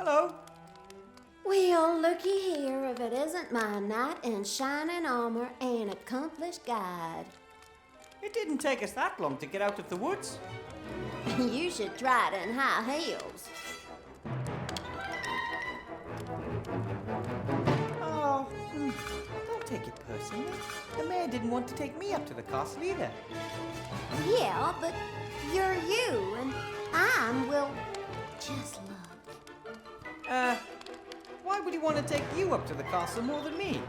Hello. Well, looky here if it isn't my knight in shining armor and accomplished guide. It didn't take us that long to get out of the woods. You should try it in high heels. Oh, don't take it personally. The mayor didn't want to take me up to the castle either. Yeah, but you're you and I'm, well, just luck. Why would he want to take you up to the castle more than me?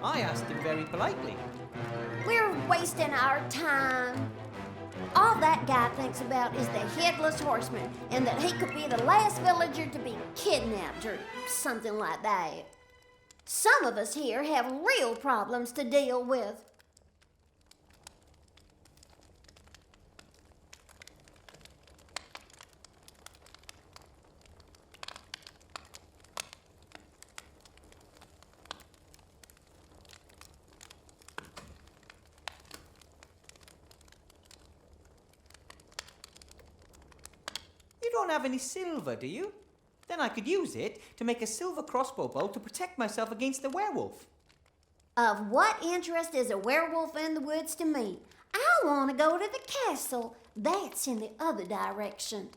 I asked him very politely. We're wasting our time. All that guy thinks about is the headless horseman and that he could be the last villager to be kidnapped or something like that. Some of us here have real problems to deal with. You don't have any silver, do you? Then I could use it to make a silver crossbow bolt to protect myself against the werewolf. Of what interest is a werewolf in the woods to me? I want to go to the castle. That's in the other direction.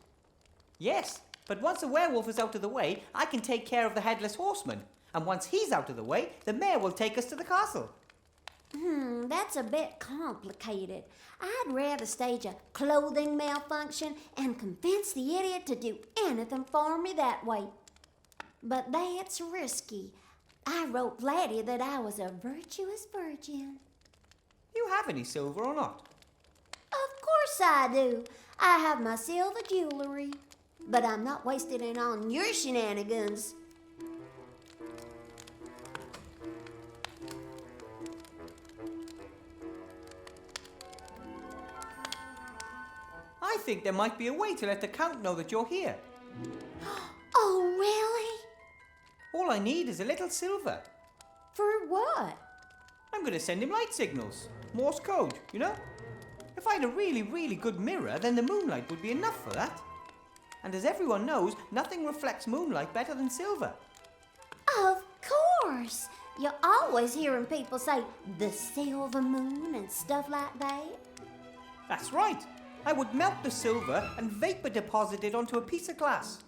Yes, but once the werewolf is out of the way, I can take care of the headless horseman. And once he's out of the way, the mayor will take us to the castle. That's a bit complicated. I'd rather stage a clothing malfunction and convince the idiot to do anything for me that way. But that's risky. I wrote Laddie that I was a virtuous virgin. You have any silver or not? Of course I do. I have my silver jewelry. But I'm not wasting it on your shenanigans. I think there might be a way to let the Count know that you're here. Oh, really? All I need is a little silver. For what? I'm going to send him light signals. Morse code, you know? If I had a really, really good mirror, then the moonlight would be enough for that. And as everyone knows, nothing reflects moonlight better than silver. Of course! You're always hearing people say the silver moon and stuff like that. That's right. I would melt the silver and vapor deposit it onto a piece of glass.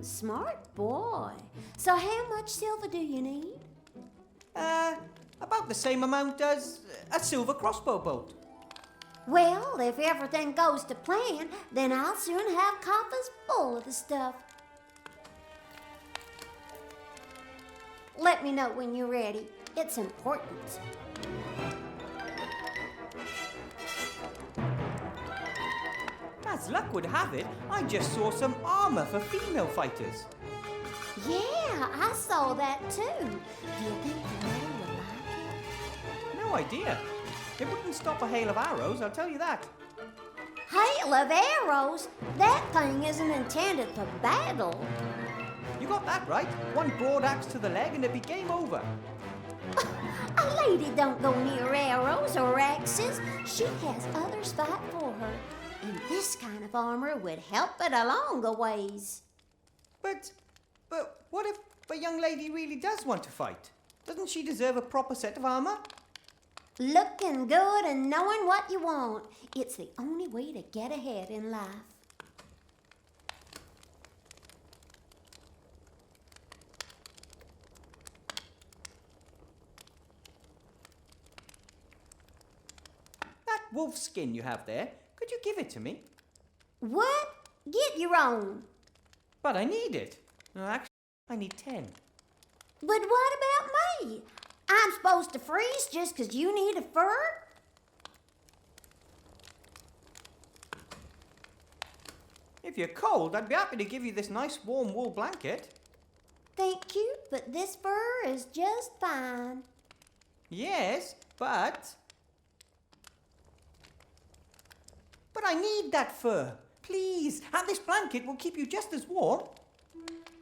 Smart boy. So how much silver do you need? About the same amount as a silver crossbow bolt. Well, if everything goes to plan, then I'll soon have coffers full of the stuff. Let me know when you're ready. It's important. As luck would have it, I just saw some armor for female fighters. Yeah, I saw that too. Do you think the mayor would like it? No idea. It wouldn't stop a hail of arrows, I'll tell you that. Hail of arrows? That thing isn't intended for battle. You got that right. One broad axe to the leg and it'd be game over. A lady don't go near arrows or axes. She has others fight for her. And this kind of armor would help it along a ways. But what if a young lady really does want to fight? Doesn't she deserve a proper set of armor? Looking good and knowing what you want. It's the only way to get ahead in life. That wolf skin you have there, could you give it to me? What? Get your own. But I need it. No, actually, I need 10. But what about me? I'm supposed to freeze just 'cause you need a fur? If you're cold, I'd be happy to give you this nice warm wool blanket. Thank you, but this fur is just fine. Yes, but I need that fur. Please, and this blanket will keep you just as warm.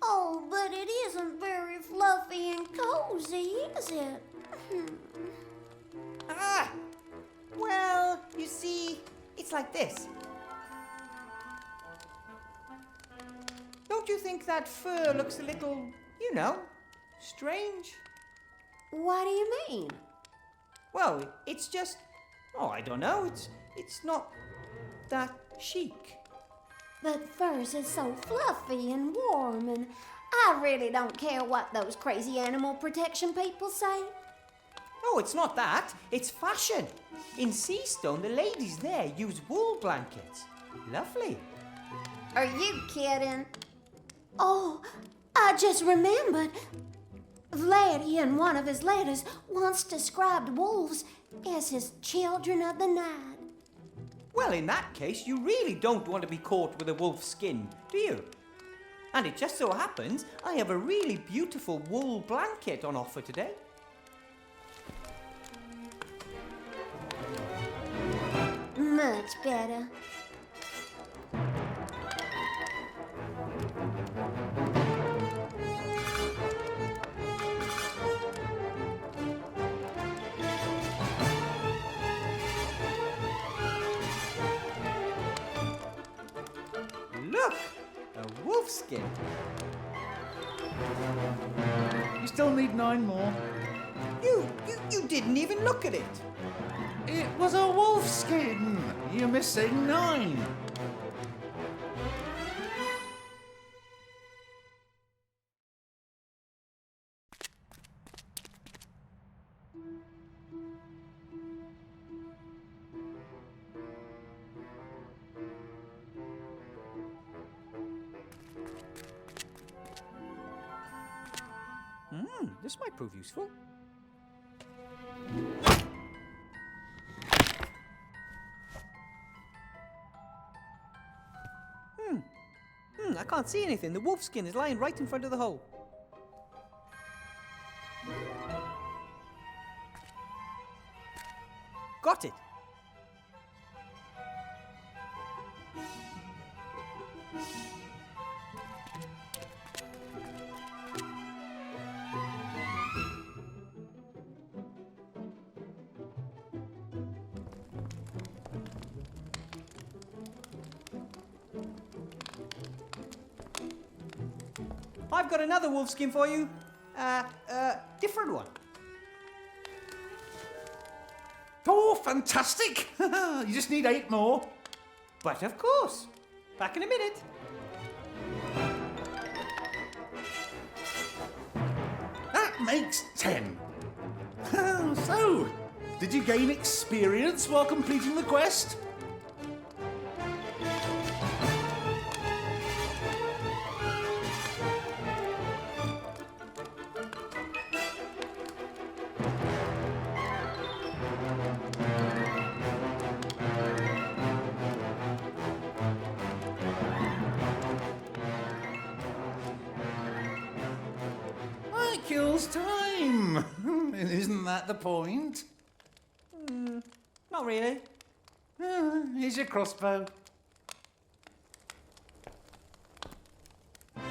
Oh, but it isn't very fluffy and cozy, is it? Well, you see, it's like this. Don't you think that fur looks a little, strange? What do you mean? Well, it's just, I don't know, it's not that chic. But furs is so fluffy and warm, and I really don't care what those crazy animal protection people say. No, it's not that. It's fashion. In Seastone, the ladies there use wool blankets. Lovely. Are you kidding? Oh, I just remembered. Vladdy in one of his letters once described wolves as his children of the night. Well, in that case, you really don't want to be caught with a wolf's skin, do you? And it just so happens I have a really beautiful wool blanket on offer today. Much better. Look, a wolf skin. You still need 9 more. You didn't even look at it. It was a wolf skin. You're missing 9. This might prove useful. I can't see anything. The wolf skin is lying right in front of the hole. Got it. I've got another wolf skin for you. Different one. Oh, fantastic! You just need 8 more. But of course. Back in a minute. That makes 10. So, did you gain experience while completing the quest? That kills time. Isn't that the point? Not really. Here's your crossbow.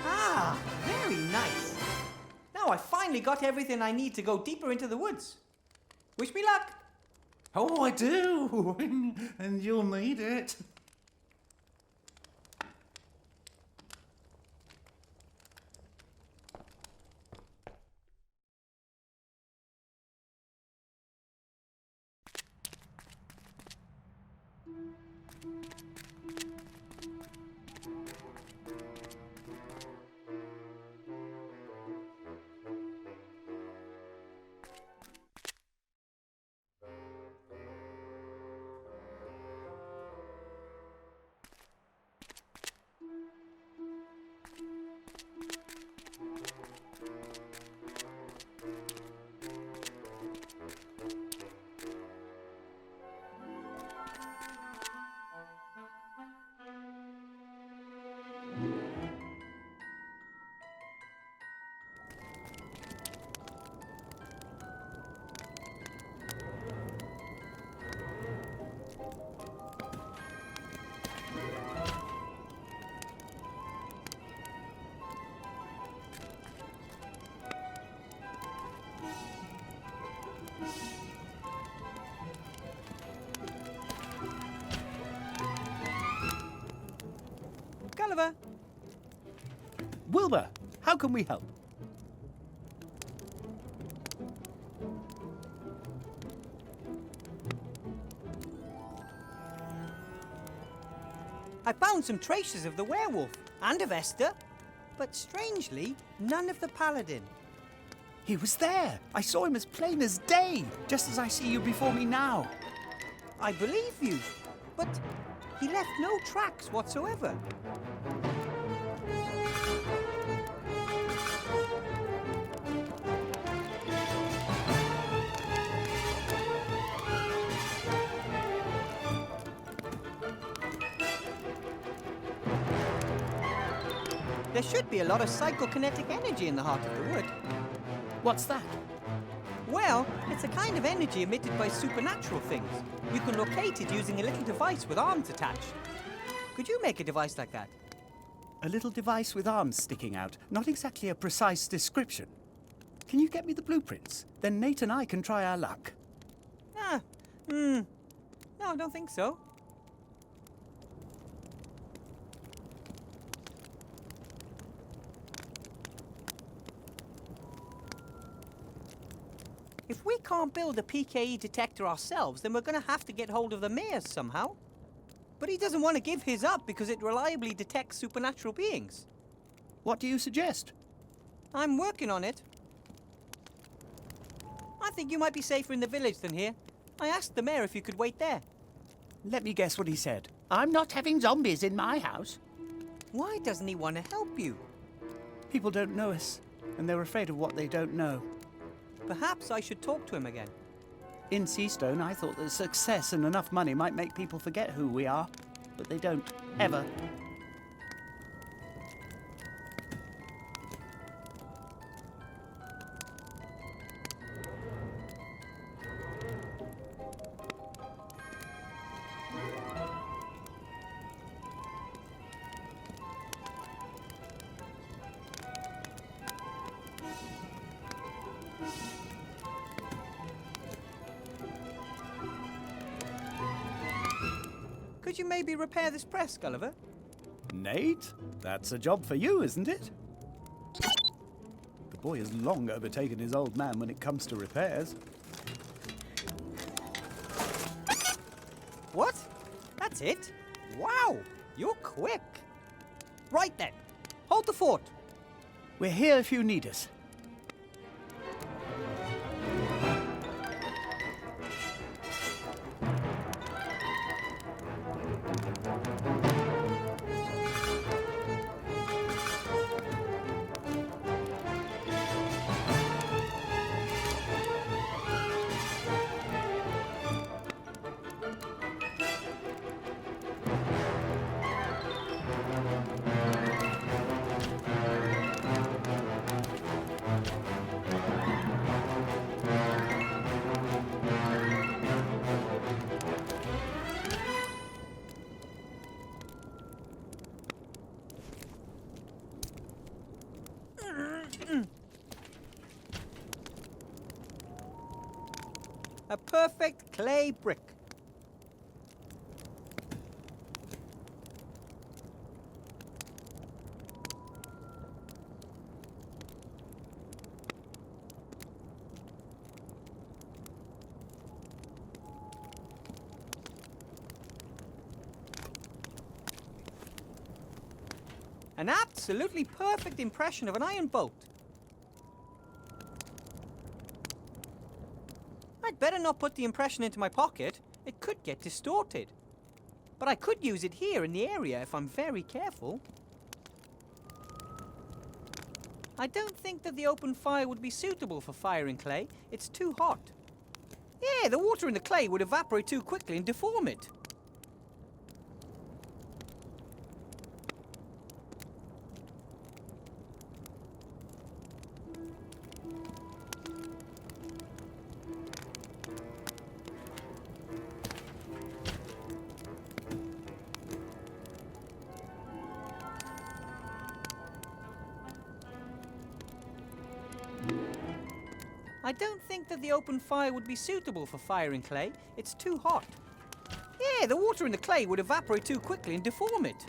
Ah, very nice. Now I finally got everything I need to go deeper into the woods. Wish me luck. Oh, I do. And you'll need it. can we help? I found some traces of the werewolf and of Esther, but strangely, none of the paladin. He was there. I saw him as plain as day, just as I see you before me now. I believe you, but he left no tracks whatsoever. There should be a lot of psychokinetic energy in the heart of the wood. What's that? Well, it's a kind of energy emitted by supernatural things. You can locate it using a little device with arms attached. Could you make a device like that? A little device with arms sticking out. Not exactly a precise description. Can you get me the blueprints? Then Nate and I can try our luck. No, I don't think so. If we can't build a PKE detector ourselves, then we're going to have to get hold of the mayor's somehow. But he doesn't want to give his up because it reliably detects supernatural beings. What do you suggest? I'm working on it. I think you might be safer in the village than here. I asked the mayor if you could wait there. Let me guess what he said. I'm not having zombies in my house. Why doesn't he want to help you? People don't know us, and they're afraid of what they don't know. Perhaps I should talk to him again. In Seastone, I thought that success and enough money might make people forget who we are, but they don't, ever. Could you maybe repair this press, Gulliver? Nate, that's a job for you, isn't it? The boy has long overtaken his old man when it comes to repairs. What? That's it? Wow, you're quick. Right then, hold the fort. We're here if you need us. A perfect clay brick. An absolutely perfect impression of an iron bolt. I'd better not put the impression into my pocket. It could get distorted. But I could use it here in the area if I'm very careful. I don't think that the open fire would be suitable for firing clay. It's too hot. Yeah, the water in the clay would evaporate too quickly and deform it. I don't think that the open fire would be suitable for firing clay. It's too hot. Yeah, the water in the clay would evaporate too quickly and deform it.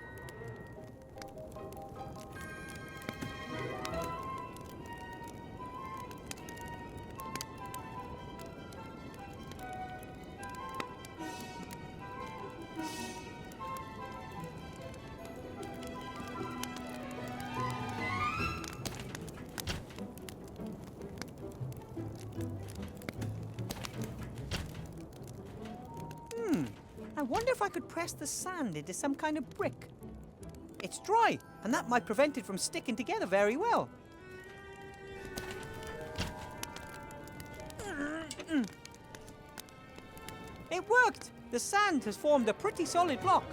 I wonder if I could press the sand into some kind of brick. It's dry, and that might prevent it from sticking together very well. It worked! The sand has formed a pretty solid block.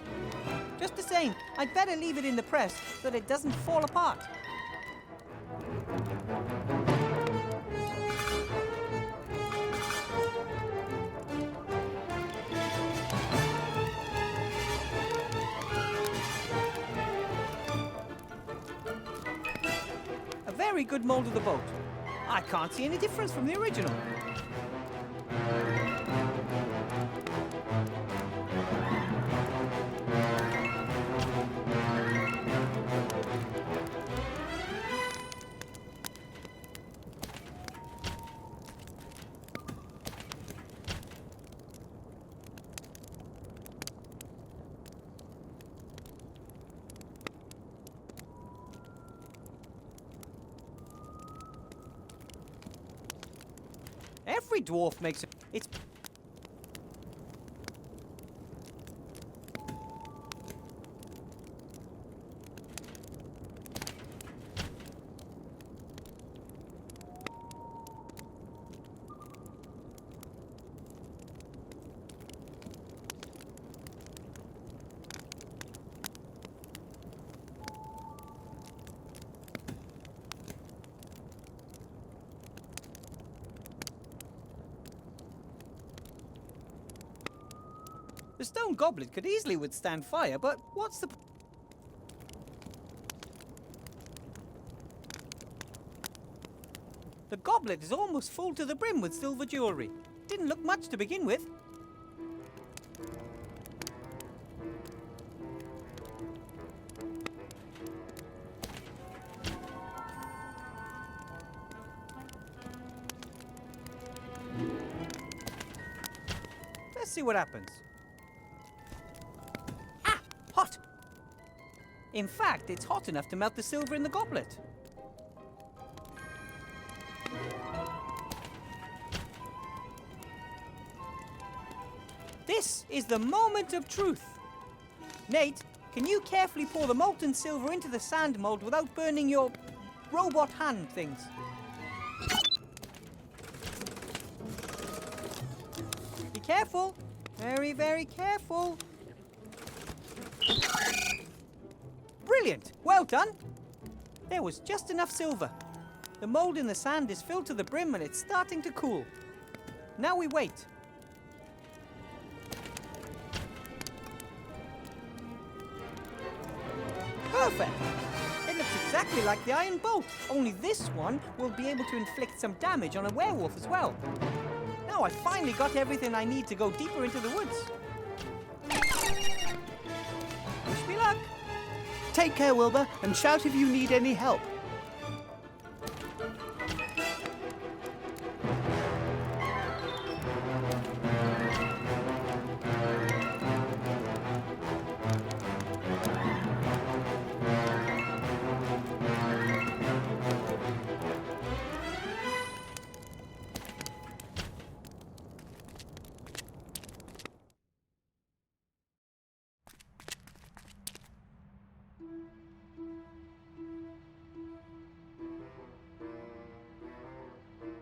Just the same, I'd better leave it in the press so that it doesn't fall apart. A very good mold of the boat. I can't see any difference from the original. Every dwarf makes it. It's. The Stone Goblet could easily withstand fire, but what's the... The goblet is almost full to the brim with silver jewellery. Didn't look much to begin with. Let's see what happens. Ah! Hot! In fact, it's hot enough to melt the silver in the goblet. This is the moment of truth. Nate, can you carefully pour the molten silver into the sand mold without burning your robot hand things? Be careful. Very, very careful. Brilliant. Well done. There was just enough silver. The mold in the sand is filled to the brim and it's starting to cool. Now we wait. Perfect! It looks exactly like the iron bolt, only this one will be able to inflict some damage on a werewolf as well. Now I finally got everything I need to go deeper into the woods. Wish me luck! Take care, Wilbur, and shout if you need any help.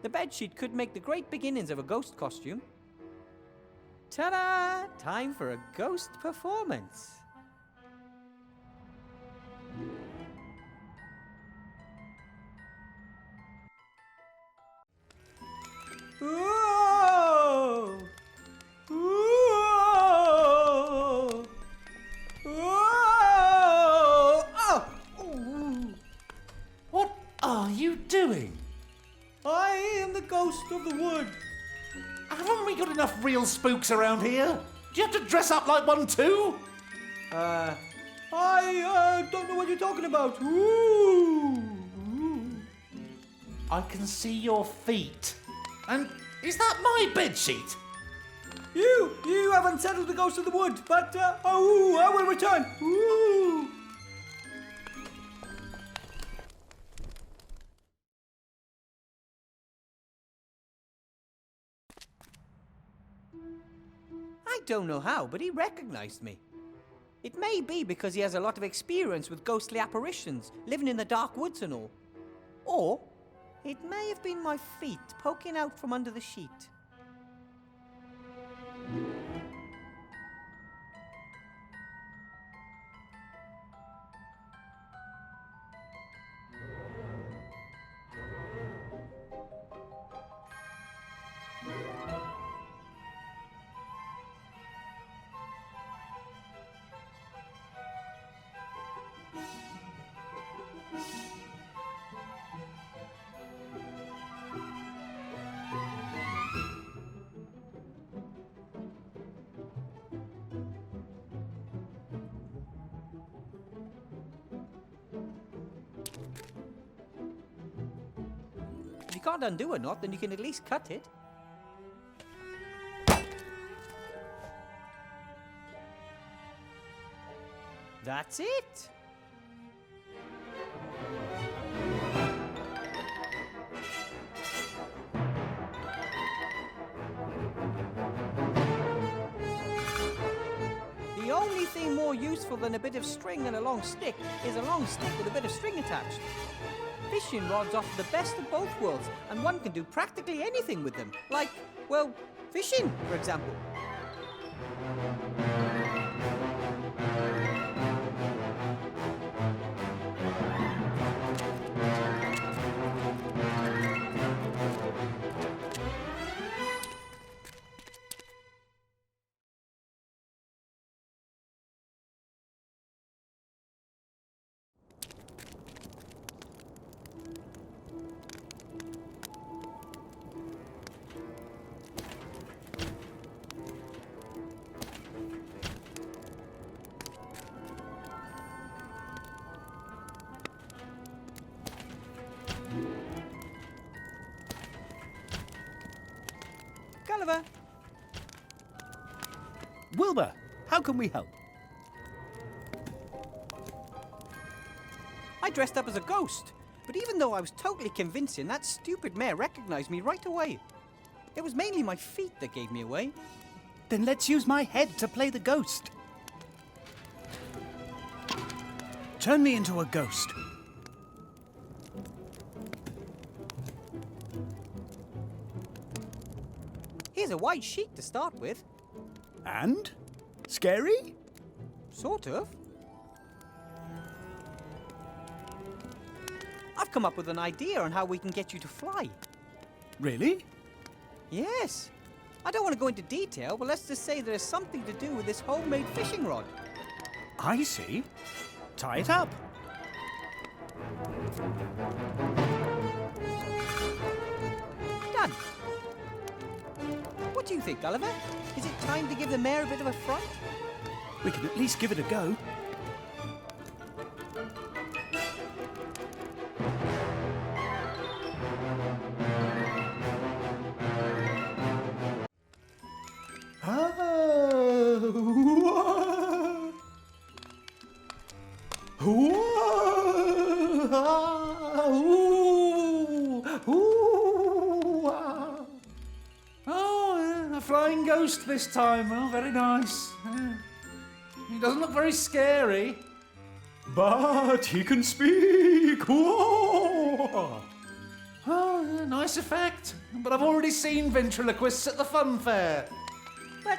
The bedsheet could make the great beginnings of a ghost costume. Ta-da! Time for a ghost performance. Whoa! Whoa! Whoa! Oh! Ooh. What are you doing? I am the ghost of the wood. Haven't we got enough real spooks around here? Do you have to dress up like one too? I don't know what you're talking about. Ooh. I can see your feet. And is that my bedsheet? You haven't settled the ghost of the wood, but I will return. Ooh. I don't know how, but he recognized me. It may be because he has a lot of experience with ghostly apparitions, living in the dark woods and all. Or it may have been my feet poking out from under the sheet. If you can't undo a knot, then you can at least cut it. That's it. The only thing more useful than a bit of string and a long stick is a long stick with a bit of string attached. Fishing rods offer the best of both worlds, and one can do practically anything with them. Like, well, fishing, for example. Gulliver, Wilbur, how can we help? I dressed up as a ghost, but even though I was totally convincing, that stupid mare recognized me right away. It was mainly my feet that gave me away. Then let's use my head to play the ghost. Turn me into a ghost. Here's a white sheet to start with. And? Scary? Sort of. I've come up with an idea on how we can get you to fly. Really? Yes. I don't want to go into detail, but let's just say there's something to do with this homemade fishing rod. I see. Tie it up. Done. What do you think, Gulliver? Is it time to give the mare a bit of a fright? We can at least give it a go. A flying ghost this time. Oh, very nice. Yeah. He doesn't look very scary. But he can speak. Oh, yeah, nice effect. But I've already seen ventriloquists at the fun fair. But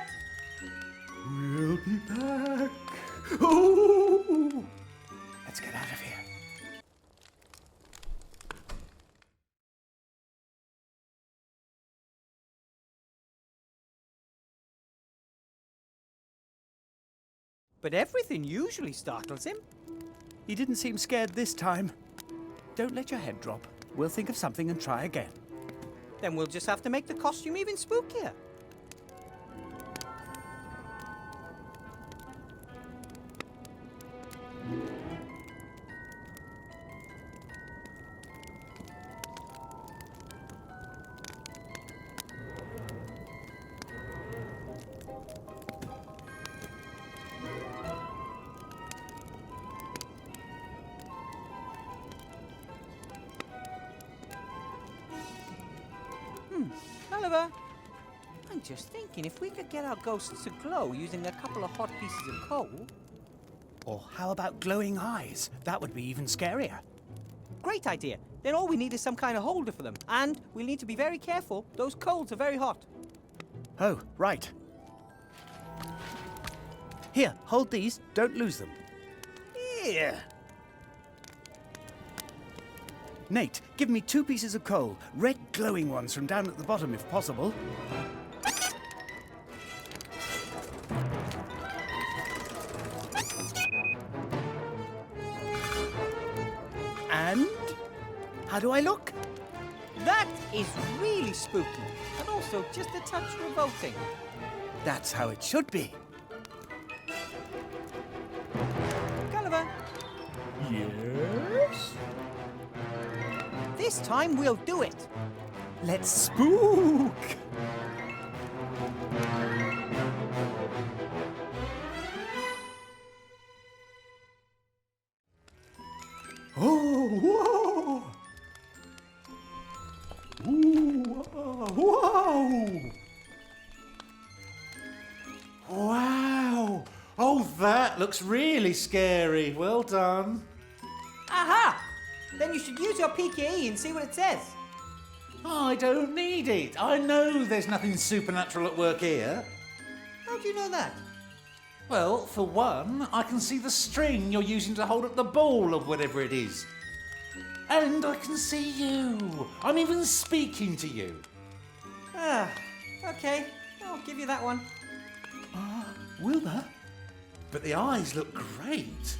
We'll be back. Oh! Let's get out of here. everything usually startles him. He didn't seem scared this time. Don't let your head drop. We'll think of something and try again. Then we'll just have to make the costume even spookier. Gulliver, I'm just thinking, if we could get our ghosts to glow using a couple of hot pieces of coal... Or how about glowing eyes? That would be even scarier. Great idea. Then all we need is some kind of holder for them. And we'll need to be very careful. Those coals are very hot. Oh, right. Here, hold these. Don't lose them. Here. Nate, give me 2 pieces of coal. Red glowing ones from down at the bottom, if possible. And? How do I look? That is really spooky. And also just a touch revolting. That's how it should be. Gulliver, Yes? this time we'll do it. Let's spook! Oh, whoa! Ooh, whoa! Wow! Oh, that looks really scary. Well done. Aha! Then you should use your PKE and see what it says. I don't need it. I know there's nothing supernatural at work here. How do you know that? Well, for one, I can see the string you're using to hold up the ball of whatever it is. And I can see you. I'm even speaking to you. Ah, okay. I'll give you that one. Wilbur? But the eyes look great.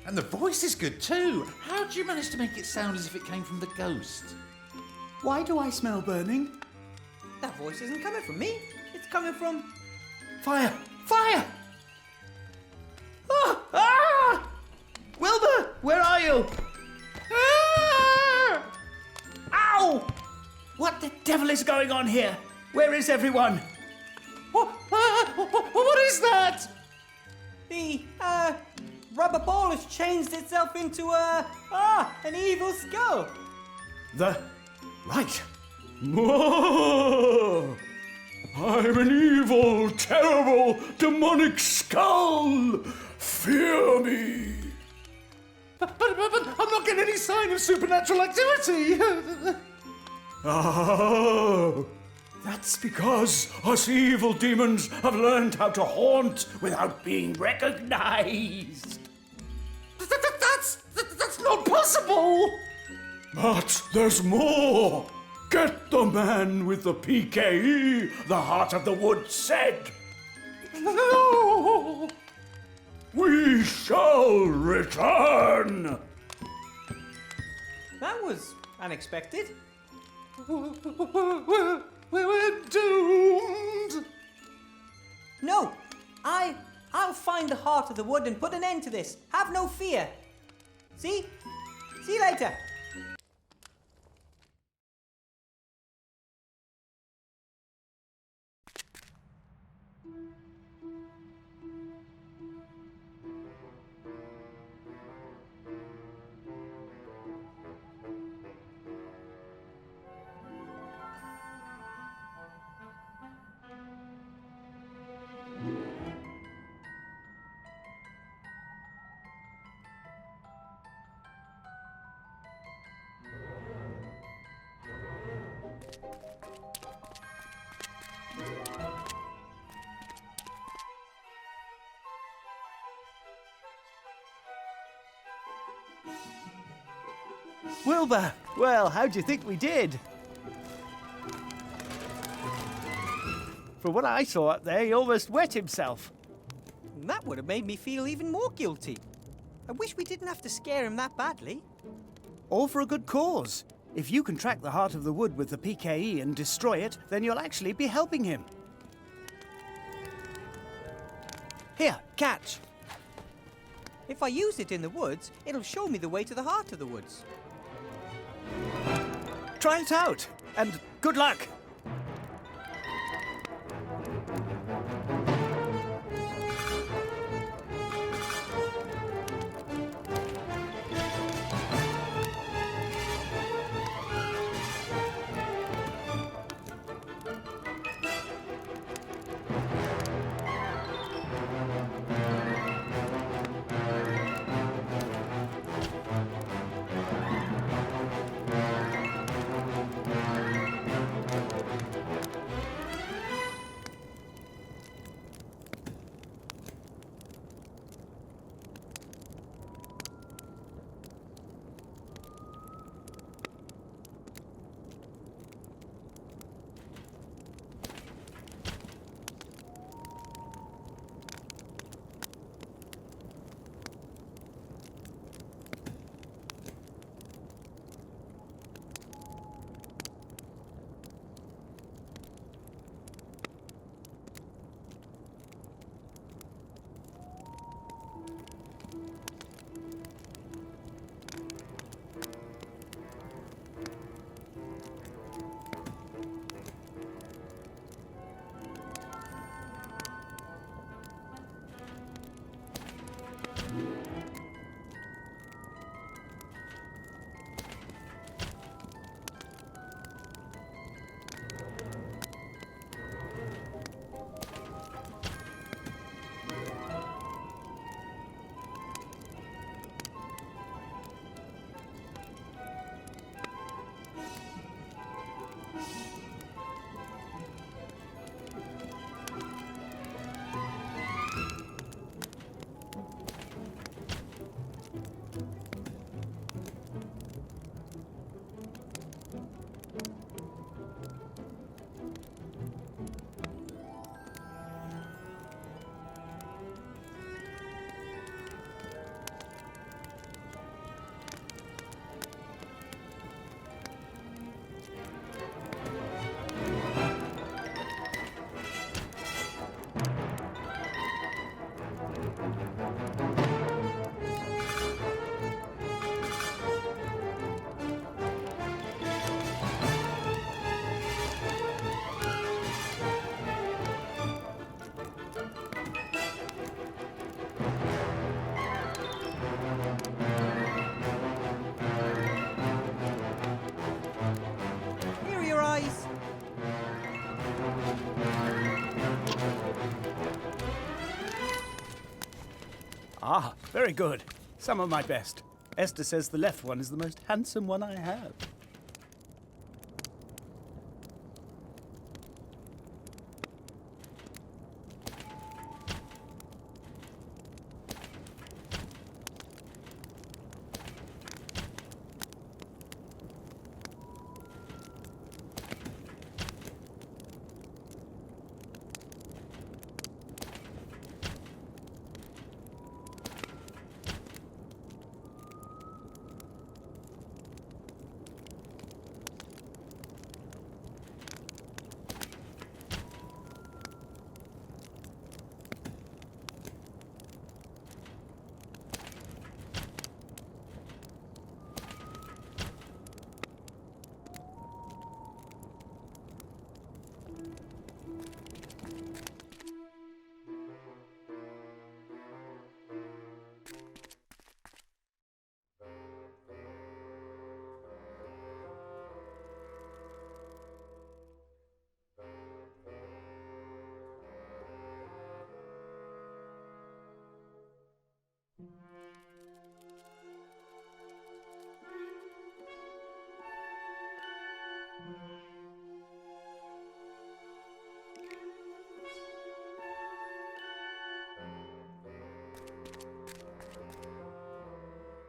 And the voice is good too. How did you manage to make it sound as if it came from the ghost? Why do I smell burning? That voice isn't coming from me. It's coming from... Fire! Fire! Ah! Ah! Wilbur, where are you? Ah! Ow! What the devil is going on here? Where is everyone? What is that? The, rubber ball has changed itself into an evil skull. Right. Whoa! I'm an evil, terrible, demonic skull! Fear me! But I'm not getting any sign of supernatural activity. Oh, that's because us evil demons have learned how to haunt without being recognized. That's not possible. But there's more! Get the man with the PKE, the Heart of the Wood said! No. We shall return! That was unexpected. We're doomed. No, I'll find the heart of the wood and put an end to this. Have no fear. See? See you later. Wilbur, well, how do you think we did? From what I saw up there, he almost wet himself. That would have made me feel even more guilty. I wish we didn't have to scare him that badly. All for a good cause. If you can track the Heart of the Wood with the PKE and destroy it, then you'll actually be helping him. Here, catch. If I use it in the woods, it'll show me the way to the heart of the woods. Try it out, and good luck. Very good. Some of my best. Esther says the left one is the most handsome one I have.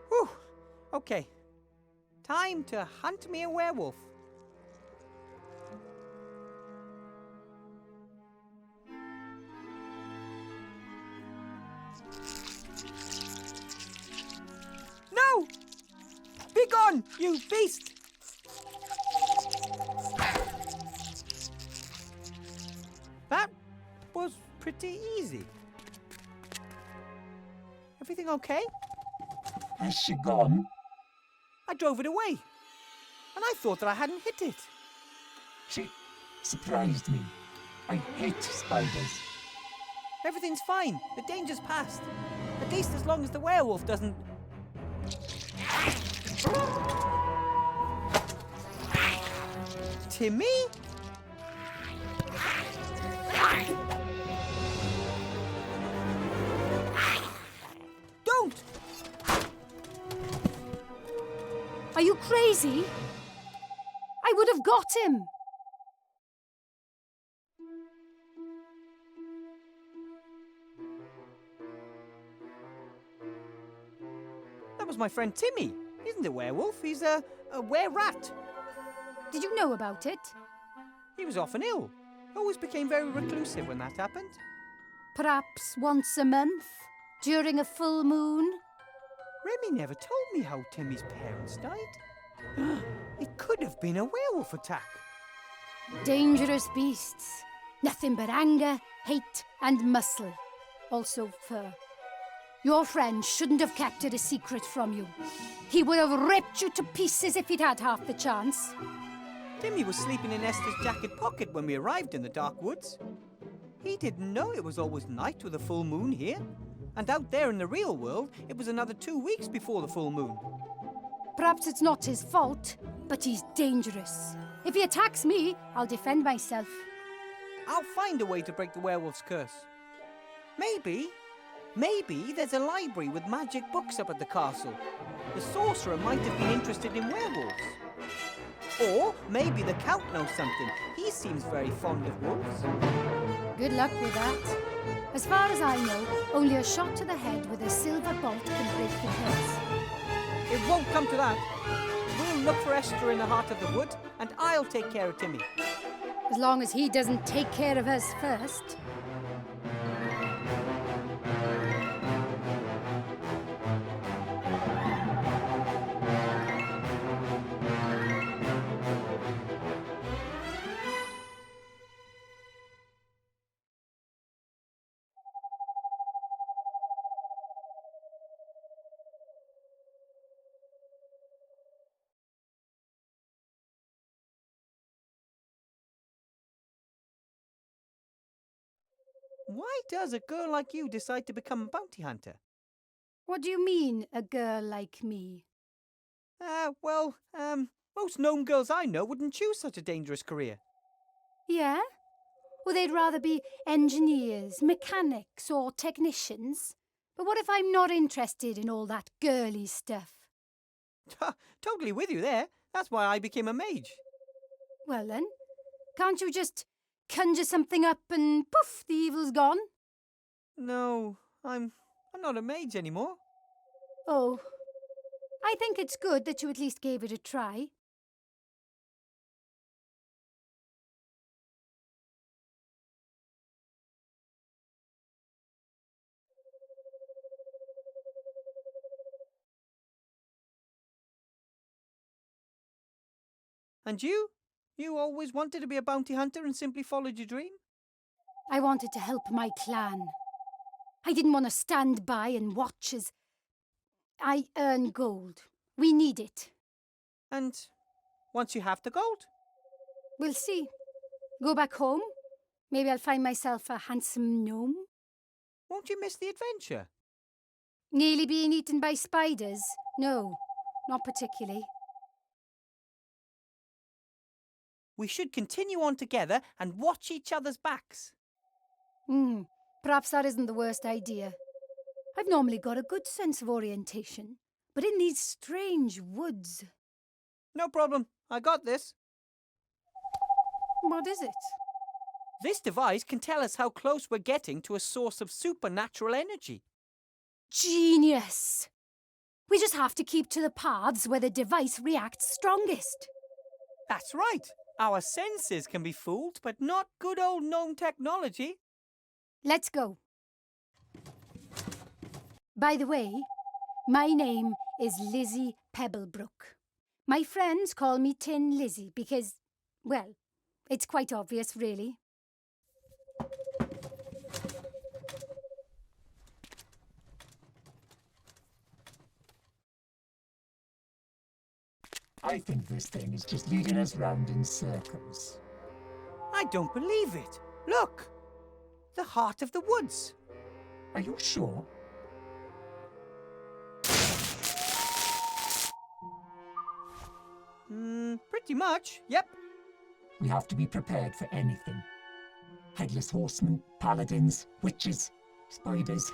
Whew. Okay. Time to hunt me a werewolf. No! Begone, you beast! That was pretty easy. Everything okay? Has she gone? I drove it away, and I thought that I hadn't hit it. She surprised me. I hate spiders. Everything's fine. The danger's past. At least as long as the werewolf doesn't... Timmy? Don't! Are you crazy? I would have got him. That was my friend Timmy. He isn't a werewolf, he's a were-rat. Did you know about it? He was often ill. Always became very reclusive when that happened. Perhaps once a month, during a full moon? Remy never told me how Timmy's parents died. It could have been a werewolf attack. Dangerous beasts. Nothing but anger, hate, and muscle. Also fur. Your friend shouldn't have kept it a secret from you. He would have ripped you to pieces if he'd had half the chance. Timmy was sleeping in Esther's jacket pocket when we arrived in the dark woods. He didn't know it was always night with a full moon here. And out there in the real world, it was another 2 weeks before the full moon. Perhaps it's not his fault, but he's dangerous. If he attacks me, I'll defend myself. I'll find a way to break the werewolf's curse. Maybe there's a library with magic books up at the castle. The sorcerer might have been interested in werewolves. Or maybe the Count knows something. He seems very fond of wolves. Good luck with that. As far as I know, only a shot to the head with a silver bolt can break the curse. It won't come to that. We'll look for Esther in the heart of the wood, and I'll take care of Timmy. As long as he doesn't take care of us first. Why does a girl like you decide to become a bounty hunter? What do you mean, a girl like me? Most gnome girls I know wouldn't choose such a dangerous career. Yeah? Or they'd rather be engineers, mechanics, or technicians? But what if I'm not interested in all that girly stuff? Totally with you there. That's why I became a mage. Well then, can't you just conjure something up and poof, the evil's gone? No, I'm not a mage anymore. Oh, I think it's good that you at least gave it a try. And you? You always wanted to be a bounty hunter and simply followed your dream? I wanted to help my clan. I didn't want to stand by and watch as I earn gold. We need it. And once you have the gold? We'll see. Go back home. Maybe I'll find myself a handsome gnome. Won't you miss the adventure? Nearly being eaten by spiders? No, not particularly. We should continue on together and watch each other's backs. Perhaps that isn't the worst idea. I've normally got a good sense of orientation, but in these strange woods... No problem. I got this. What is it? This device can tell us how close we're getting to a source of supernatural energy. Genius! We just have to keep to the paths where the device reacts strongest. That's right. Our senses can be fooled, but not good old gnome technology. Let's go. By the way, my name is Lizzie Pebblebrook. My friends call me Tin Lizzie because, well, it's quite obvious, really. I think this thing is just leading us round in circles. I don't believe it. Look! The heart of the woods. Are you sure? Pretty much, yep. We have to be prepared for anything. Headless horsemen, paladins, witches, spiders.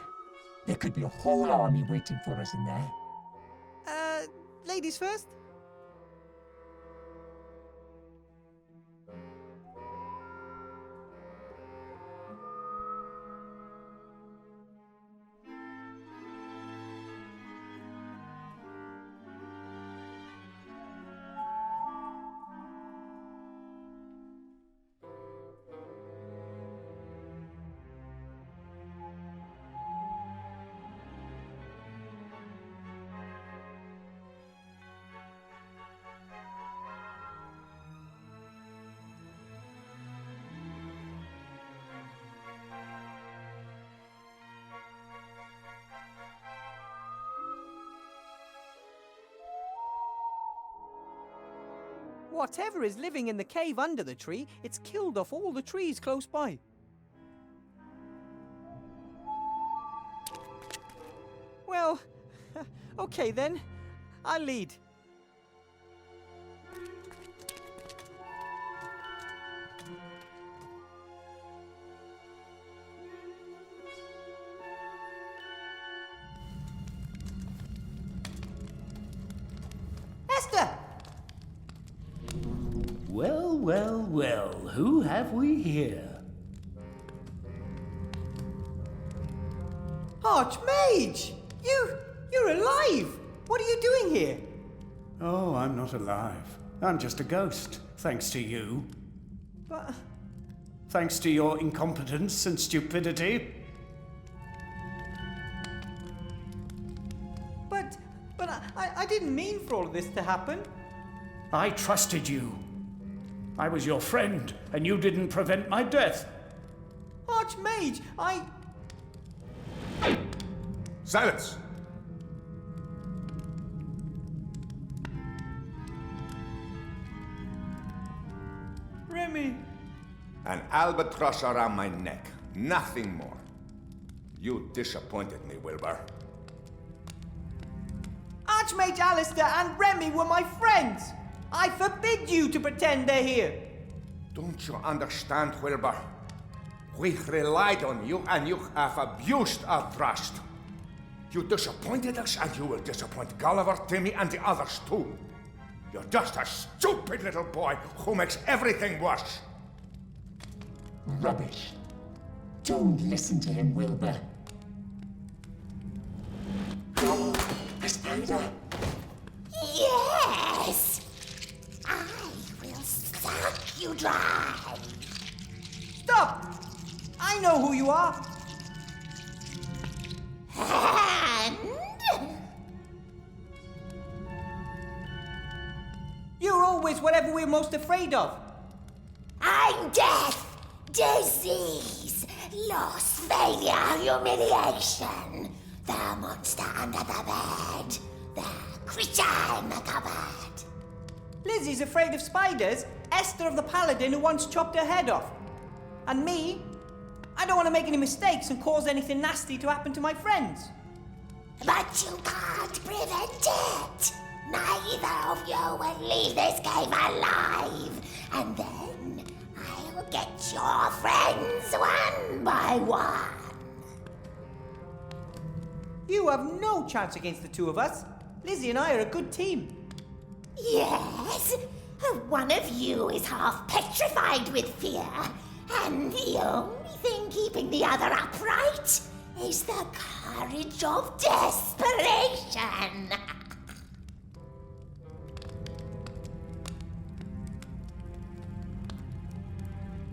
There could be a whole army waiting for us in there. Ladies first? Whatever is living in the cave under the tree, it's killed off all the trees close by. Well, okay then. I'll lead. Esther! Well, well, well, who have we here? Archmage! You're alive! What are you doing here? Oh, I'm not alive. I'm just a ghost, thanks to you. But Thanks to your incompetence and stupidity. I didn't mean for all of this to happen. I trusted you. I was your friend, and you didn't prevent my death. Archmage, Silence! Remy. An albatross around my neck. Nothing more. You disappointed me, Wilbur. Archmage Alistair and Remy were my friends. I forbid you to pretend they're here. Don't you understand, Wilbur? We relied on you and you have abused our trust. You disappointed us, and you will disappoint Gulliver, Timmy, and the others too. You're just a stupid little boy who makes everything worse. Rubbish. Don't listen to him, Wilbur. Oh, a spider. Yes! I will suck you dry. Stop! I know who you are. And You're always whatever we're most afraid of. I'm death, disease, loss, failure, humiliation. The monster under the bed. The creature in the cupboard. Lizzie's afraid of spiders. Esther of the Paladin who once chopped her head off. And me, I don't want to make any mistakes and cause anything nasty to happen to my friends. But you can't prevent it. Neither of you will leave this cave alive. And then I'll get your friends one by one. You have no chance against the two of us. Lizzie and I are a good team. Yes, one of you is half petrified with fear, and the only thing keeping the other upright is the courage of desperation.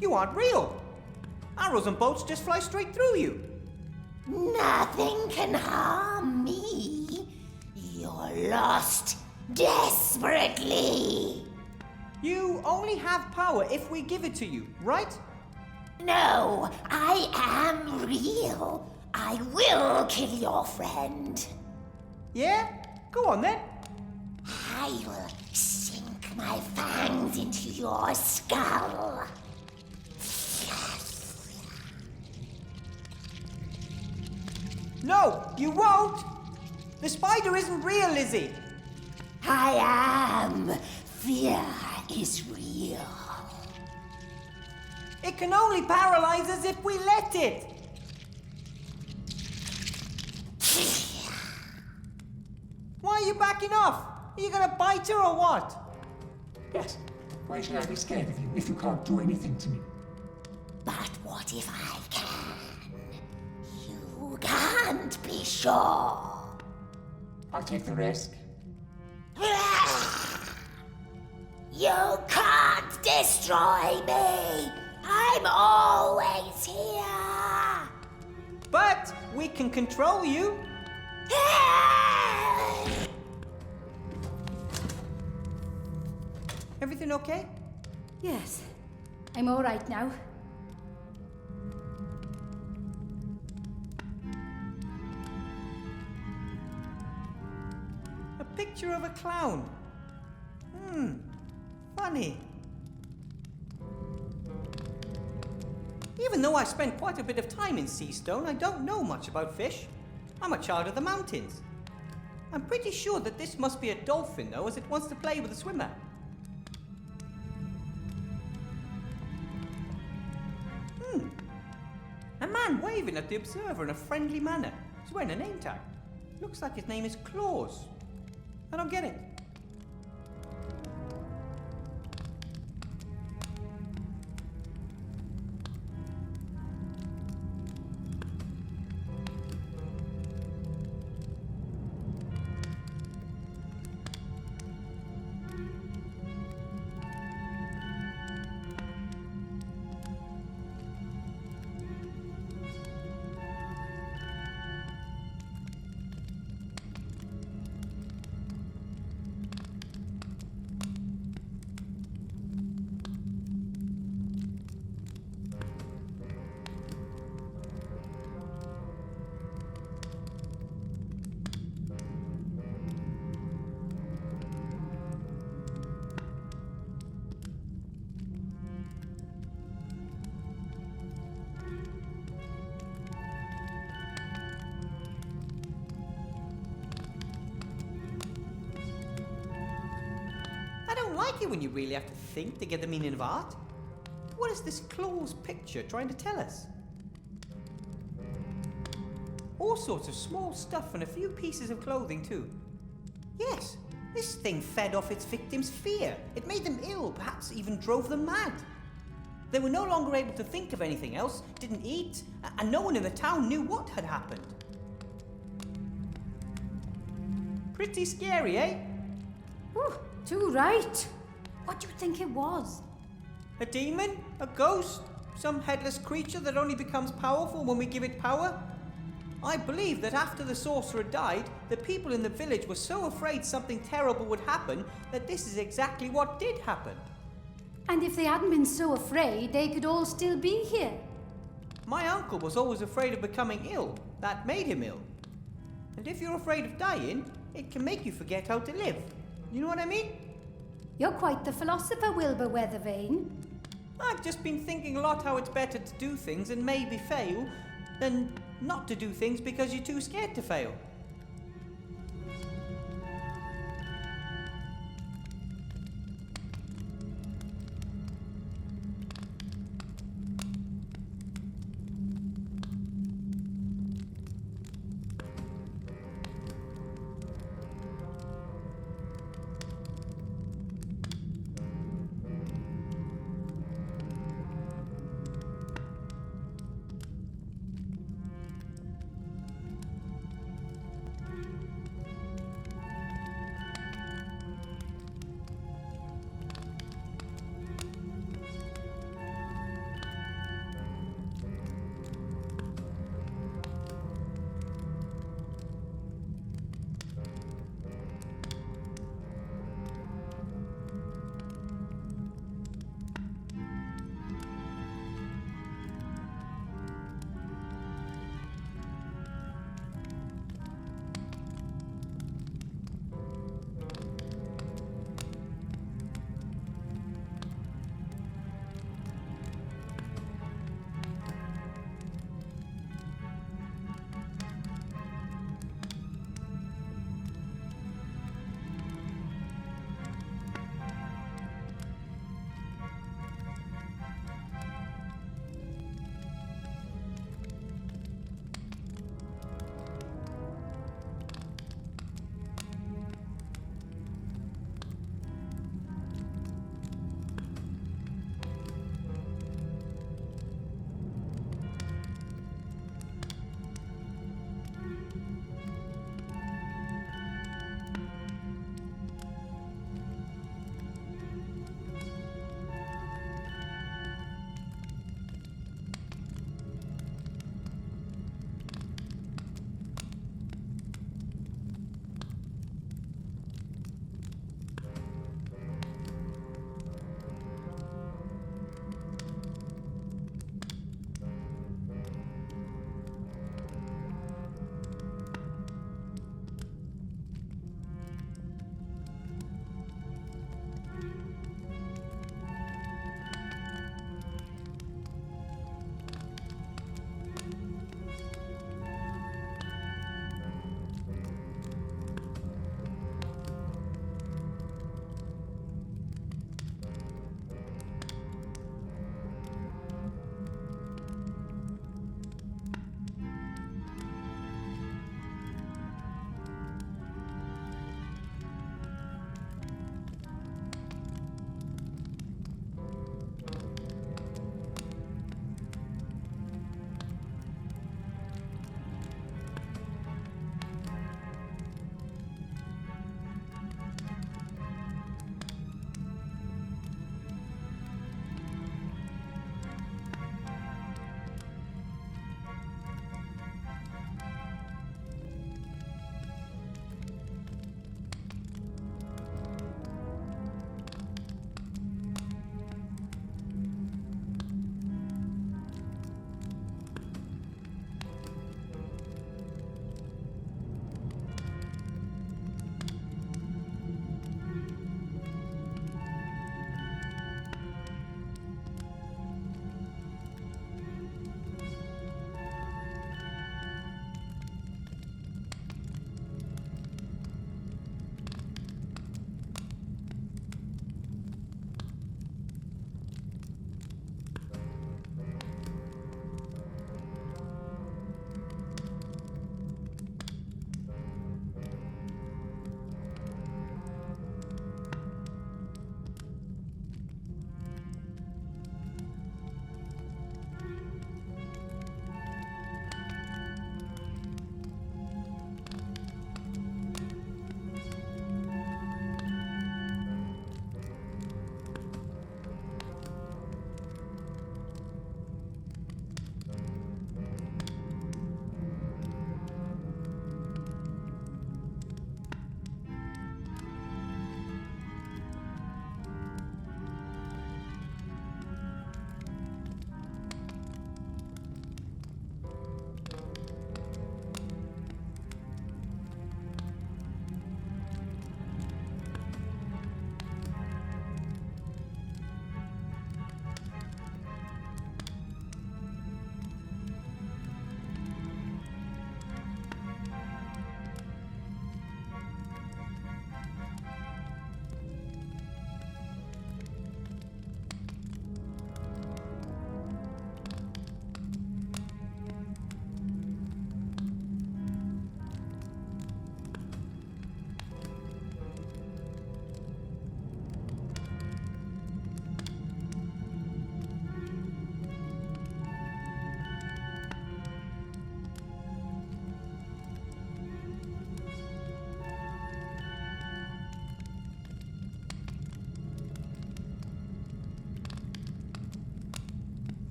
You aren't real. Arrows and bolts just fly straight through you. Nothing can harm me. You're lost desperately. You only have power if we give it to you, right? No, I am real. I will kill your friend. Yeah? Go on then. I will sink my fangs into your skull. No, you won't. The spider isn't real, Lizzie. I am. Fear is real. It can only paralyze us if we let it. Why are you backing off? Are you gonna bite her or what? Yes. Why should I be scared of you if you can't do anything to me? But what if I can? You can't be sure. I'll take the risk. You can't destroy me. I'm always here. But we can control you. Everything okay? Yes, I'm all right now. A picture of a clown. Funny. Even though I spent quite a bit of time in Seastone, I don't know much about fish. I'm a child of the mountains. I'm pretty sure that this must be a dolphin, though, as it wants to play with a swimmer. A man waving at the observer in a friendly manner. He's wearing a name tag. Looks like his name is Claus. I don't get it. I don't like it when you really have to think to get the meaning of art. What is this Claus picture trying to tell us? All sorts of small stuff and a few pieces of clothing too. Yes, this thing fed off its victims' fear. It made them ill, perhaps even drove them mad. They were no longer able to think of anything else, didn't eat, and no one in the town knew what had happened. Pretty scary, eh? Ooh, too right. What do you think it was? A demon? A ghost? Some headless creature that only becomes powerful when we give it power? I believe that after the sorcerer died, the people in the village were so afraid something terrible would happen that this is exactly what did happen. And if they hadn't been so afraid, they could all still be here. My uncle was always afraid of becoming ill. That made him ill. And if you're afraid of dying, it can make you forget how to live. You know what I mean? You're quite the philosopher, Wilbur Weathervane. I've just been thinking a lot how it's better to do things and maybe fail than not to do things because you're too scared to fail.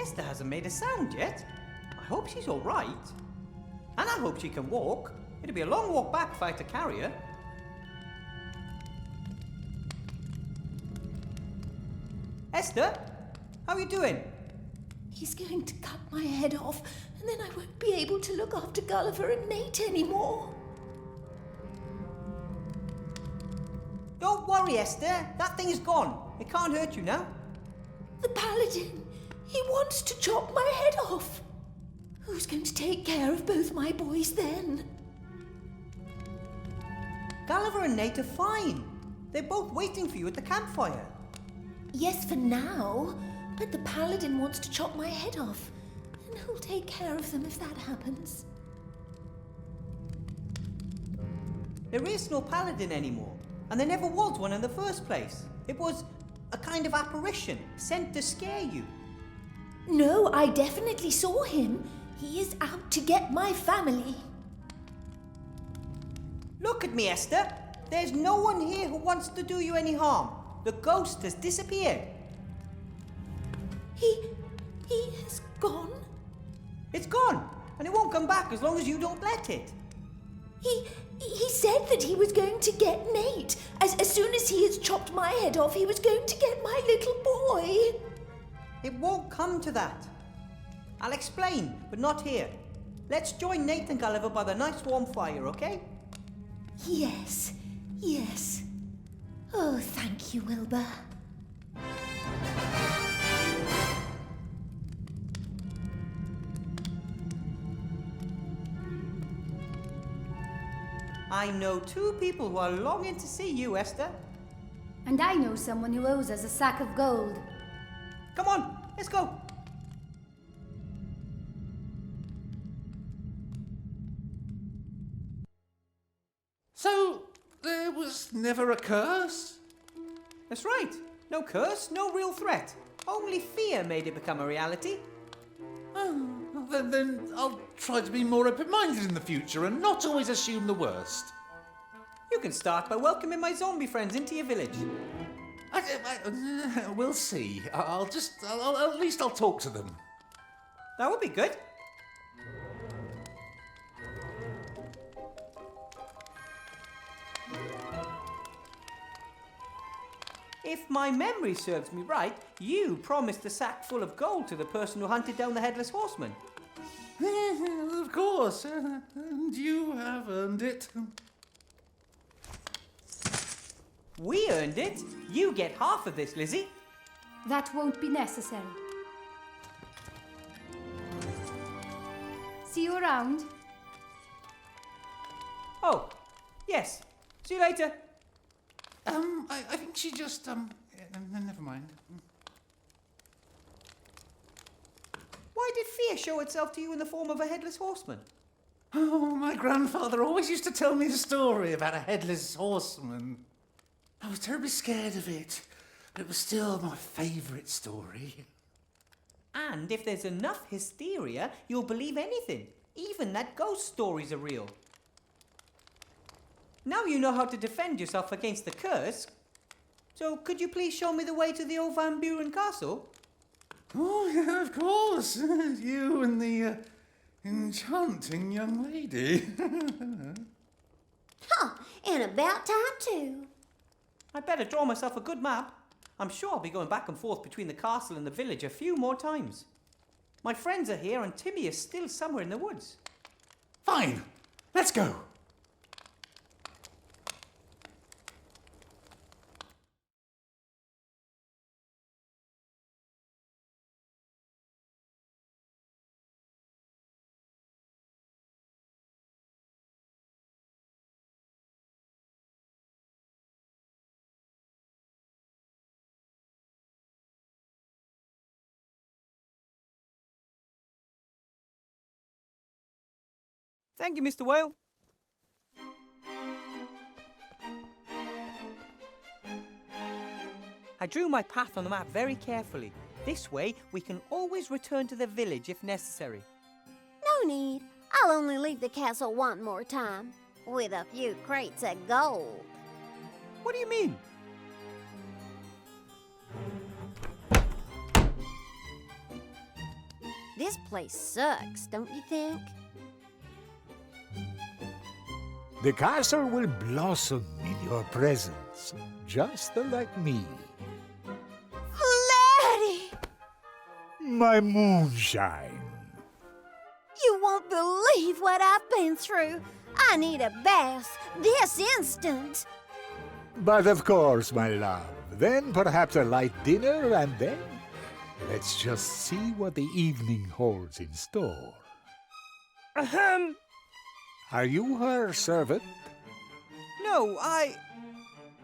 Esther hasn't made a sound yet. I hope she's all right. And I hope she can walk. It'll be a long walk back if I had to carry her. Esther, how are you doing? He's going to cut my head off, and then I won't be able to look after Gulliver and Nate anymore. Don't worry, Esther. That thing is gone. It can't hurt you now. The paladin, he wants to chop my head off. Who's going to take care of both my boys then? Gulliver and Nate are fine. They're both waiting for you at the campfire. Yes, for now, but the paladin wants to chop my head off. And who'll take care of them if that happens? There is no paladin anymore, and there never was one in the first place. It was a kind of apparition sent to scare you. No, I definitely saw him. He is out to get my family. Look at me, Esther. There's no one here who wants to do you any harm. The ghost has disappeared. He has gone? It's gone, and it won't come back as long as you don't let it. He said that he was going to get Nate. As soon as he has chopped my head off, he was going to get my little boy. It won't come to that. I'll explain, but not here. Let's join Nate and Gulliver by the nice warm fire, okay? Yes, yes. Oh, thank you, Wilbur. I know two people who are longing to see you, Esther. And I know someone who owes us a sack of gold. Come on, let's go. So, there was never a curse? That's right. No curse, no real threat. Only fear made it become a reality. Oh, then I'll try to be more open-minded in the future and not always assume the worst. You can start by welcoming my zombie friends into your village. We'll see. At least I'll talk to them. That would be good. If my memory serves me right, you promised a sack full of gold to the person who hunted down the Headless Horseman. Of course, and you have earned it. We earned it. You get half of this, Lizzie. That won't be necessary. See you around. Oh, yes. See you later. I think she just, never mind. Why did fear show itself to you in the form of a Headless Horseman? Oh, my grandfather always used to tell me the story about a headless horseman. I was terribly scared of it, but it was still my favourite story. And if there's enough hysteria, you'll believe anything, even that ghost stories are real. Now you know how to defend yourself against the curse. So could you please show me the way to the old Van Buren castle? Oh, yeah, of course. You and the enchanting young lady. Huh, and about time too. I'd better draw myself a good map. I'm sure I'll be going back and forth between the castle and the village a few more times. My friends are here and Timmy is still somewhere in the woods. Fine, let's go. Thank you, Mr. Whale. I drew my path on the map very carefully. This way, we can always return to the village if necessary. No need. I'll only leave the castle one more time, with a few crates of gold. What do you mean? This place sucks, don't you think? The castle will blossom in your presence, just like me. Laddie! My moonshine. You won't believe what I've been through. I need a bath this instant. But of course, my love. Then perhaps a light dinner, and then let's just see what the evening holds in store. Ahem. Are you her servant? No,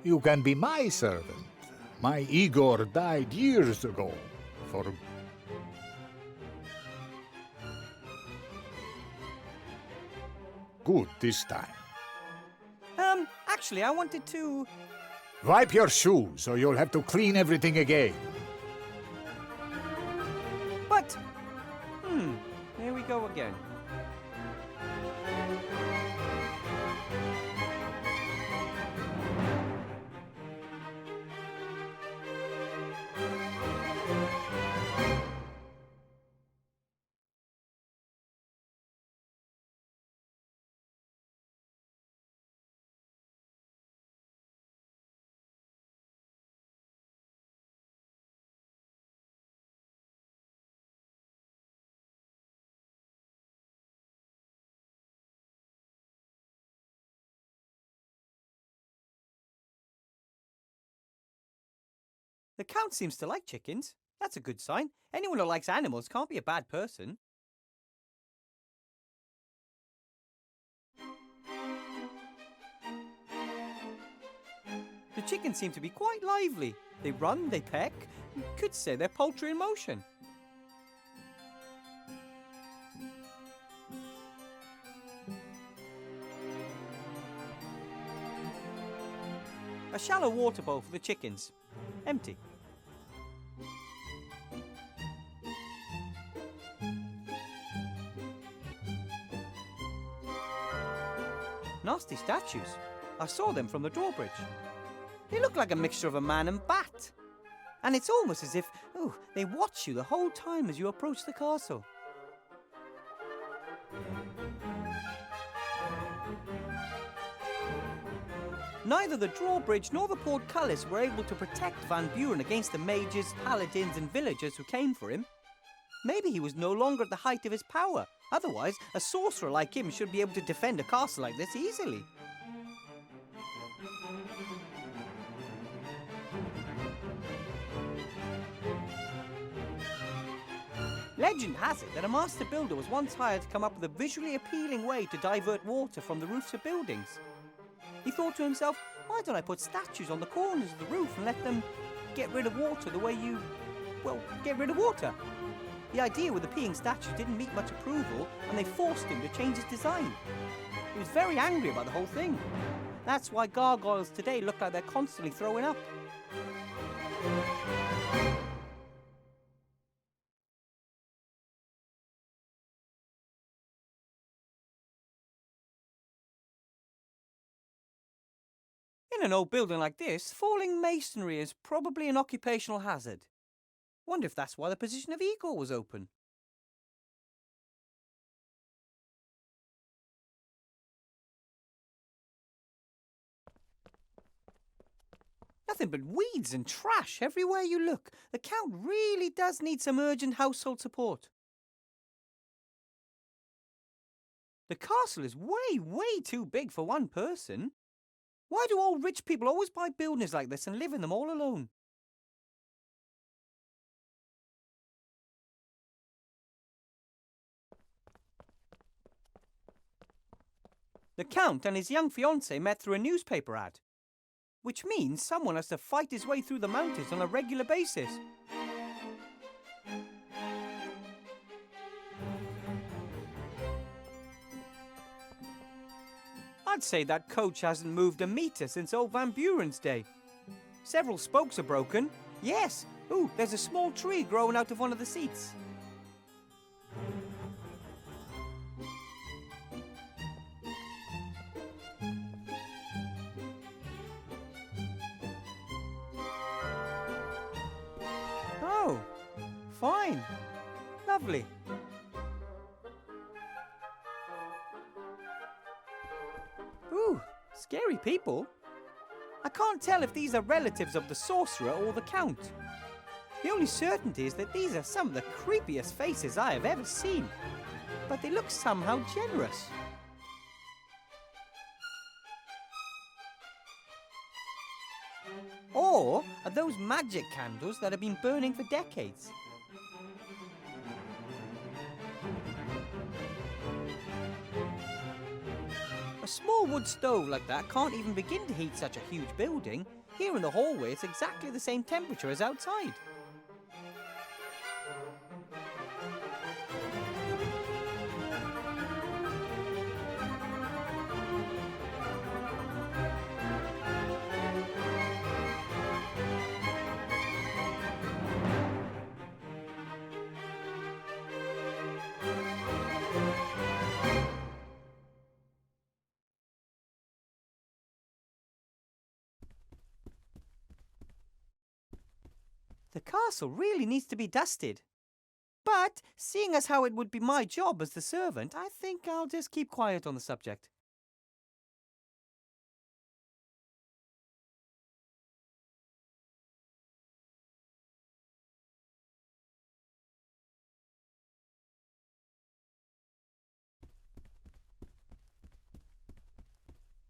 You can be my servant. My Igor died years ago. For good this time. Actually, I wanted to... Wipe your shoes, or you'll have to clean everything again. But... here we go again. The Count seems to like chickens. That's a good sign. Anyone who likes animals can't be a bad person. The chickens seem to be quite lively. They run, they peck. You could say they're poultry in motion. A shallow water bowl for the chickens. Empty. Nasty statues. I saw them from the drawbridge. They look like a mixture of a man and bat. And it's almost as if, they watch you the whole time as you approach the castle. Neither the drawbridge nor the portcullis were able to protect Van Buren against the mages, paladins and villagers who came for him. Maybe he was no longer at the height of his power. Otherwise, a sorcerer like him should be able to defend a castle like this easily. Legend has it that a master builder was once hired to come up with a visually appealing way to divert water from the roofs of buildings. He thought to himself, why don't I put statues on the corners of the roof and let them get rid of water the way you, get rid of water? The idea with the peeing statues didn't meet much approval, and they forced him to change his design. He was very angry about the whole thing. That's why gargoyles today look like they're constantly throwing up. In an old building like this, falling masonry is probably an occupational hazard. Wonder if that's why the position of Igor was open. Nothing but weeds and trash everywhere you look. The Count really does need some urgent household support. The castle is way, way too big for one person. Why do all rich people always buy buildings like this and live in them all alone? The Count and his young fiancée met through a newspaper ad, which means someone has to fight his way through the mountains on a regular basis. I'd say that coach hasn't moved a metre since old Van Buren's day. Several spokes are broken. Yes, there's a small tree growing out of one of the seats. Oh, fine. Lovely. Scary people? I can't tell if these are relatives of the Sorcerer or the Count. The only certainty is that these are some of the creepiest faces I have ever seen. But they look somehow generous. Or are those magic candles that have been burning for decades? A small wood stove like that can't even begin to heat such a huge building. Here in the hallway, it's exactly the same temperature as outside. The castle really needs to be dusted. But, seeing as how it would be my job as the servant, I think I'll just keep quiet on the subject.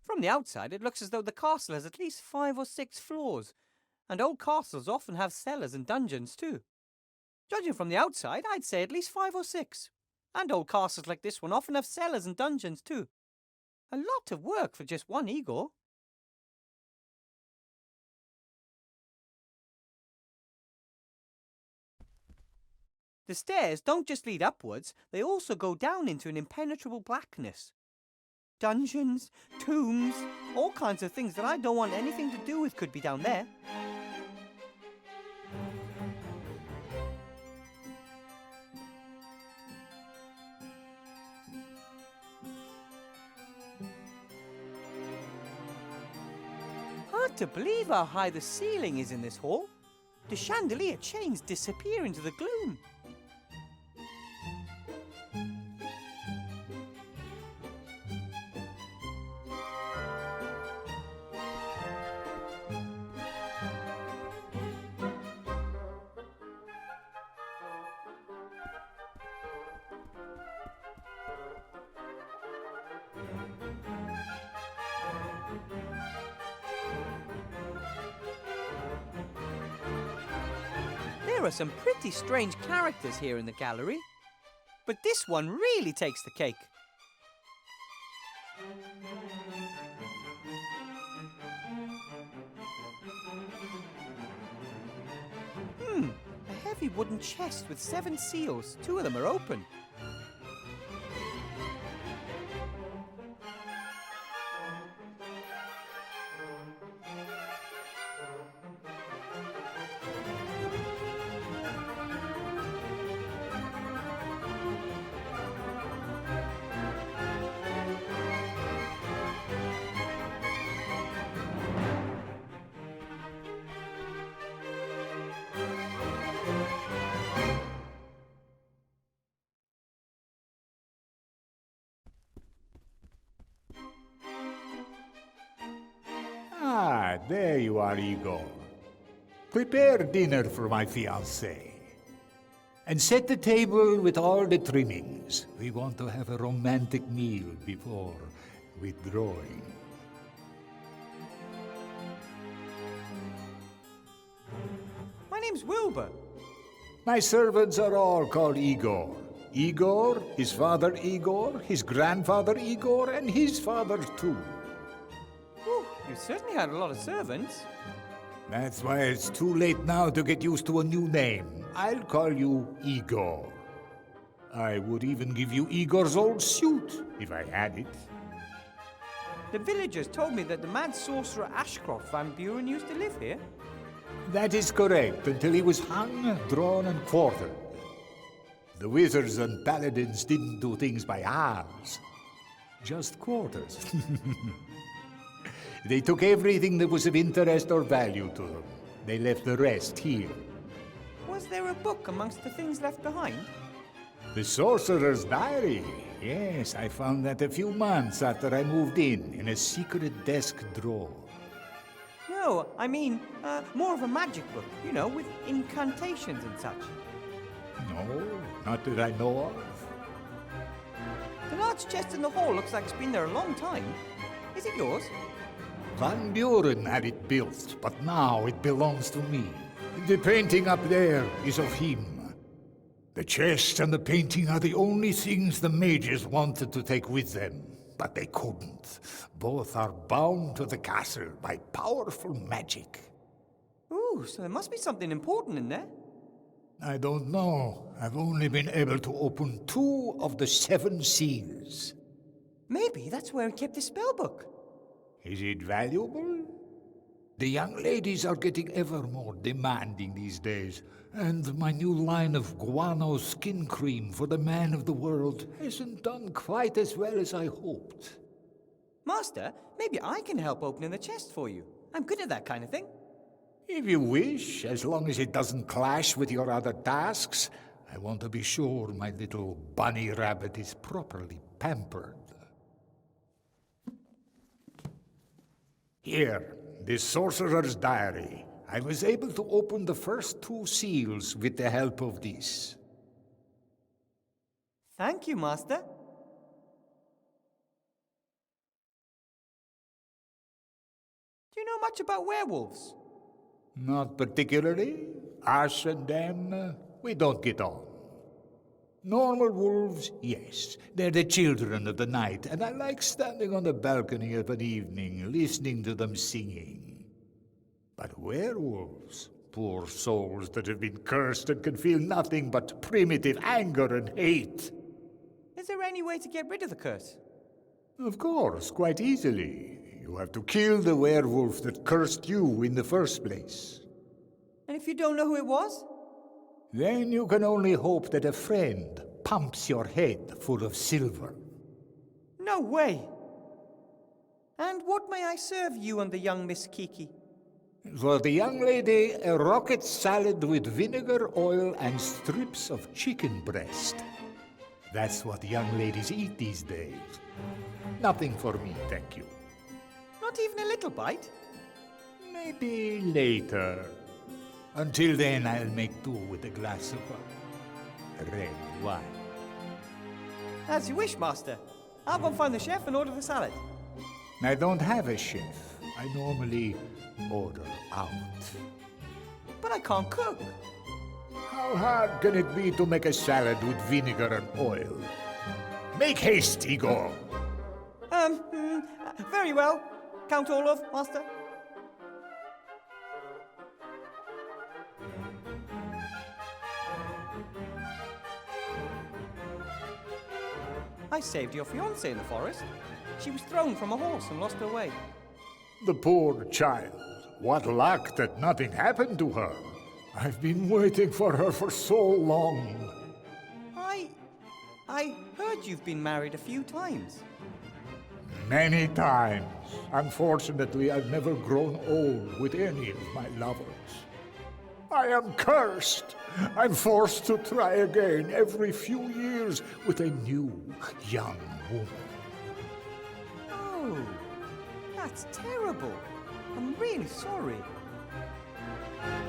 From the outside, it looks as though the castle has at least 5 or 6 floors, and old castles often have cellars and dungeons too. Judging from the outside, I'd say at least 5 or 6. And old castles like this one often have cellars and dungeons too. A lot of work for just one Igor. The stairs don't just lead upwards, they also go down into an impenetrable blackness. Dungeons, tombs, all kinds of things that I don't want anything to do with could be down there. Hard to believe how high the ceiling is in this hall. The chandelier chains disappear into the gloom. There are some pretty strange characters here in the gallery, but this one really takes the cake. A heavy wooden chest with 7 seals. 2 of them are open. Ah, there you are, Igor. Prepare dinner for my fiancée. And set the table with all the trimmings. We want to have a romantic meal before withdrawing. My name's Wilbur. My servants are all called Igor. Igor, his father Igor, his grandfather Igor, and his father too. Whew, you certainly had a lot of servants. That's why it's too late now to get used to a new name. I'll call you Igor. I would even give you Igor's old suit, if I had it. The villagers told me that the mad sorcerer Ashcroft Van Buren used to live here. That is correct, until he was hung, drawn, and quartered. The wizards and paladins didn't do things by halves, just quarters. They took everything that was of interest or value to them. They left the rest here. Was there a book amongst the things left behind? The Sorcerer's Diary. Yes, I found that a few months after I moved in a secret desk drawer. No, I mean, more of a magic book, you know, with incantations and such. No, not that I know of. The large chest in the hall looks like it's been there a long time. Is it yours? Van Buren had it built, but now it belongs to me. The painting up there is of him. The chest and the painting are the only things the mages wanted to take with them, but they couldn't. Both are bound to the castle by powerful magic. Ooh, so there must be something important in there. I don't know. I've only been able to open 2 of the 7 seals. Maybe that's where he kept his spellbook. Is it valuable? The young ladies are getting ever more demanding these days, and my new line of guano skin cream for the man of the world hasn't done quite as well as I hoped. Master, maybe I can help opening the chest for you. I'm good at that kind of thing. If you wish, as long as it doesn't clash with your other tasks. I want to be sure my little bunny rabbit is properly pampered. Here, this Sorcerer's Diary. I was able to open the first 2 seals with the help of this. Thank you, Master. Do you know much about werewolves? Not particularly. Us and them, we don't get on. Normal wolves, yes. They're the children of the night, and I like standing on the balcony of an evening, listening to them singing. But werewolves, poor souls that have been cursed and can feel nothing but primitive anger and hate. Is there any way to get rid of the curse? Of course, quite easily. You have to kill the werewolf that cursed you in the first place. And if you don't know who it was? Then you can only hope that a friend pumps your head full of silver. No way! And what may I serve you and the young Miss Kiki? For the young lady, a rocket salad with vinegar, oil, and strips of chicken breast. That's what young ladies eat these days. Nothing for me, thank you. Not even a little bite? Maybe later. Until then, I'll make do with a glass of red wine. As you wish, Master. I'll go and find the chef and order the salad. I don't have a chef. I normally order out. But I can't cook. How hard can it be to make a salad with vinegar and oil? Make haste, Igor. Very well. Count Olaf, Master. I saved your fiancée in the forest. She was thrown from a horse and lost her way. The poor child. What luck that nothing happened to her. I've been waiting for her for so long. I heard you've been married a few times. Many times. Unfortunately, I've never grown old with any of my lovers. I am cursed. I'm forced to try again every few years with a new, young woman. Oh, that's terrible. I'm really sorry.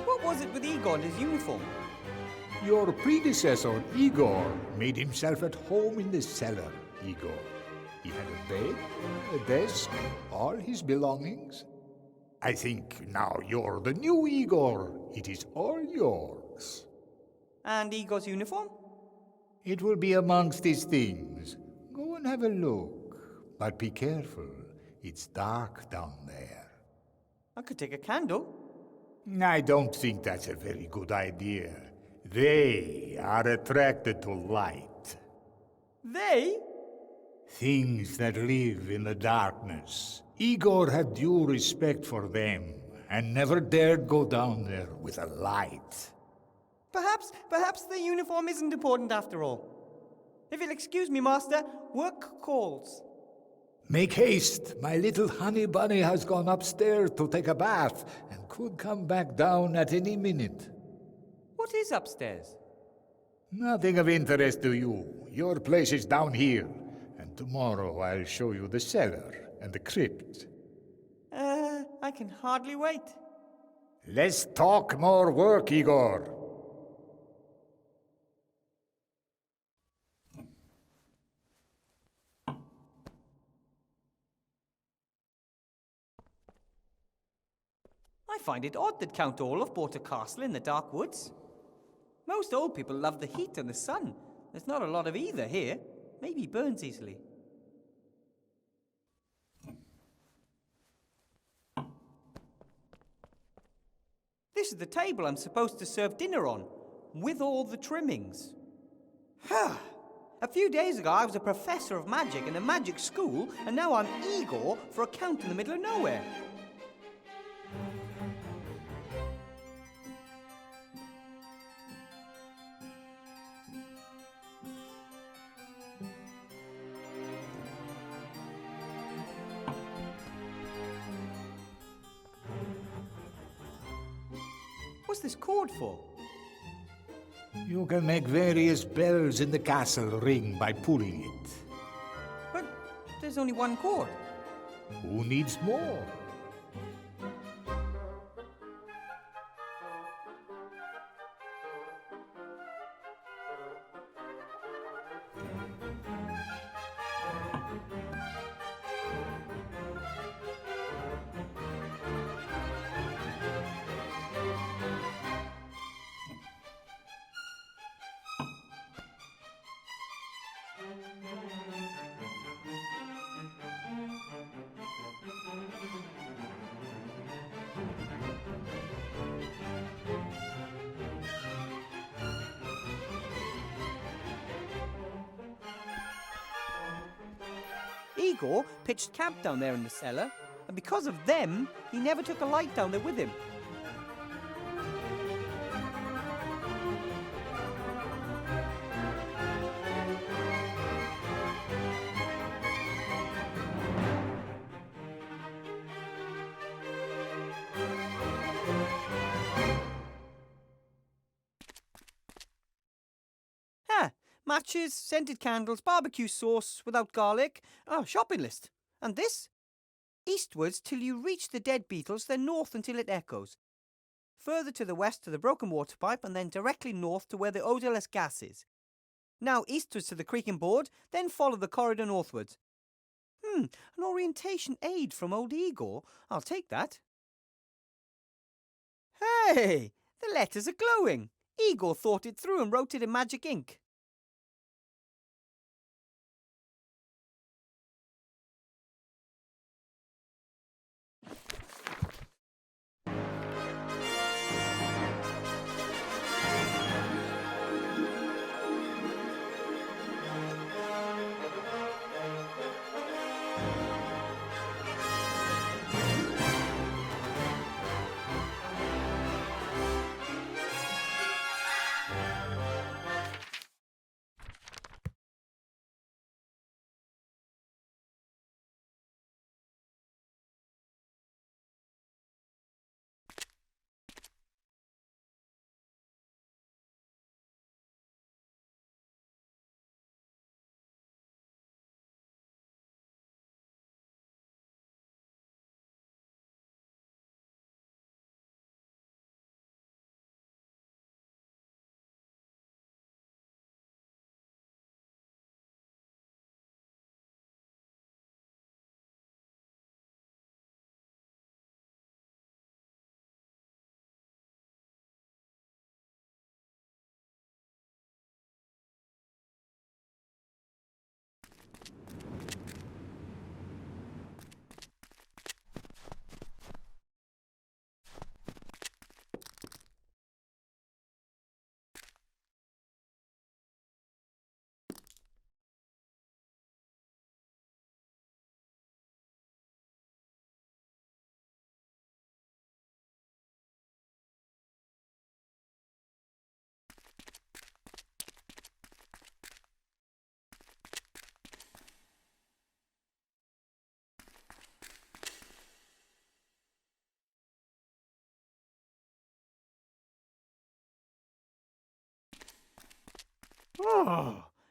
What was it with Igor and his uniform? Your predecessor, Igor, made himself at home in the cellar, Igor. He had a bed, a desk, all his belongings. I think now you're the new Igor. It is all yours. And Igor's uniform? It will be amongst his things. Go and have a look. But be careful. It's dark down there. I could take a candle. I don't think that's a very good idea. They are attracted to light. They? Things that live in the darkness. Igor had due respect for them, and never dared go down there with a light. Perhaps the uniform isn't important after all. If you'll excuse me, Master, work calls. Make haste. My little honey bunny has gone upstairs to take a bath, and could come back down at any minute. What is upstairs? Nothing of interest to you. Your place is down here, and tomorrow I'll show you the cellar and the crypt. I can hardly wait. Less talk, more work, Igor. I find it odd that Count Olaf bought a castle in the dark woods. Most old people love the heat and the sun. There's not a lot of either here. Maybe he burns easily. This is the table I'm supposed to serve dinner on, with all the trimmings. A few days ago I was a professor of magic in a magic school, and now I'm Igor for a count in the middle of nowhere. What's this cord for? You can make various bells in the castle ring by pulling it. But there's only one cord. Who needs more? Igor pitched camp down there in the cellar, and because of them, he never took a light down there with him. Matches, scented candles, barbecue sauce without garlic, shopping list. And this? Eastwards till you reach the dead beetles, then north until it echoes. Further to the west to the broken water pipe, and then directly north to where the odourless gas is. Now eastwards to the creaking board, then follow the corridor northwards. An orientation aid from old Igor. I'll take that. Hey! The letters are glowing. Igor thought it through and wrote it in magic ink.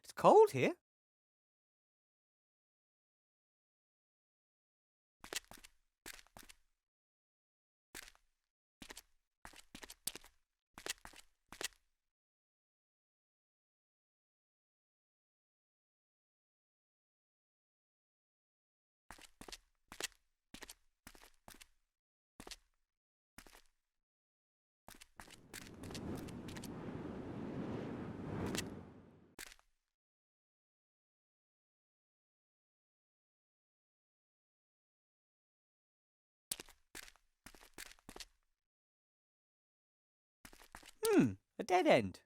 It's cold here. A dead end.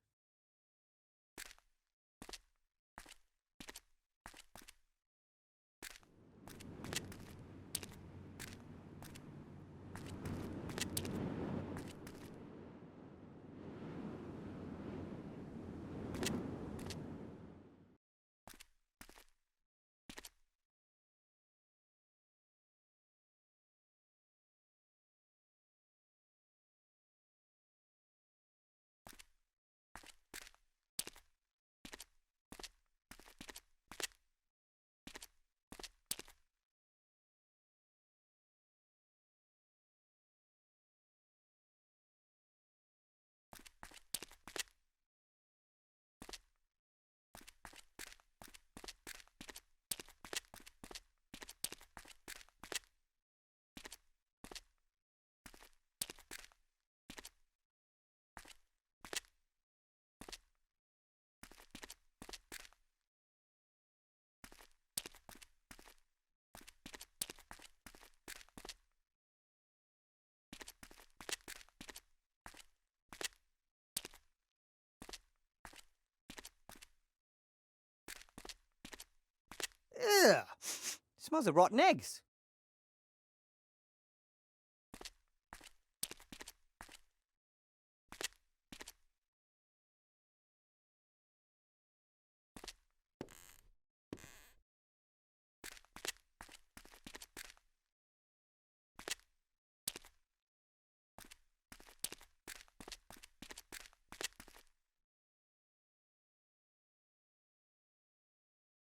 Ugh. Smells of rotten eggs.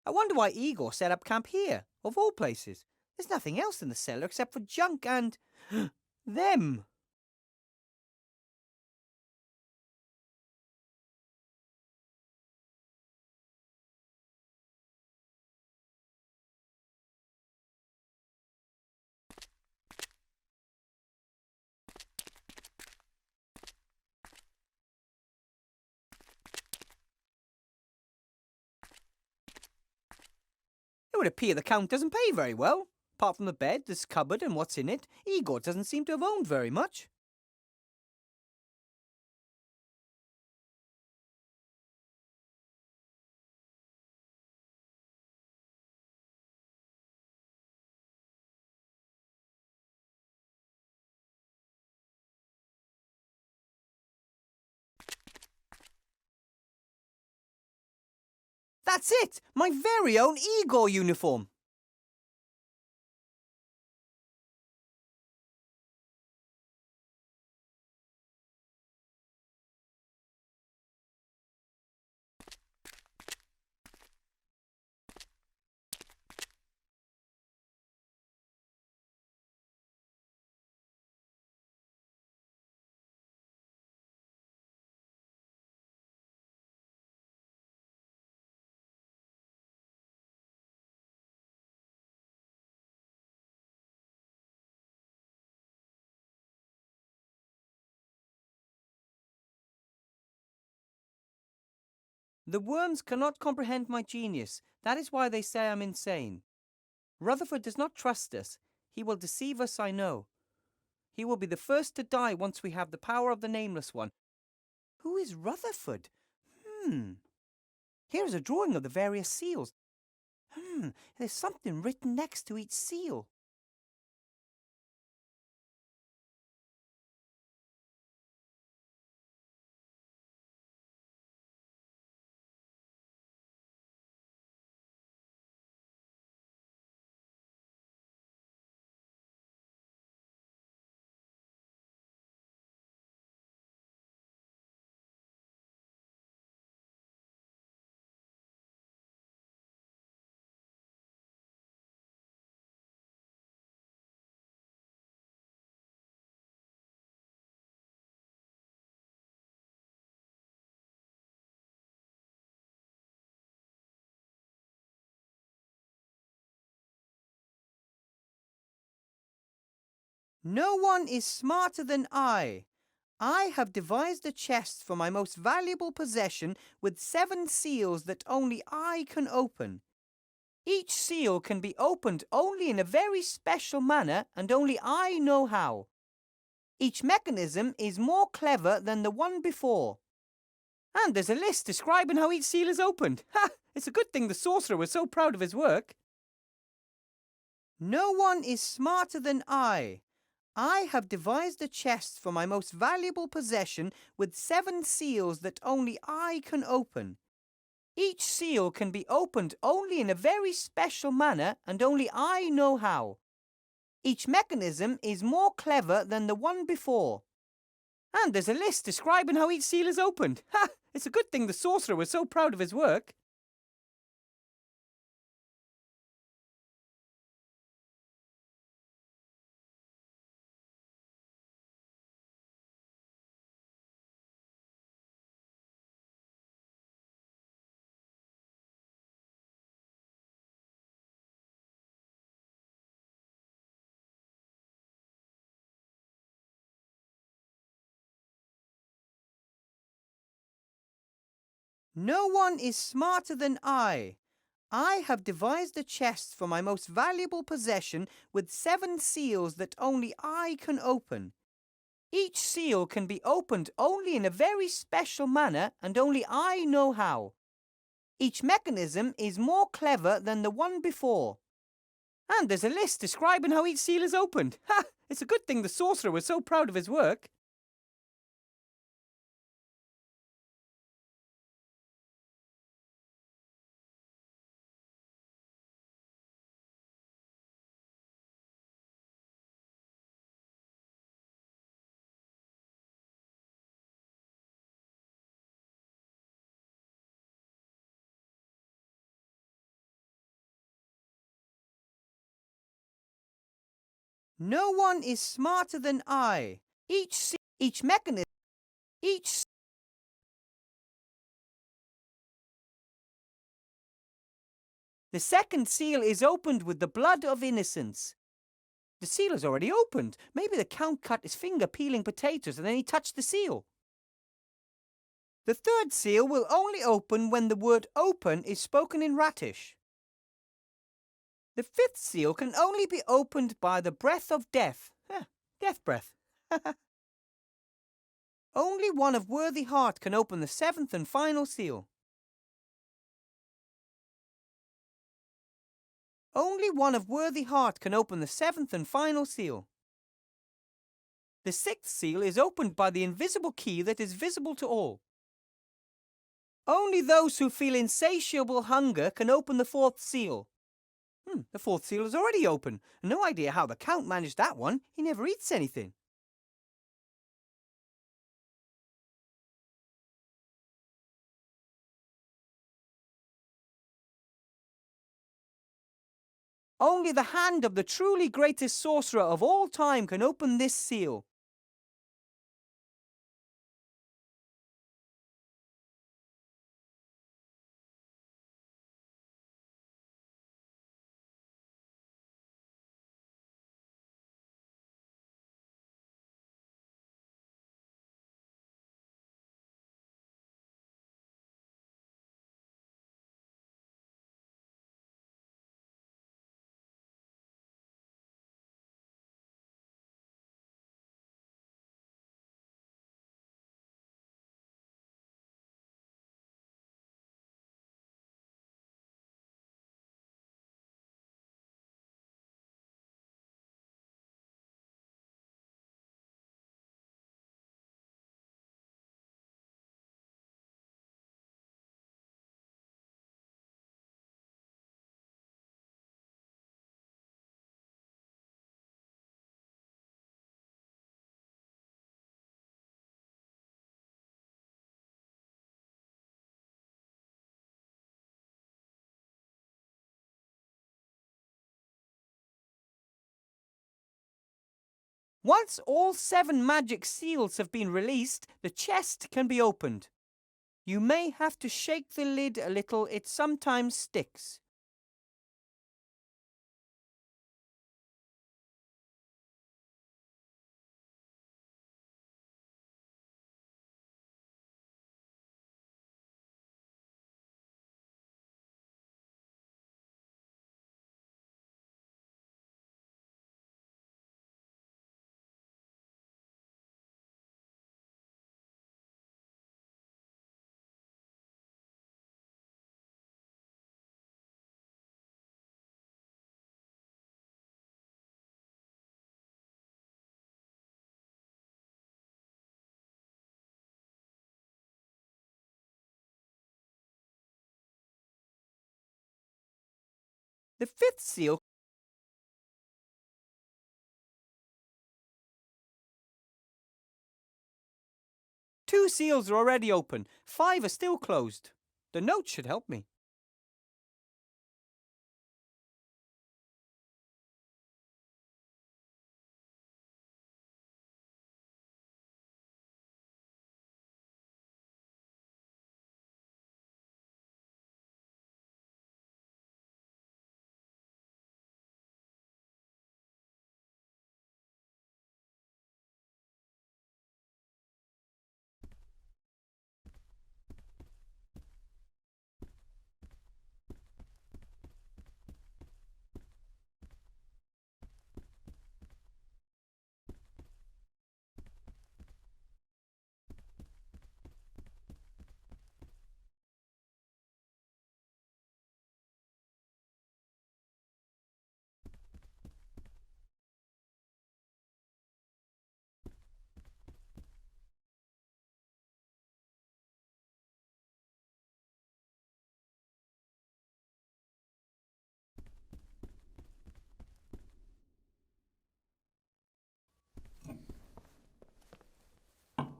I wonder why Igor set up camp here, of all places. There's nothing else in the cellar except for junk and... them. It would appear the Count doesn't pay very well. Apart from the bed, this cupboard and what's in it, Igor doesn't seem to have owned very much. That's it! My very own Igor uniform! The worms cannot comprehend my genius. That is why they say I'm insane. Rutherford does not trust us. He will deceive us, I know. He will be the first to die once we have the power of the Nameless One. Who is Rutherford? Here is a drawing of the various seals. There's something written next to each seal. No one is smarter than I. I have devised a chest for my most valuable possession with 7 seals that only I can open. Each seal can be opened only in a very special manner and only I know how. Each mechanism is more clever than the one before. And there's a list describing how each seal is opened. Ha! It's a good thing the sorcerer was so proud of his work. No one is smarter than I. I have devised a chest for my most valuable possession with 7 seals that only I can open. Each seal can be opened only in a very special manner and only I know how. Each mechanism is more clever than the one before. And there's a list describing how each seal is opened. Ha! It's a good thing the sorcerer was so proud of his work. No one is smarter than I. I have devised a chest for my most valuable possession with 7 seals that only I can open. Each seal can be opened only in a very special manner and only I know how. Each mechanism is more clever than the one before. And there's a list describing how each seal is opened. Ha! It's a good thing the sorcerer was so proud of his work. No one is smarter than I. Each mechanism, each... The second seal is opened with the blood of innocence. The seal is already opened. Maybe the Count cut his finger peeling potatoes and then he touched the seal. The third seal will only open when the word open is spoken in Ratish. The fifth seal can only be opened by the breath of death. Death breath. Only one of worthy heart can open the 7th and final seal. Only one of worthy heart can open the 7th and final seal. The 6th seal is opened by the invisible key that is visible to all. Only those who feel insatiable hunger can open the 4th seal. The 4th seal is already open. No idea how the Count managed that one. He never eats anything. Only the hand of the truly greatest sorcerer of all time can open this seal. Once all 7 magic seals have been released, the chest can be opened. You may have to shake the lid a little, it sometimes sticks. The fifth seal. Two seals are already open. 5 are still closed. The note should help me.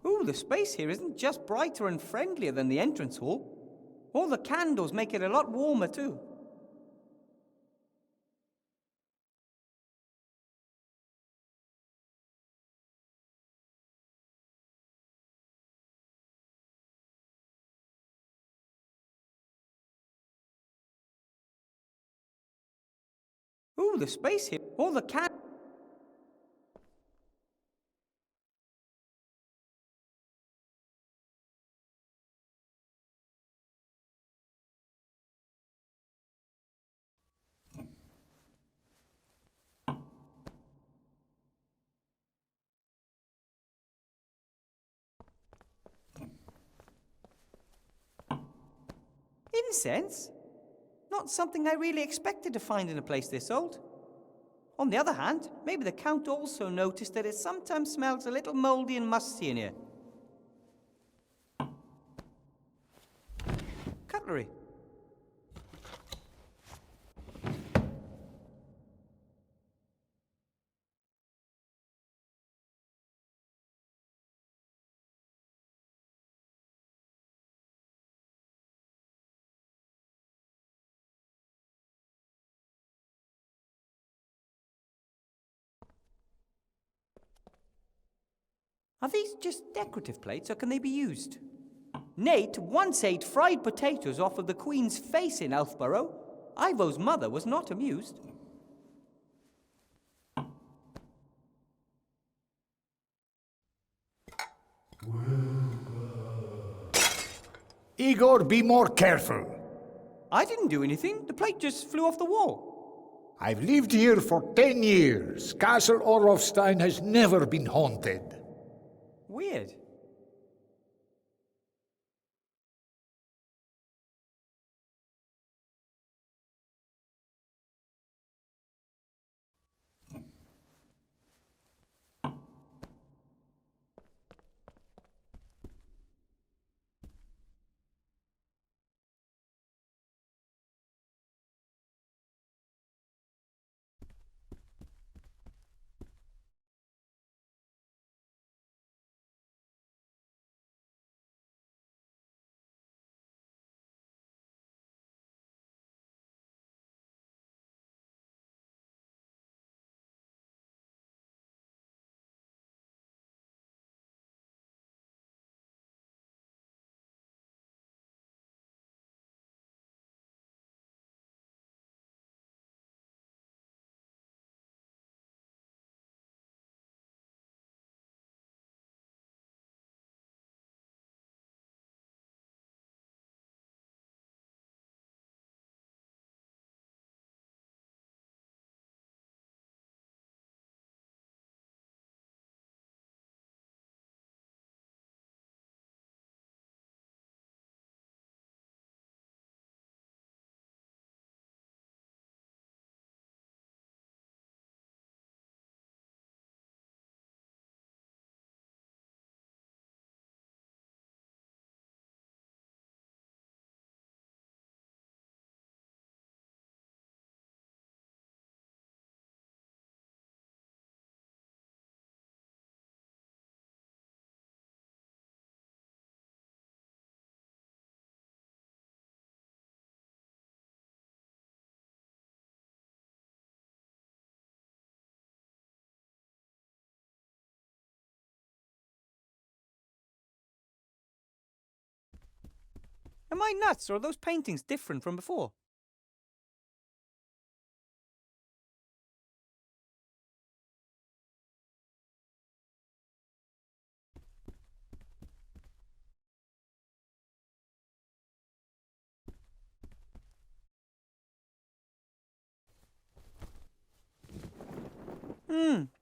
Ooh, the space here isn't just brighter and friendlier than the entrance hall. All the candles make it a lot warmer too. Ooh, the space here. All the incense? Not something I really expected to find in a place this old. On the other hand, maybe the Count also noticed that it sometimes smells a little mouldy and musty in here. Cutlery. Are these just decorative plates, or can they be used? Nate once ate fried potatoes off of the Queen's face in Elfborough. Ivo's mother was not amused. Igor, be more careful. I didn't do anything. The plate just flew off the wall. I've lived here for 10 years. Castle Orlofstein has never been haunted. Weird. Am I nuts, or are those paintings different from before?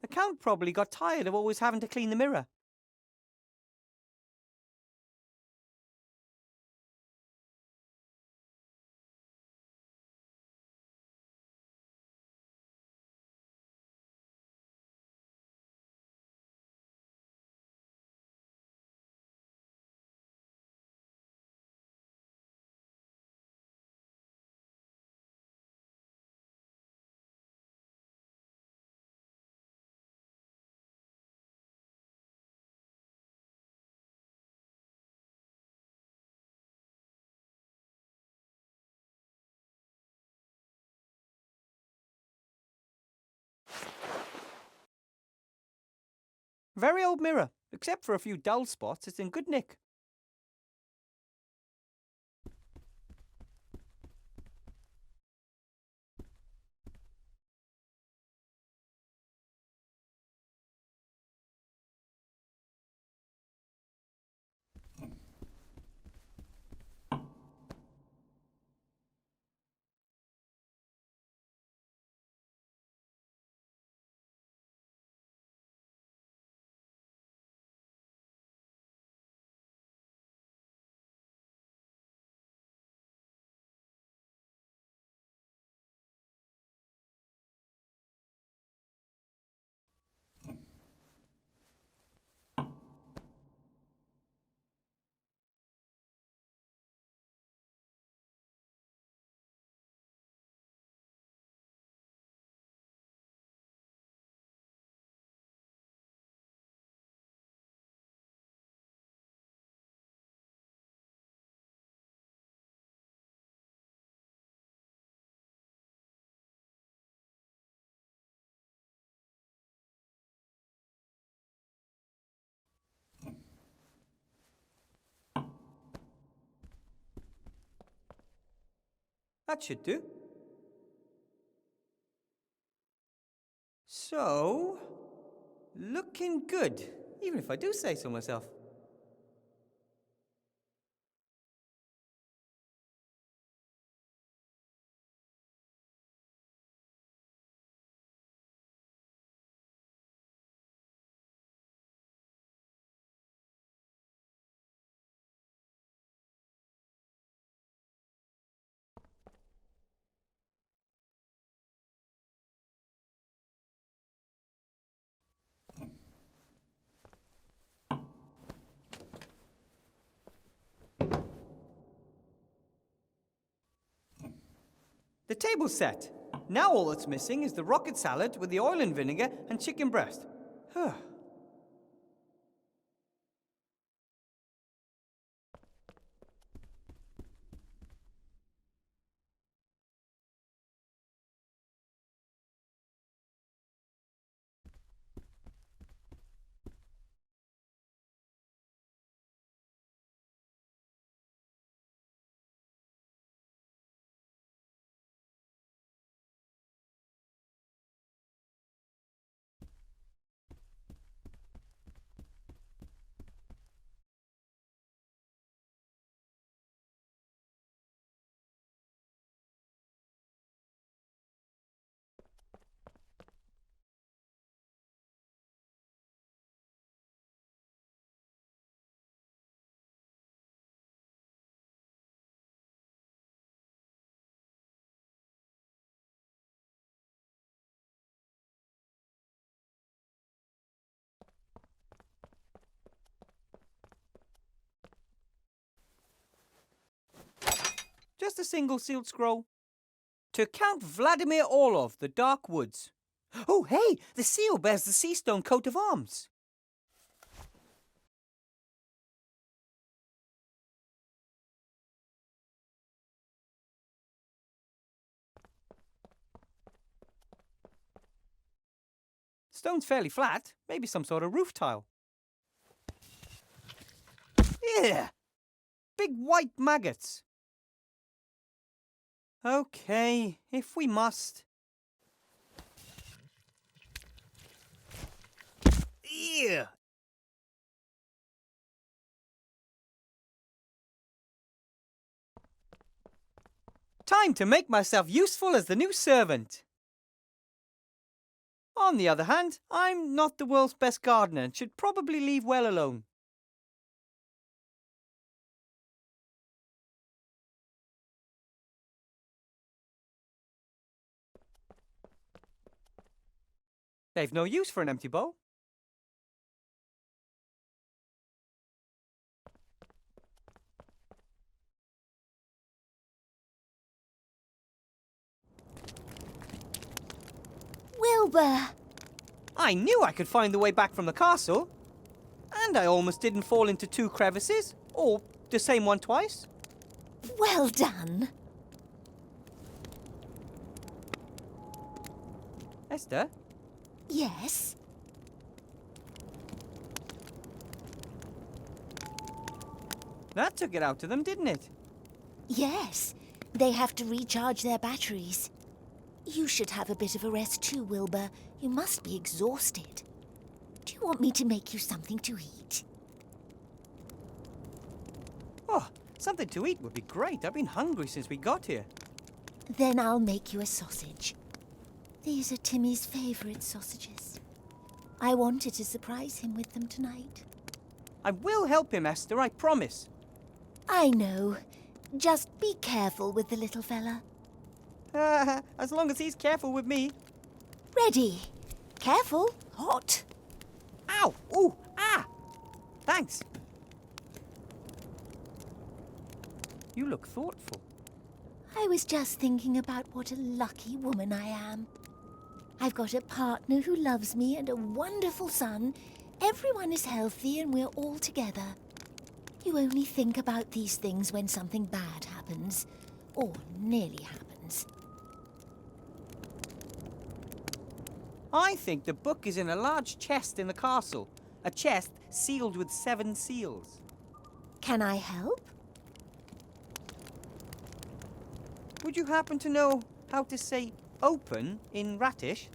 The Count probably got tired of always having to clean the mirror. Very old mirror. Except for a few dull spots, it's in good nick. That should do. So, looking good, even if I do say so myself. The table's set. Now all that's missing is the rocket salad with the oil and vinegar and chicken breast. Just a single sealed scroll. To Count Vladimir Orlov, the Dark Woods. Oh, hey, the seal bears the sea stone coat of arms. Stone's fairly flat, maybe some sort of roof tile. Yeah. big white maggots. Okay, if we must. Ew. Time to make myself useful as the new servant. On the other hand, I'm not the world's best gardener and should probably leave well alone. They've no use for an empty bowl. Wilbur! I knew I could find the way back from the castle. And I almost didn't fall into 2 crevices, or the same one twice. Well done. Esther? Yes? That took it out of them, didn't it? Yes. They have to recharge their batteries. You should have a bit of a rest too, Wilbur. You must be exhausted. Do you want me to make you something to eat? Oh, something to eat would be great. I've been hungry since we got here. Then I'll make you a sausage. These are Timmy's favourite sausages. I wanted to surprise him with them tonight. I will help him, Esther, I promise. I know. Just be careful with the little fella. As long as he's careful with me. Ready. Careful. Hot. Ow! Ooh! Ah! Thanks. You look thoughtful. I was just thinking about what a lucky woman I am. I've got a partner who loves me and a wonderful son. Everyone is healthy and we're all together. You only think about these things when something bad happens, or nearly happens. I think the book is in a large chest in the castle. A chest sealed with 7 seals. Can I help? Would you happen to know how to say open in Ratish?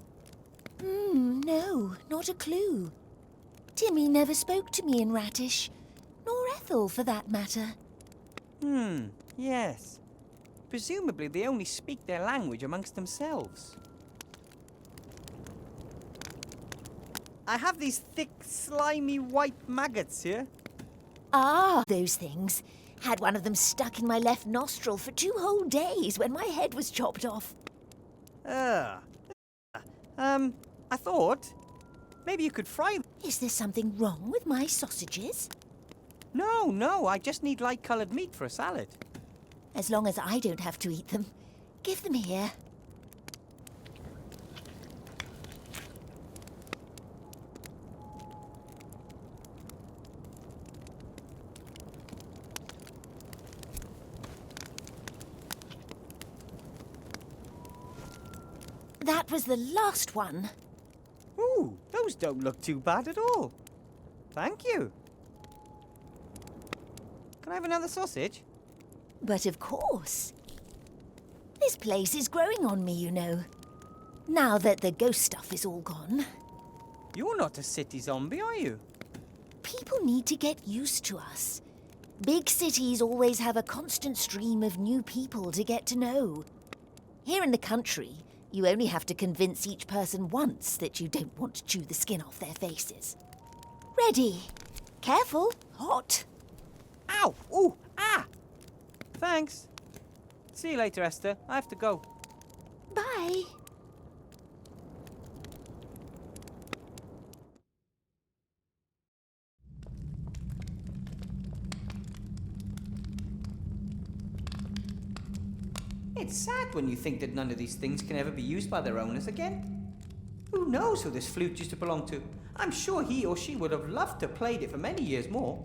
No, not a clue. Timmy never spoke to me in Ratish, nor Ethel for that matter. Yes. Presumably they only speak their language amongst themselves. I have these thick, slimy white maggots here. Ah, those things. Had one of them stuck in my left nostril for 2 whole days when my head was chopped off. I thought maybe you could fry them. Is there something wrong with my sausages? No, I just need light-coloured meat for a salad. As long as I don't have to eat them. Give them here. That was the last one. Ooh, those don't look too bad at all. Thank you. Can I have another sausage? But of course. This place is growing on me, you know. Now that the ghost stuff is all gone. You're not a city zombie, are you? People need to get used to us. Big cities always have a constant stream of new people to get to know. Here in the country, you only have to convince each person once that you don't want to chew the skin off their faces. Ready. Careful. Hot. Ow! Ooh! Ah! Thanks. See you later, Esther. I have to go. Bye. It's sad when you think that none of these things can ever be used by their owners again. Who knows who this flute used to belong to? I'm sure he or she would have loved to have played it for many years more.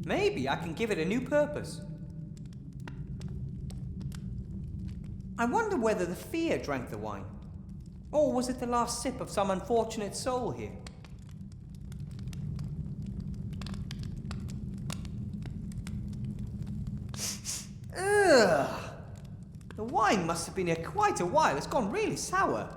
Maybe I can give it a new purpose. I wonder whether the fear drank the wine. Or was it the last sip of some unfortunate soul here? The wine must have been here quite a while. It's gone really sour.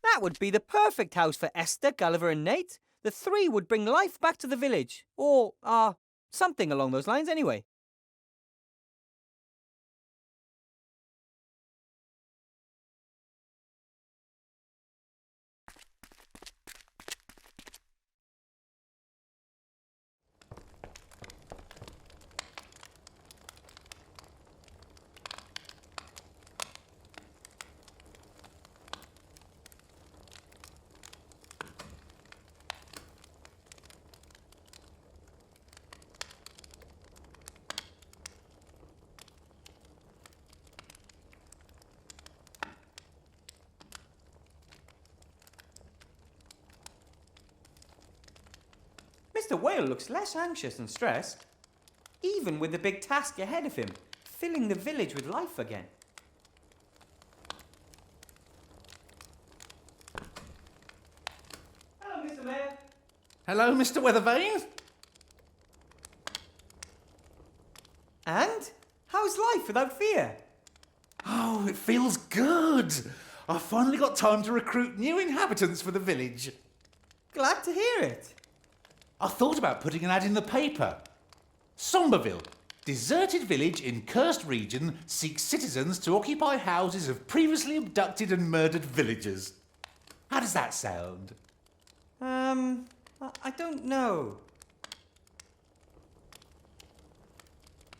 That would be the perfect house for Esther, Gulliver and Nate. The three would bring life back to the village. Or, something along those lines anyway. Mr. Whale looks less anxious and stressed, even with the big task ahead of him, filling the village with life again. Hello, Mr. Mayor. Hello, Mr. Weathervane. And? How's life without fear? Oh, it feels good. I've finally got time to recruit new inhabitants for the village. Glad to hear it. I thought about putting an ad in the paper. Somberville, deserted village in cursed region, seeks citizens to occupy houses of previously abducted and murdered villagers. How does that sound? I don't know.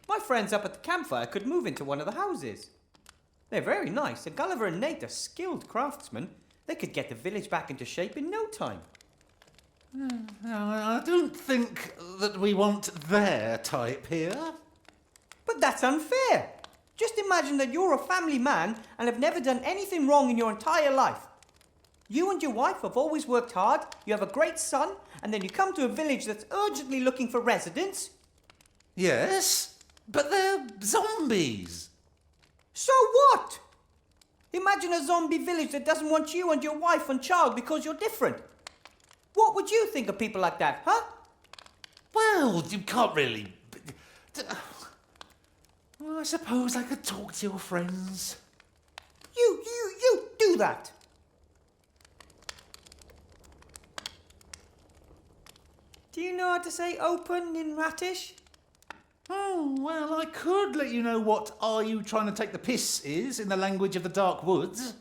My friends up at the campfire could move into one of the houses. They're very nice, and Gulliver and Nate are skilled craftsmen. They could get the village back into shape in no time. I don't think that we want their type here. But that's unfair. Just imagine that you're a family man and have never done anything wrong in your entire life. You and your wife have always worked hard, you have a great son, and then you come to a village that's urgently looking for residents. Yes, but they're zombies. So what? Imagine a zombie village that doesn't want you and your wife and child because you're different. What would you think of people like that, huh? Well, you can't really... Well, I suppose I could talk to your friends. You do that. Do you know how to say open in Ratish? Oh, well, I could let you know what "are you trying to take the piss" is in the language of the Dark Woods.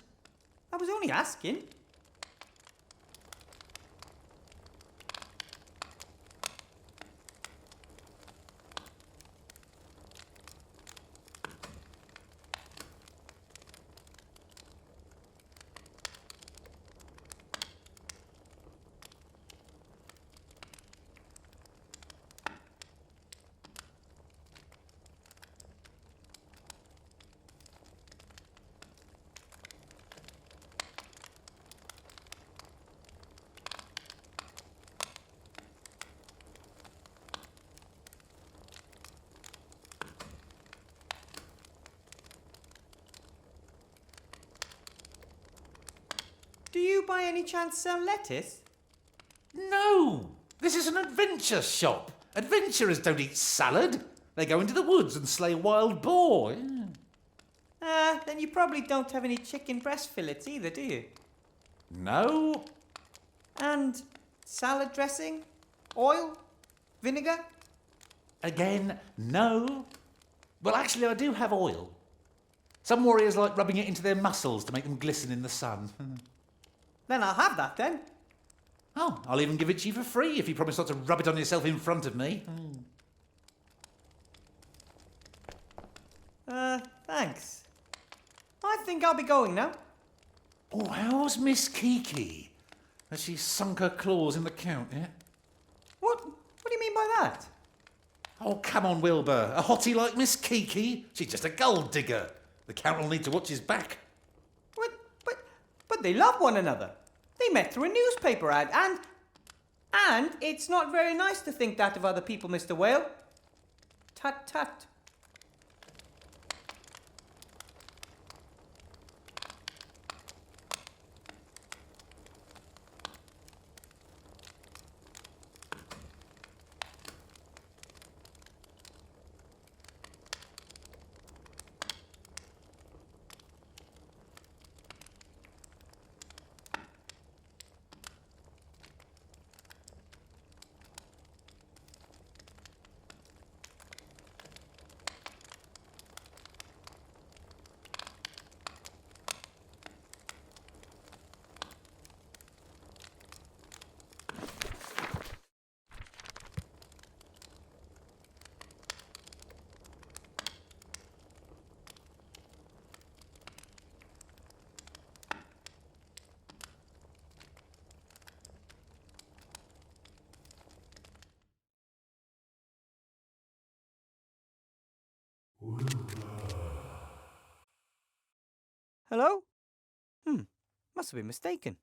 I was only asking. Do you by any chance sell lettuce? No! This is an adventure shop. Adventurers don't eat salad. They go into the woods and slay wild boar. Then you probably don't have any chicken breast fillets either, do you? No. And salad dressing? Oil? Vinegar? Again, no. Well, actually, I do have oil. Some warriors like rubbing it into their muscles to make them glisten in the sun. Then I'll have that then. Oh, I'll even give it to you for free if you promise not to rub it on yourself in front of me. think I'll be going now. Oh, how's Miss Kiki? Has she sunk her claws in the Count yet? What do you mean by that? Oh, come on, Wilbur. A hottie like Miss Kiki? She's just a gold digger. The Count will need to watch his back. But they love one another. They met through a newspaper ad, and it's not very nice to think that of other people, Mr. Whale. Tut tut. Hello? Must have been mistaken.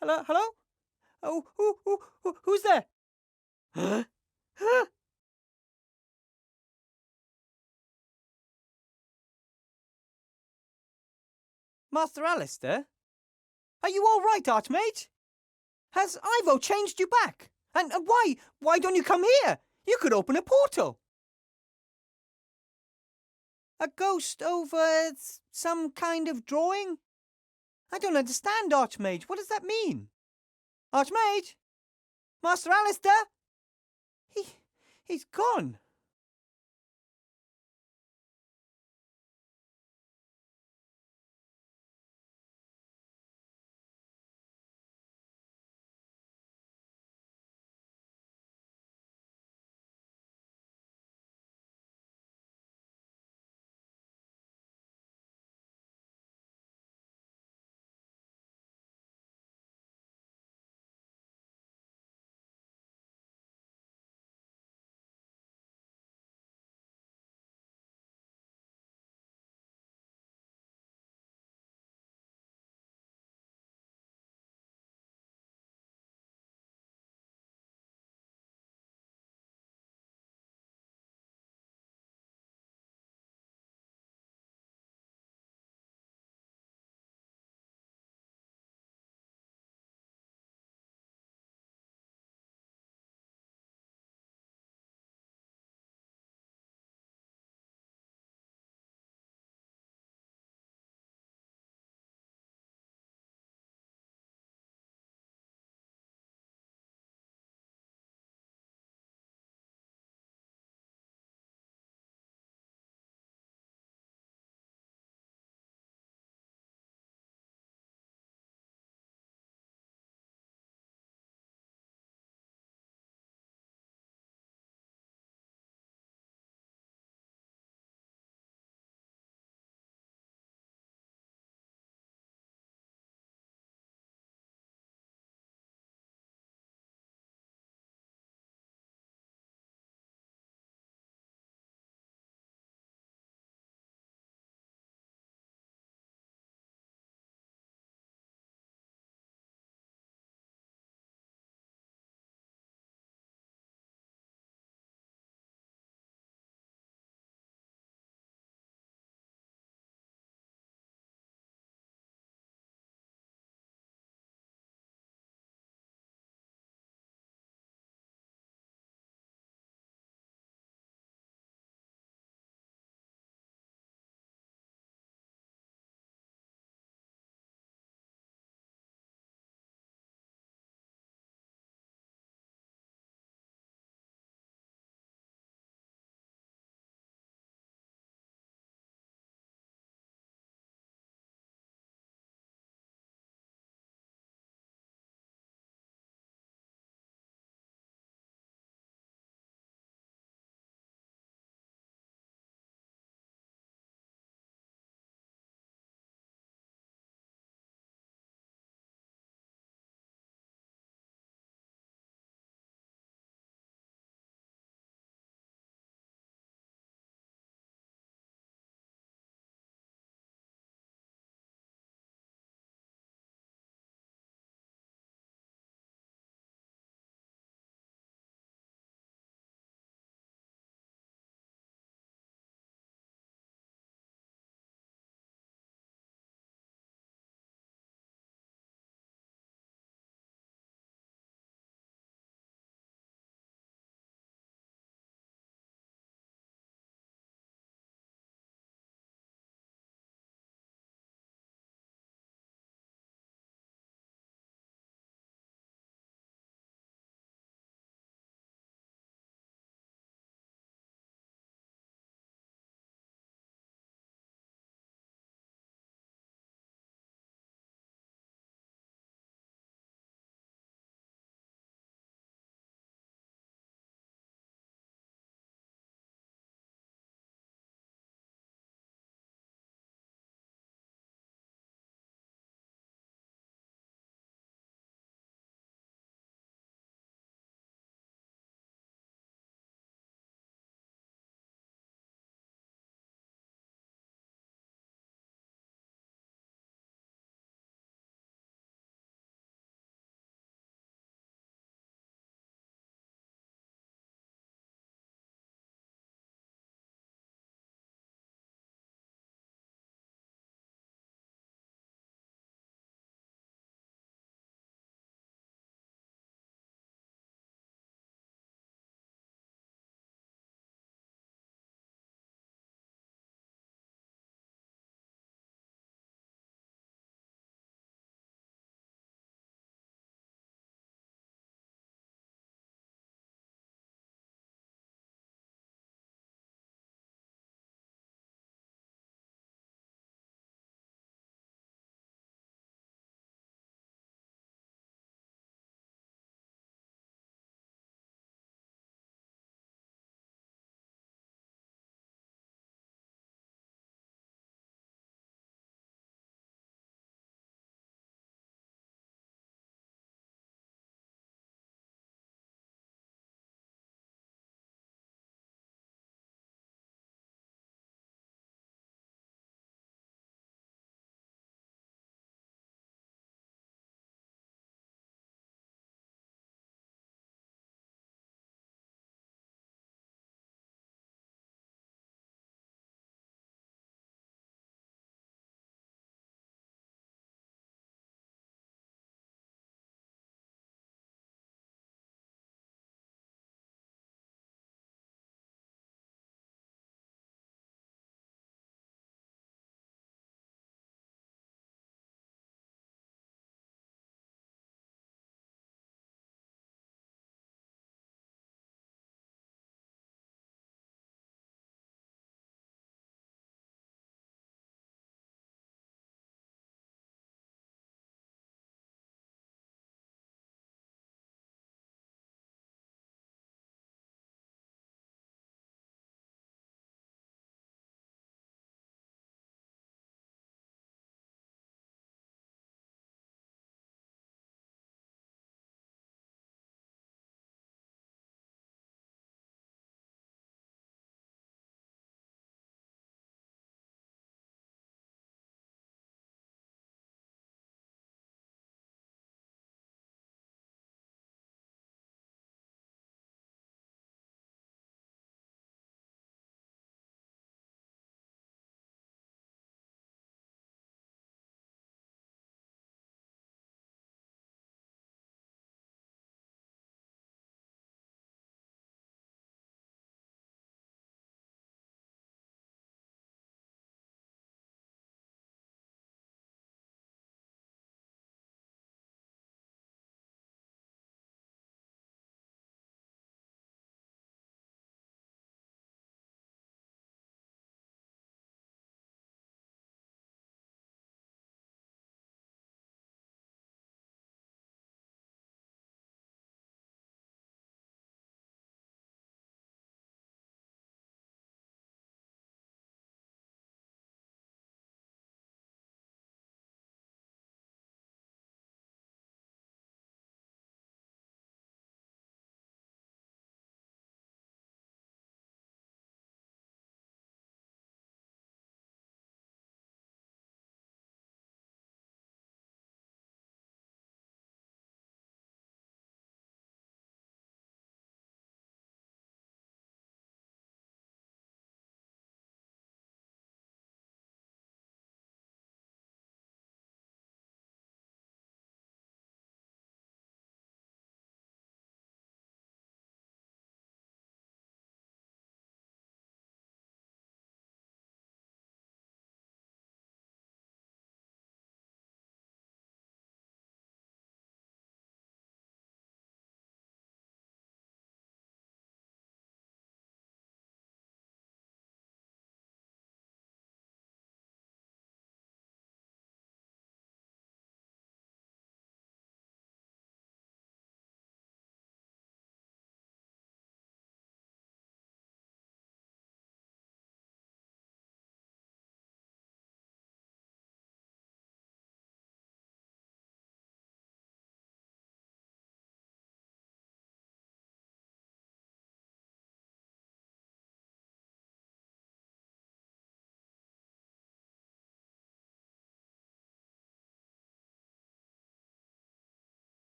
Hello? Hello? Oh, who's there? Master Alistair? Are you all right, Archmage? Has Ivo changed you back? And why don't you come here? You could open a portal. A ghost over some kind of drawing? I don't understand, Archmage. What does that mean? Archmage? Master Alistair? He's gone.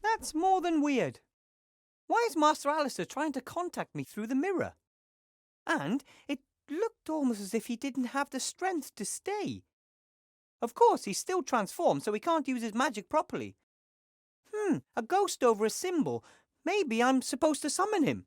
That's more than weird. Why is Master Alistair trying to contact me through the mirror? And it looked almost as if he didn't have the strength to stay. Of course, he's still transformed, so he can't use his magic properly. A ghost over a symbol. Maybe I'm supposed to summon him.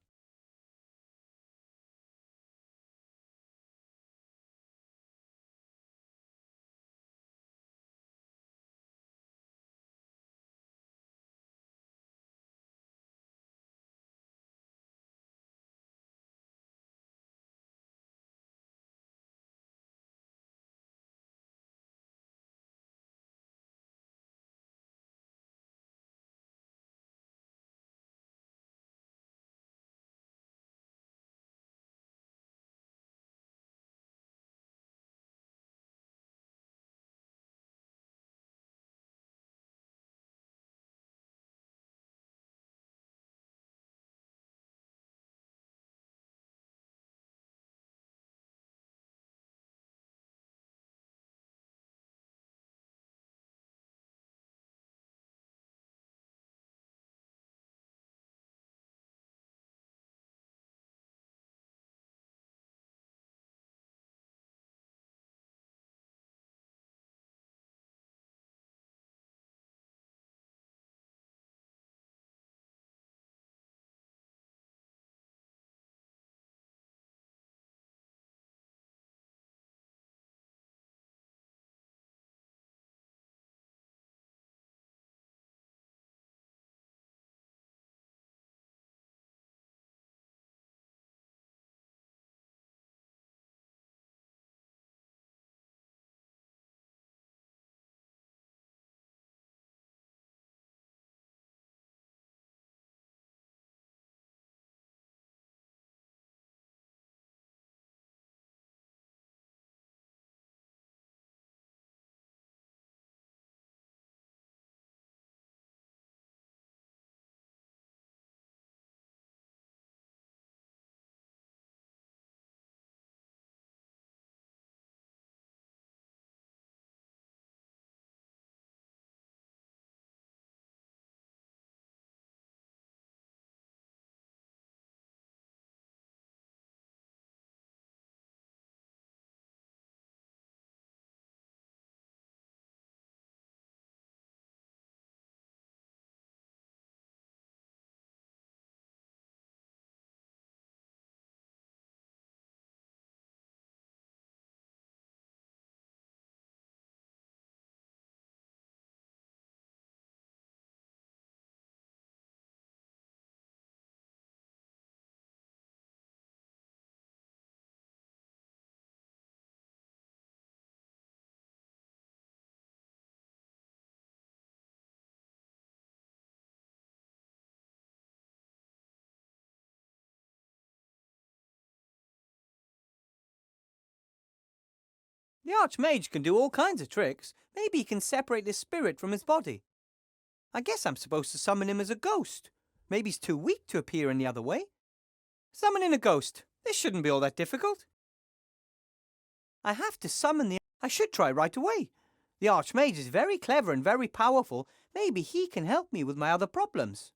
The Archmage can do all kinds of tricks. Maybe he can separate his spirit from his body. I guess I'm supposed to summon him as a ghost. Maybe he's too weak to appear any other way. Summoning a ghost. This shouldn't be all that difficult. I have to summon the... I should try right away. The Archmage is very clever and very powerful. Maybe he can help me with my other problems.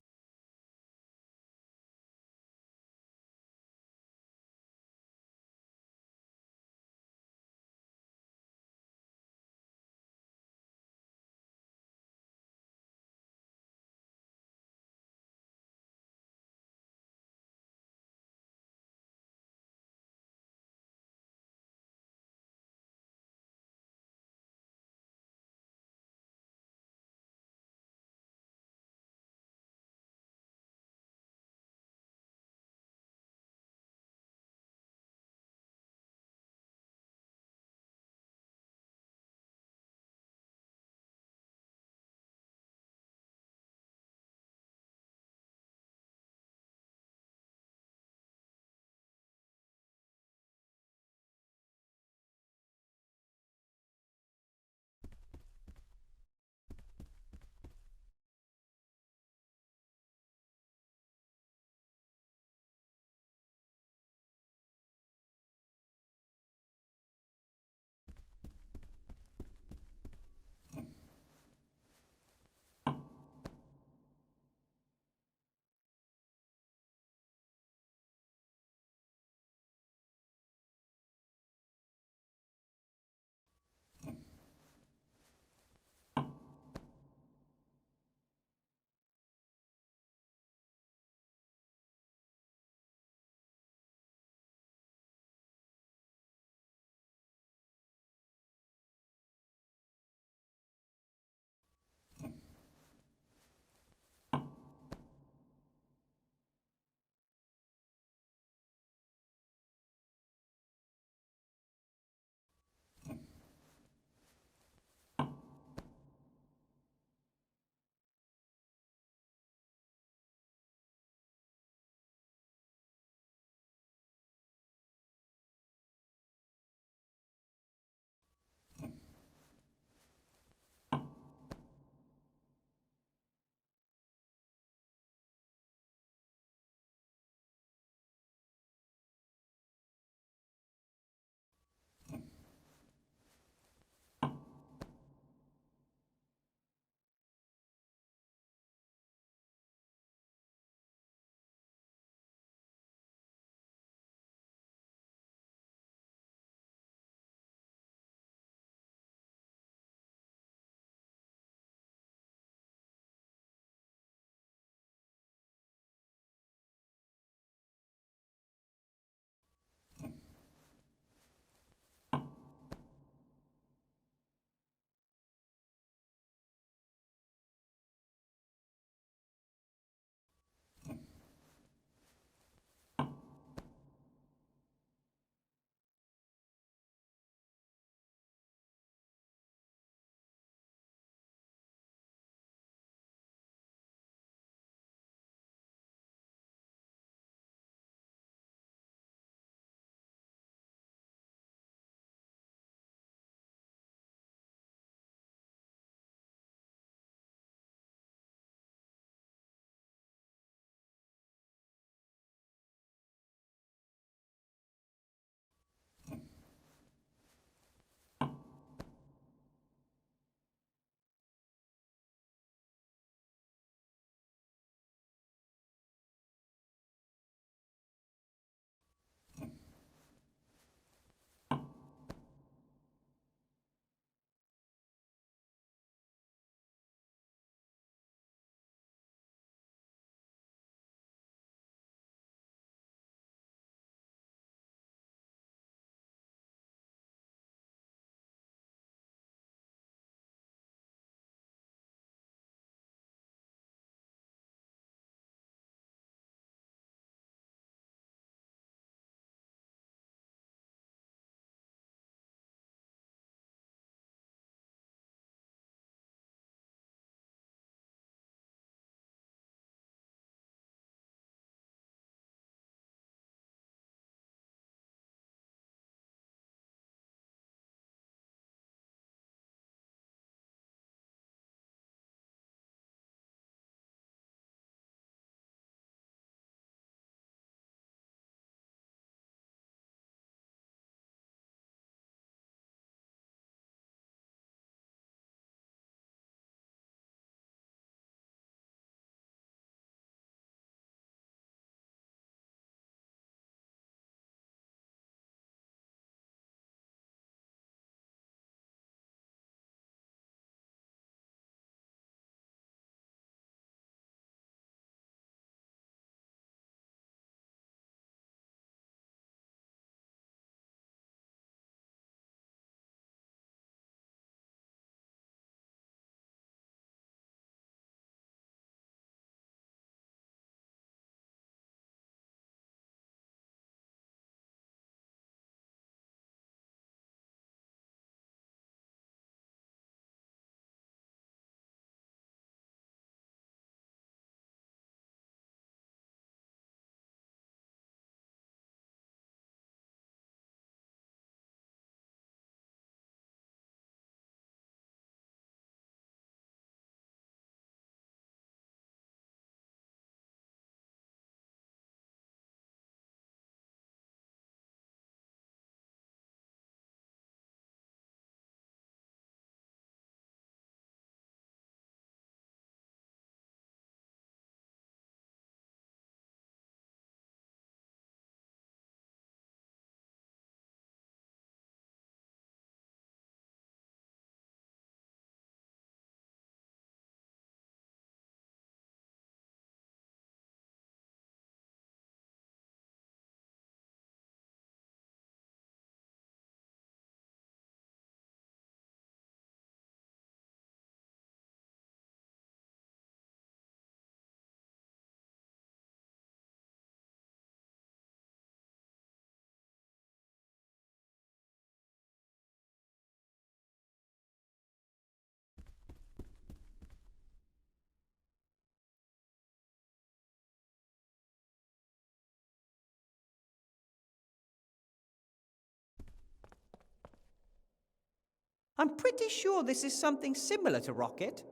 I'm pretty sure this is something similar to rocket.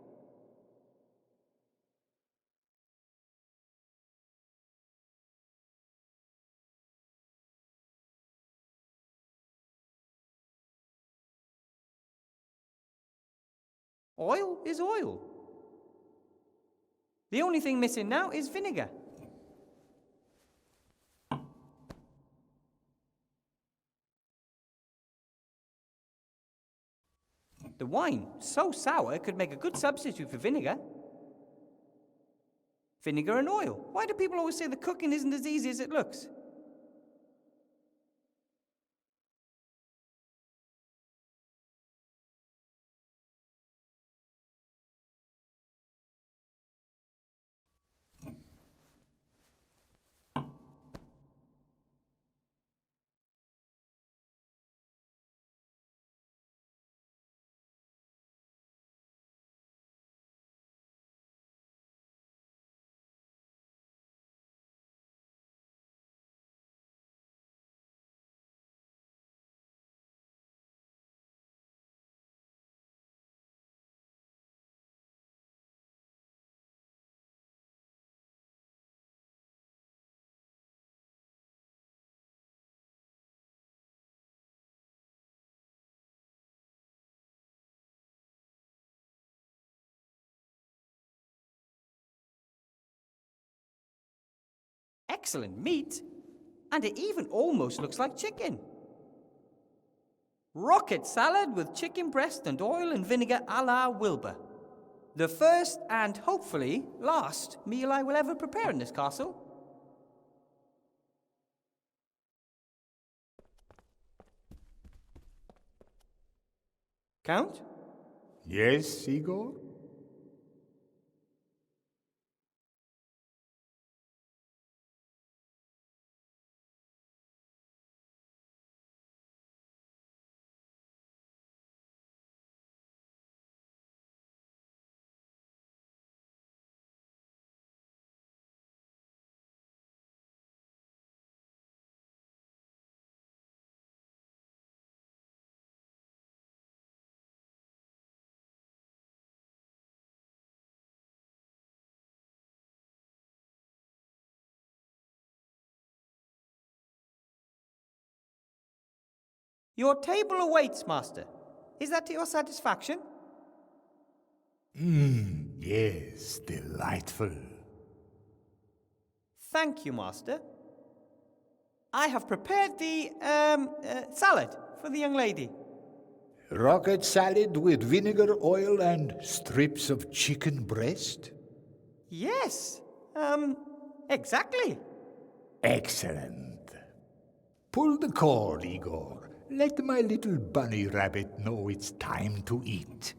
Oil is oil. The only thing missing now is vinegar. The wine, so sour, could make a good substitute for vinegar. Vinegar and oil. Why do people always say the cooking isn't as easy as it looks? Excellent meat, and it even almost looks like chicken. Rocket salad with chicken breast and oil and vinegar a la Wilbur. The first and hopefully last meal I will ever prepare in this castle. Count? Yes, Igor? Your table awaits, Master. Is that to your satisfaction? Yes, delightful. Thank you, Master. I have prepared the, salad for the young lady. Rocket salad with vinegar, oil, and strips of chicken breast? Yes, exactly. Excellent. Pull the cord, Igor. Let my little bunny rabbit know it's time to eat.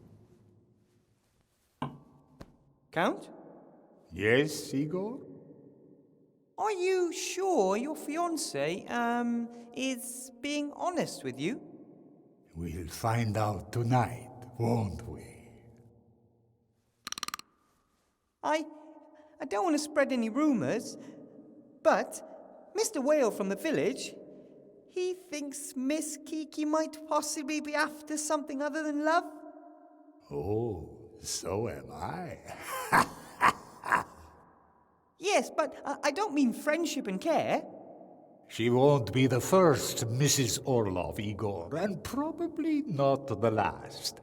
Count? Yes, Igor? Are you sure your fiancé, is being honest with you? We'll find out tonight, won't we? I don't want to spread any rumors, but Mr. Whale from the village, he thinks Miss Kiki might possibly be after something other than love. Oh, so am I. Yes, but I don't mean friendship and care. She won't be the first Mrs. Orlov, Igor, and probably not the last.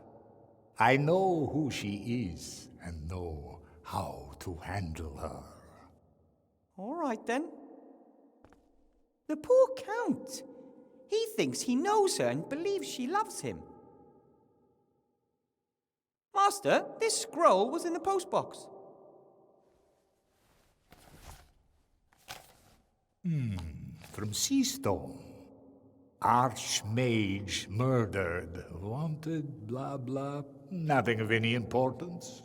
I know who she is and know how to handle her. All right, then. The poor Count. He thinks he knows her and believes she loves him. Master, this scroll was in the postbox. From Seastone. Archmage murdered. Wanted, blah, blah. Nothing of any importance.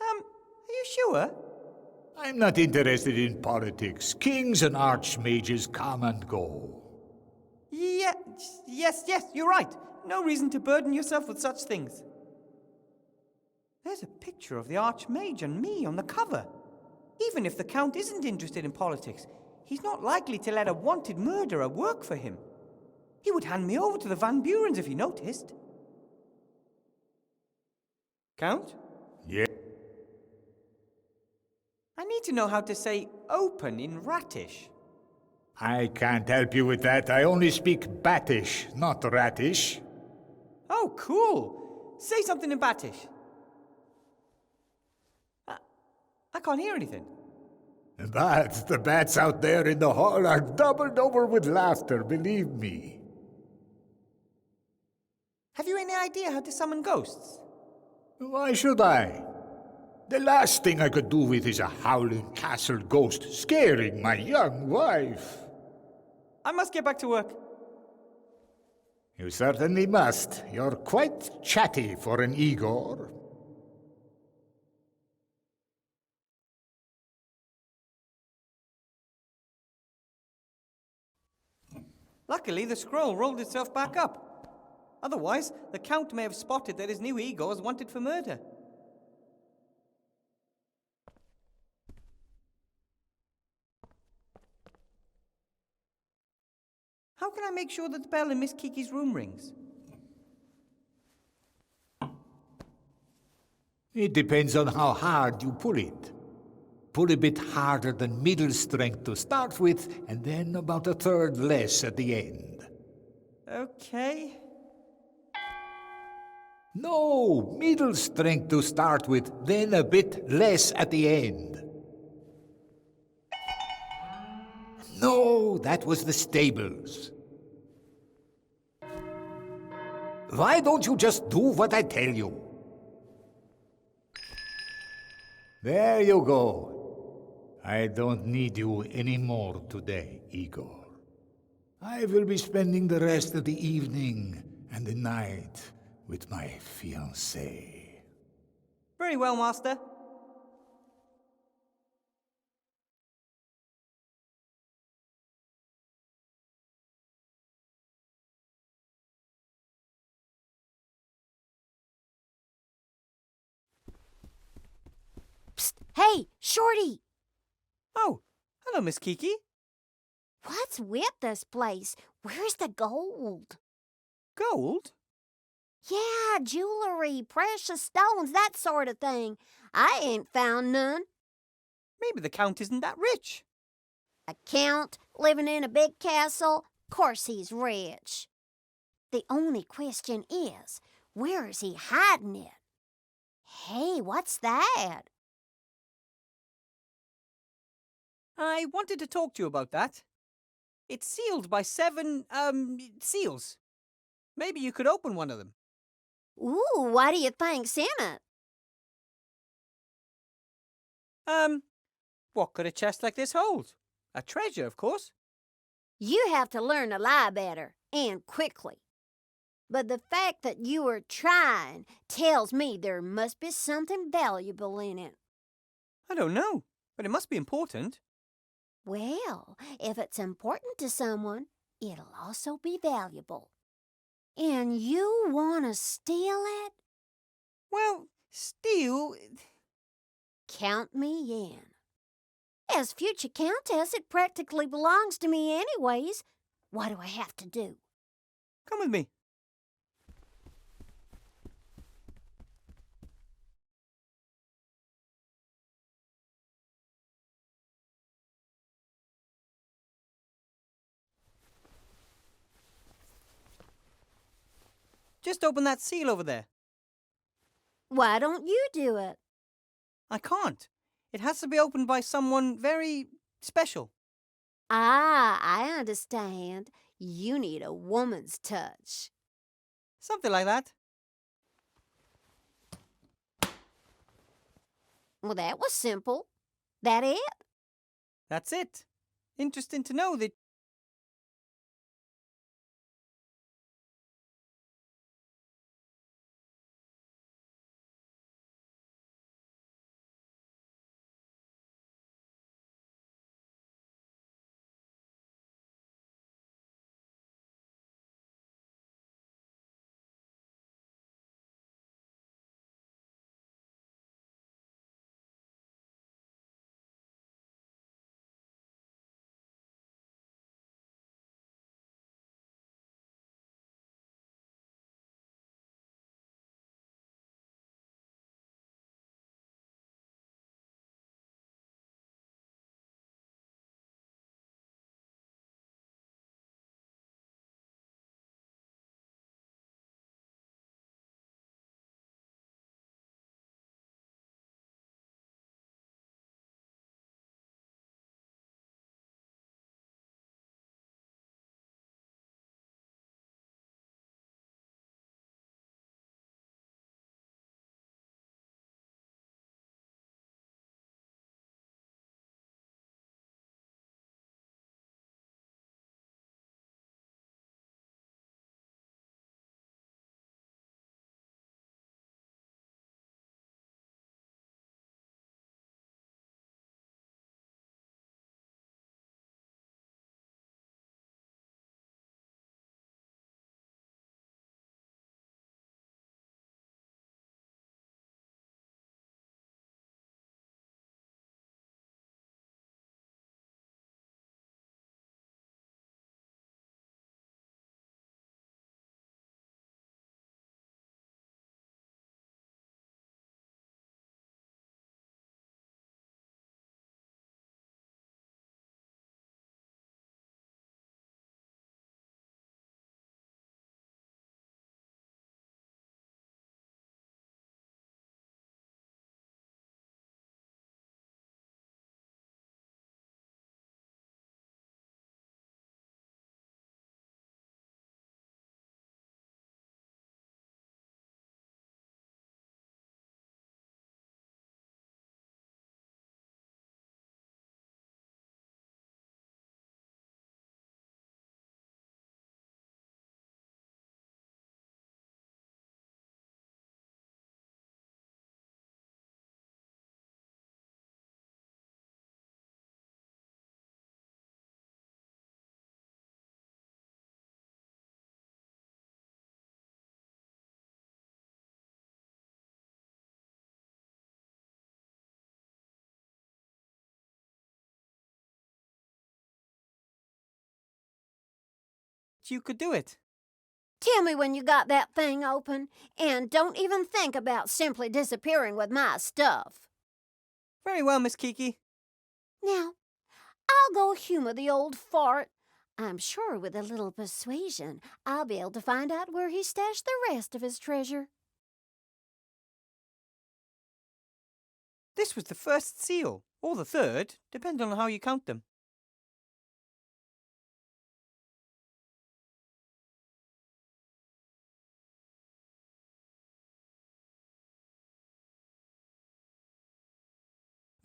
Are you sure? I'm not interested in politics. Kings and archmages come and go. Yes, you're right. No reason to burden yourself with such things. There's a picture of the Archmage and me on the cover. Even if the Count isn't interested in politics, he's not likely to let a wanted murderer work for him. He would hand me over to the Van Burens if he noticed. Count? Yeah. I need to know how to say open in Ratish. I can't help you with that. I only speak Batish, not Ratish. Oh, cool. Say something in Batish. I can't hear anything. But the bats out there in the hall are doubled over with laughter, believe me. Have you any idea how to summon ghosts? Why should I? The last thing I could do with is a howling castle ghost scaring my young wife. I must get back to work. You certainly must. You're quite chatty for an Igor. Luckily, the scroll rolled itself back up. Otherwise, the Count may have spotted that his new Igor is wanted for murder. How can I make sure that the bell in Miss Kiki's room rings? It depends on how hard you pull it. Pull a bit harder than middle strength to start with, and then about a third less at the end. Okay. No, middle strength to start with, then a bit less at the end. No, that was the stables. Why don't you just do what I tell you? There you go. I don't need you anymore today, Igor. I will be spending the rest of the evening and the night with my fiancée. Very well, Master. Psst! Hey, Shorty! Oh, hello, Miss Kiki. What's with this place? Where's the gold? Gold? Yeah, jewelry, precious stones, that sort of thing. I ain't found none. Maybe the Count isn't that rich. A count living in a big castle? Course he's rich. The only question is, where is he hiding it? Hey, what's that? I wanted to talk to you about that. It's sealed by 7, seals. Maybe you could open one of them. Ooh, what do you think's in it? What could a chest like this hold? A treasure, of course. You have to learn to lie better, and quickly. But the fact that you were trying tells me there must be something valuable in it. I don't know, but it must be important. Well, if it's important to someone, it'll also be valuable. And you want to steal it? Well, steal... Count me in. As future countess, it practically belongs to me anyways. What do I have to do? Come with me. Just open that seal over there. Why don't you do it? I can't. It has to be opened by someone very special. Ah, I understand. You need a woman's touch. Something like that. Well, that was simple. That it? That's it. Interesting to know that you could do it. Tell me when you got that thing open, and don't even think about simply disappearing with my stuff. Very well, Miss Kiki. Now, I'll go humor the old fart. I'm sure with a little persuasion, I'll be able to find out where he stashed the rest of his treasure. This was the first seal, or the third, depending on how you count them.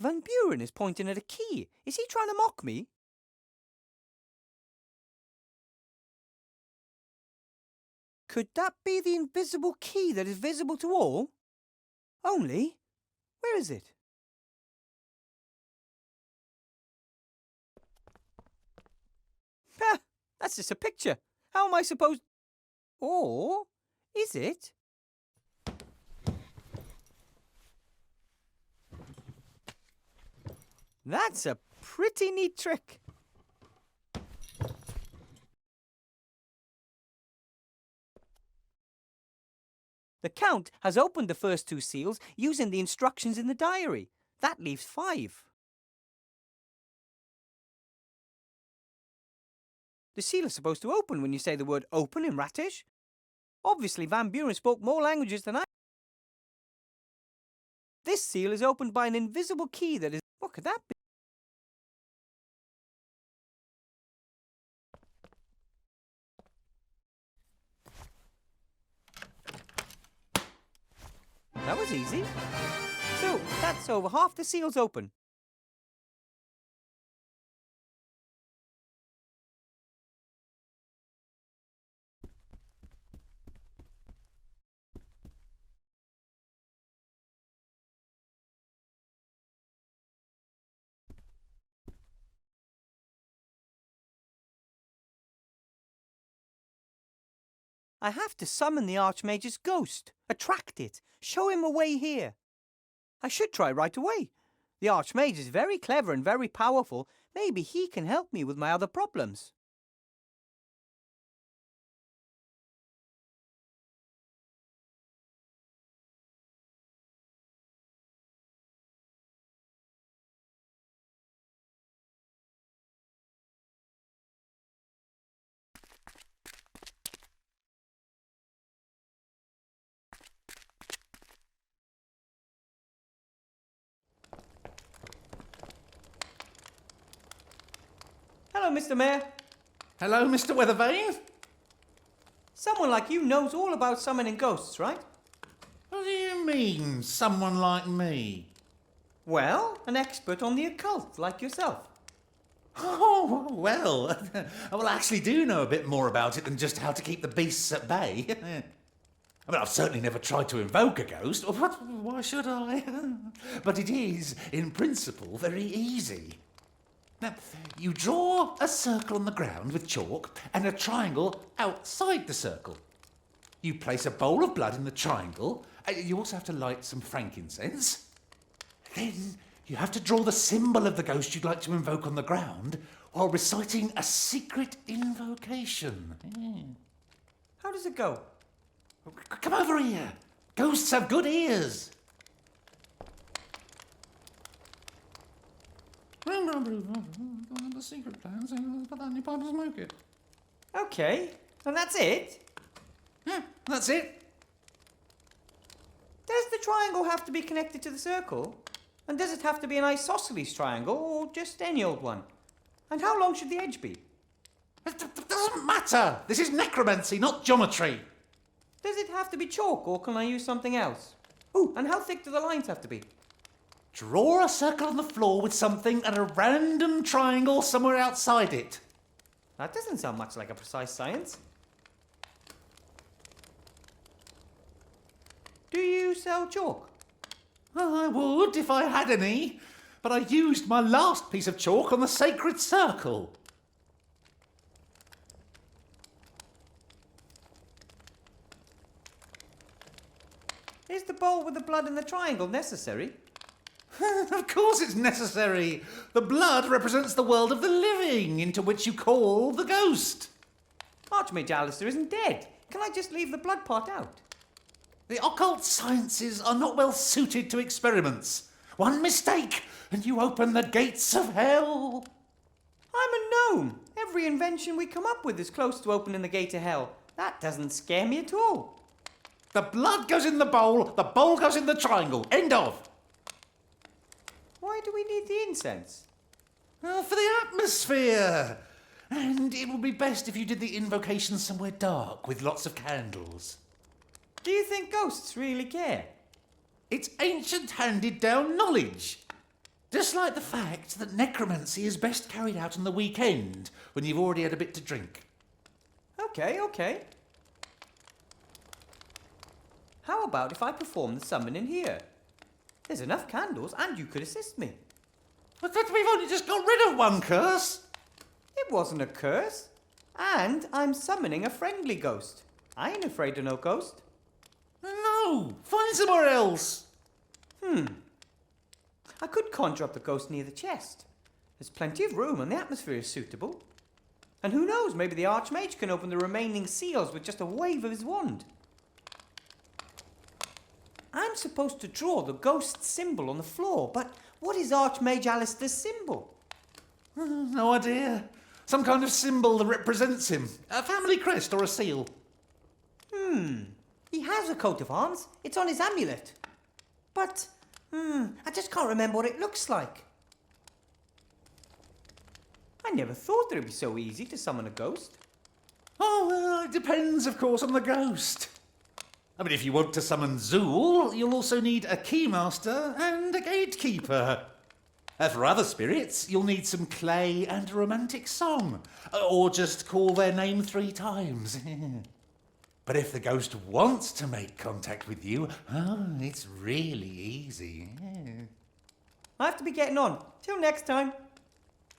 Van Buren is pointing at a key. Is he trying to mock me? Could that be the invisible key that is visible to all? Only, where is it? Ha! That's just a picture. How am I supposed... Or is it? That's a pretty neat trick. The Count has opened the first two seals using the instructions in the diary. That leaves 5. The seal is supposed to open when you say the word open in Ratish. Obviously, Van Buren spoke more languages than I. This seal is opened by an invisible key that is... What could that be? That was easy. So, that's over half the seals open. I have to summon the Archmage's ghost, attract it, show him a way here. I should try right away. The Archmage is very clever and very powerful. Maybe he can help me with my other problems. Hello, Mr. Mayor. Hello, Mr. Weathervane. Someone like you knows all about summoning ghosts, right? What do you mean, someone like me? Well, an expert on the occult, like yourself. Oh, well, I actually do know a bit more about it than just how to keep the beasts at bay. I mean, I've certainly never tried to invoke a ghost. Why should I? But it is, in principle, very easy. Now, you draw a circle on the ground with chalk and a triangle outside the circle. You place a bowl of blood in the triangle. You also have to light some frankincense. Then you have to draw the symbol of the ghost you'd like to invoke on the ground while reciting a secret invocation. How does it go? Come over here. Ghosts have good ears. The secret plans, put that in your pipe and smoke it. Okay, and that's it? Yeah, that's it. Does the triangle have to be connected to the circle? And does it have to be an isosceles triangle, or just any old one? And how long should the edge be? It doesn't matter. This is necromancy, not geometry. Does it have to be chalk, or can I use something else? Ooh, and how thick do the lines have to be? Draw a circle on the floor with something and a random triangle somewhere outside it. That doesn't sound much like a precise science. Do you sell chalk? I would if I had any, but I used my last piece of chalk on the sacred circle. Is the bowl with the blood and the triangle necessary? Of course it's necessary. The blood represents the world of the living, into which you call the ghost. Archmage Alistair isn't dead. Can I just leave the blood part out? The occult sciences are not well suited to experiments. One mistake, and you open the gates of hell. I'm a gnome. Every invention we come up with is close to opening the gate of hell. That doesn't scare me at all. The blood goes in the bowl goes in the triangle. End of. Why do we need the incense? Oh, for the atmosphere. And it would be best if you did the invocation somewhere dark with lots of candles. Do you think ghosts really care? It's ancient handed-down knowledge. Just like the fact that necromancy is best carried out on the weekend when you've already had a bit to drink. Okay. How about if I perform the summoning here? There's enough candles and you could assist me. But we've only just got rid of one curse. It wasn't a curse. And I'm summoning a friendly ghost. I ain't afraid of no ghost. No, find somewhere else. I could conjure up the ghost near the chest. There's plenty of room and the atmosphere is suitable. And who knows, maybe the Archmage can open the remaining seals with just a wave of his wand. I'm supposed to draw the ghost symbol on the floor, but what is Archmage Alistair's symbol? No idea. Some kind of symbol that represents him. A family crest or a seal. He has a coat of arms. It's on his amulet. But, I just can't remember what it looks like. I never thought that it'd be so easy to summon a ghost. Oh, well, it depends, of course, on the ghost. I mean, if you want to summon Zool, you'll also need a keymaster and a gatekeeper. For other spirits, you'll need some clay and a romantic song. Or just call their name 3 times. But if the ghost wants to make contact with you, it's really easy. I have to be getting on. Till next time.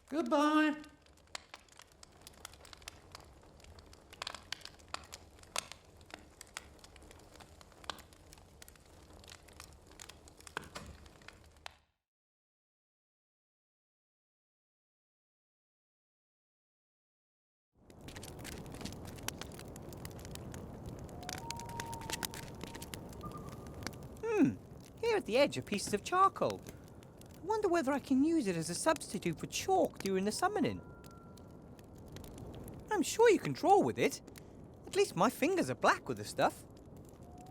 Goodbye. Here at the edge are pieces of charcoal. I wonder whether I can use it as a substitute for chalk during the summoning. I'm sure you can draw with it. At least my fingers are black with the stuff.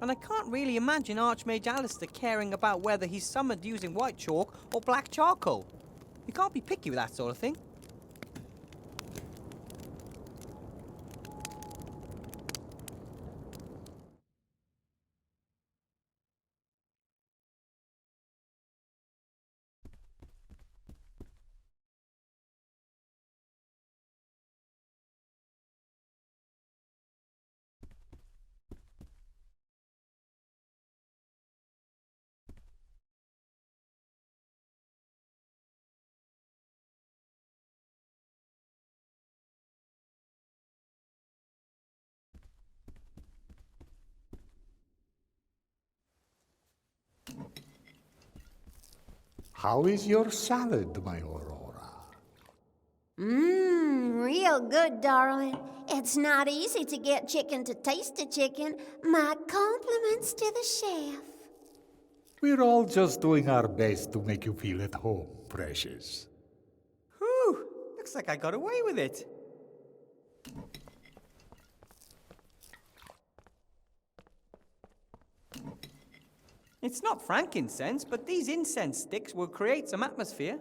And I can't really imagine Archmage Alistair caring about whether he's summoned using white chalk or black charcoal. You can't be picky with that sort of thing. How is your salad, my Aurora? Real good, darling. It's not easy to get chicken to taste a chicken. My compliments to the chef. We're all just doing our best to make you feel at home, precious. Whew! Looks like I got away with it. It's not frankincense, but these incense sticks will create some atmosphere.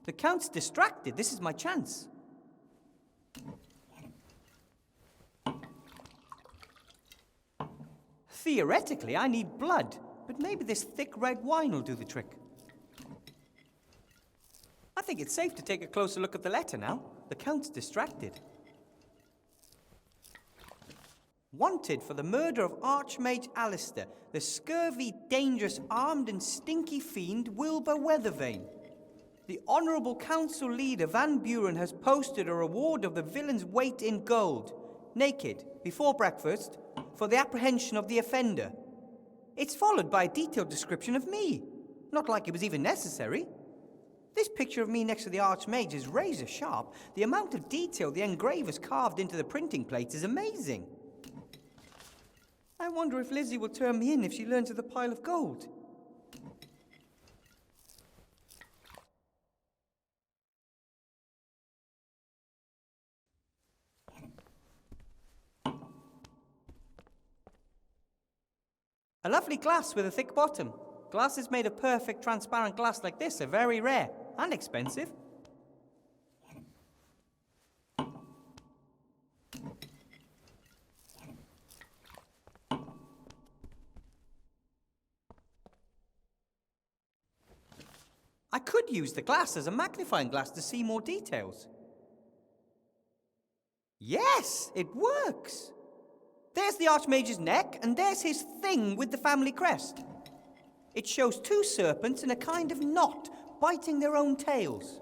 The Count's distracted. This is my chance. Theoretically, I need blood. But maybe this thick red wine will do the trick. I think it's safe to take a closer look at the letter now. The Count's distracted. Wanted for the murder of Archmage Alistair, the scurvy, dangerous, armed and stinky fiend Wilbur Weathervane. The Honourable Council Leader Van Buren has posted a reward of the villain's weight in gold. naked, before breakfast, for the apprehension of the offender. It's followed by a detailed description of me. Not like it was even necessary. This picture of me next to the Archmage is razor sharp. The amount of detail the engravers carved into the printing plates is amazing. I wonder if Lizzie will turn me in if she learns of the pile of gold. A lovely glass with a thick bottom. Glasses made of perfect transparent glass like this are very rare and expensive. I could use the glass as a magnifying glass to see more details. Yes, it works! There's the Archmage's neck, and there's his thing with the family crest. It shows two serpents in a kind of knot, biting their own tails.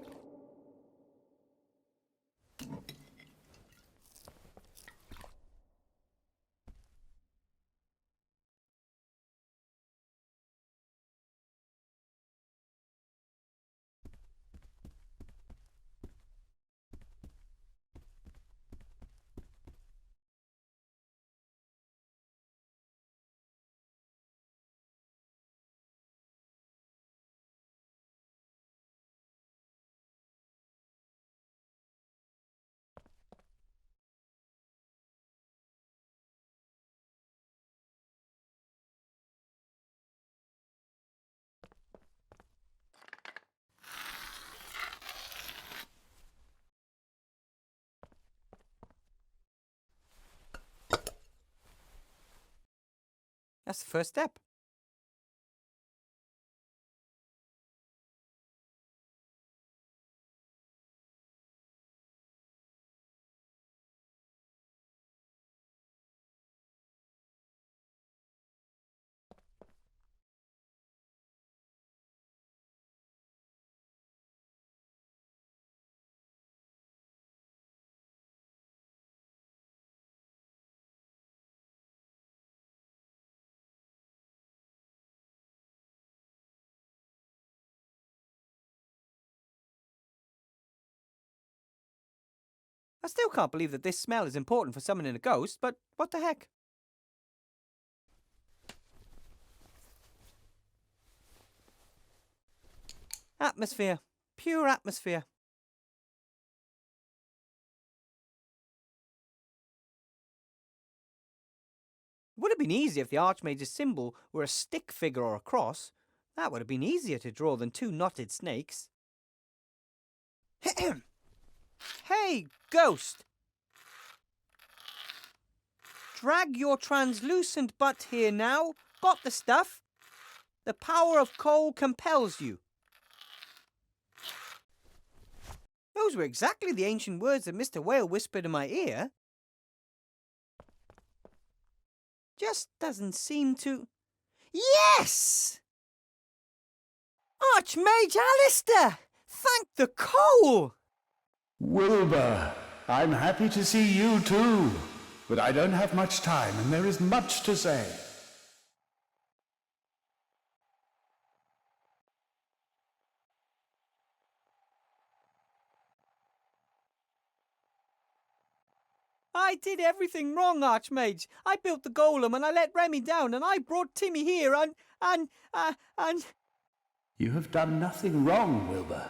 That's the first step. I still can't believe that this smell is important for summoning a ghost, but what the heck? Atmosphere. Pure atmosphere. It would have been easier if the Archmage's symbol were a stick figure or a cross. That would have been easier to draw than two knotted snakes. Hey, ghost! Drag your translucent butt here now. Got the stuff? The power of coal compels you. Those were exactly the ancient words that Mr. Whale whispered in my ear. Just doesn't seem to... Yes! Archmage Alistair! Thank the coal! Wilbur, I'm happy to see you too. But I don't have much time, and there is much to say. I did everything wrong, Archmage. I built the golem and I let Remy down and I brought Timmy here and... You have done nothing wrong, Wilbur.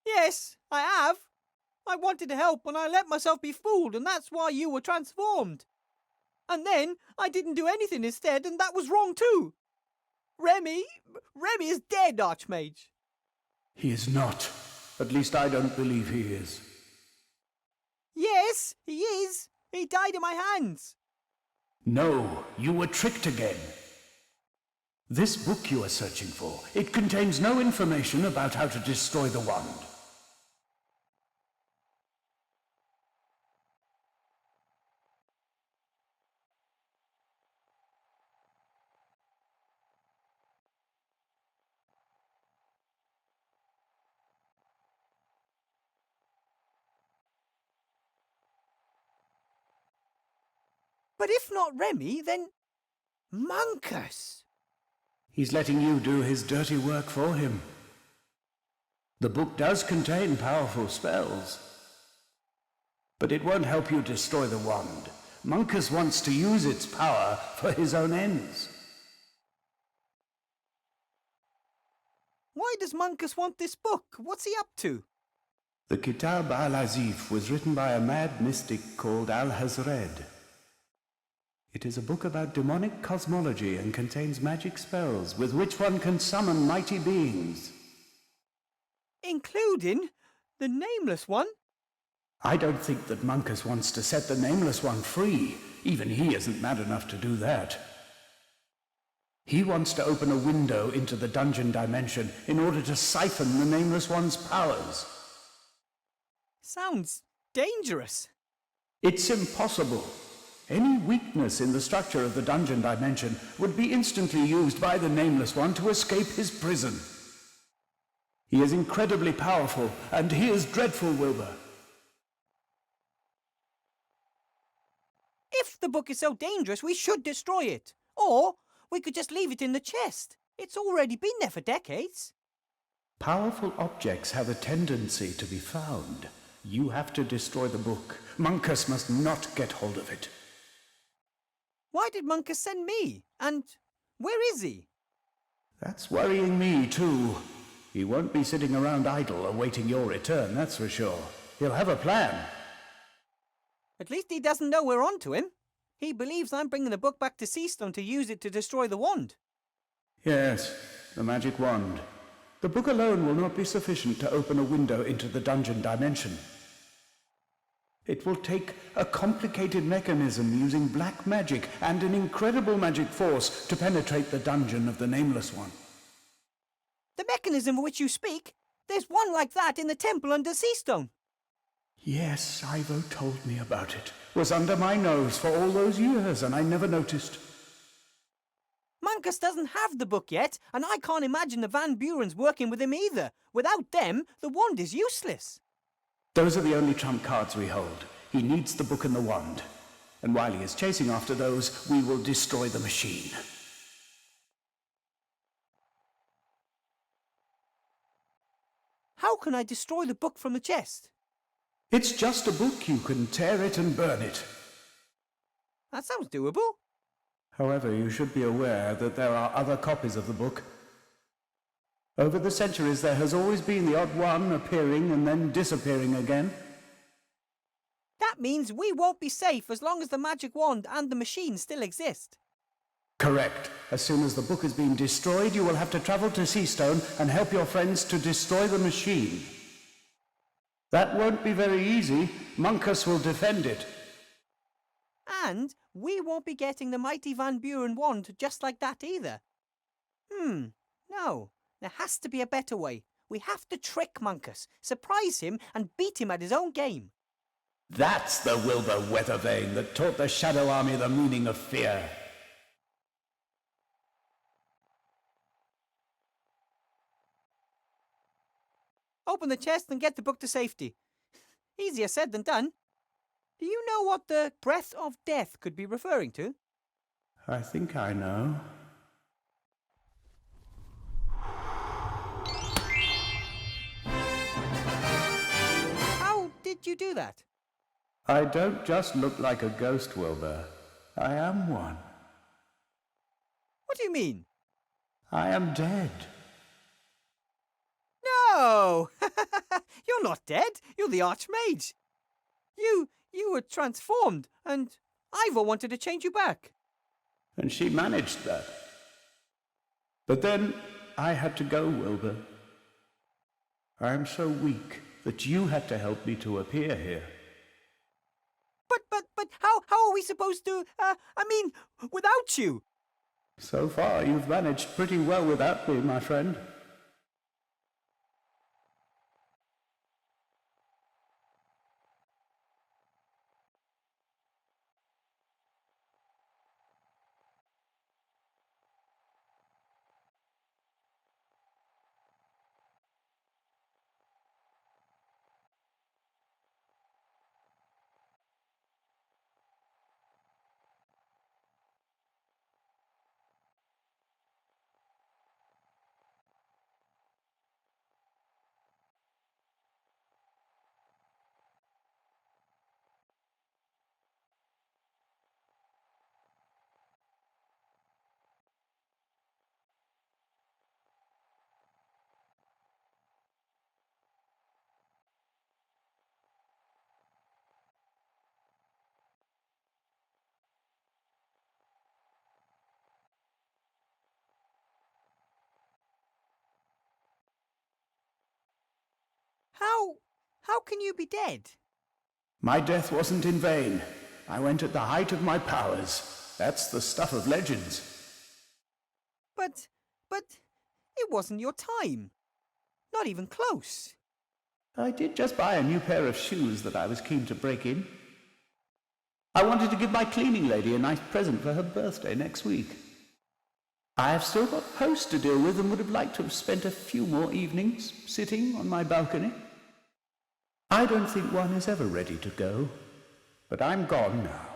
Yes, I have. I wanted to help and I let myself be fooled and that's why you were transformed. And then I didn't do anything instead and that was wrong too. Remy is dead, Archmage. He is not. At least I don't believe he is. Yes, he is. He died in my hands. No, you were tricked again. This book you are searching for, it contains no information about how to destroy the wand. But if not Remy, then Monkus. He's letting you do his dirty work for him. The book does contain powerful spells, but it won't help you destroy the wand. Monkus wants to use its power for his own ends. Why does Monkus want this book? What's he up to? The Kitab al-Azif was written by a mad mystic called Al-Hazred. It is a book about demonic cosmology and contains magic spells with which one can summon mighty beings. Including the Nameless One? I don't think that Monkus wants to set the Nameless One free. Even he isn't mad enough to do that. He wants to open a window into the dungeon dimension in order to siphon the Nameless One's powers. Sounds dangerous. It's impossible. Any weakness in the structure of the dungeon dimension would be instantly used by the Nameless One to escape his prison. He is incredibly powerful, and he is dreadful, Wilbur. If the book is so dangerous, we should destroy it. Or we could just leave it in the chest. It's already been there for decades. Powerful objects have a tendency to be found. You have to destroy the book. Monkus must not get hold of it. Why did Monkus send me? And where is he? That's worrying me, too. He won't be sitting around idle awaiting your return, that's for sure. He'll have a plan. At least he doesn't know we're on to him. He believes I'm bringing the book back to Seastone to use it to destroy the wand. Yes, the magic wand. The book alone will not be sufficient to open a window into the dungeon dimension. It will take a complicated mechanism using black magic and an incredible magic force to penetrate the dungeon of the Nameless One. The mechanism of which you speak, there's one like that in the temple under Seastone. Yes, Ivo told me about it. Was under my nose for all those years and I never noticed. Monkus doesn't have the book yet, and I can't imagine the Van Burens working with him either. Without them, the wand is useless. Those are the only trump cards we hold. He needs the book and the wand. And while he is chasing after those, we will destroy the machine. How can I destroy the book from the chest? It's just a book. You can tear it and burn it. That sounds doable. However, you should be aware that there are other copies of the book. Over the centuries, there has always been the odd one appearing and then disappearing again. That means we won't be safe as long as the magic wand and the machine still exist. Correct. As soon as the book has been destroyed, you will have to travel to Seastone and help your friends to destroy the machine. That won't be very easy. Monkus will defend it. And we won't be getting the mighty Van Buren wand just like that either. No. There has to be a better way. We have to trick Monkus, surprise him, and beat him at his own game. That's the Wilbur Weathervane that taught the Shadow Army the meaning of fear. Open the chest and get the book to safety. Easier said than done. Do you know what the breath of death could be referring to? I think I know. How did you do that? I don't just look like a ghost, Wilbur. I am one. What do you mean? I am dead. No! You're not dead. You're the Archmage. You were transformed, and Ivor wanted to change you back. And she managed that. But then I had to go, Wilbur. I am so weak that you had to help me to appear here. But how are we supposed to, without you? So far, you've managed pretty well without me, my friend. How can you be dead? My death wasn't in vain. I went at the height of my powers. That's the stuff of legends. But it wasn't your time. Not even close. I did just buy a new pair of shoes that I was keen to break in. I wanted to give my cleaning lady a nice present for her birthday next week. I have still got post to deal with and would have liked to have spent a few more evenings sitting on my balcony. I don't think one is ever ready to go, but I'm gone now,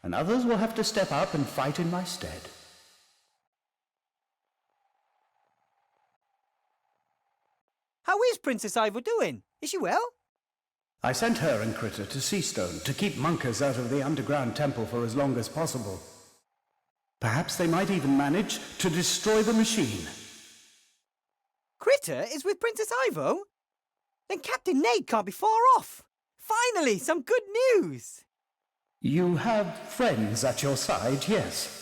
and others will have to step up and fight in my stead. How is Princess Ivor doing? Is she well? I sent her and Critter to Seastone to keep monkers out of the underground temple for as long as possible. Perhaps they might even manage to destroy the machine. Critter is with Princess Ivo? Then Captain Nate can't be far off. Finally, some good news. You have friends at your side, yes.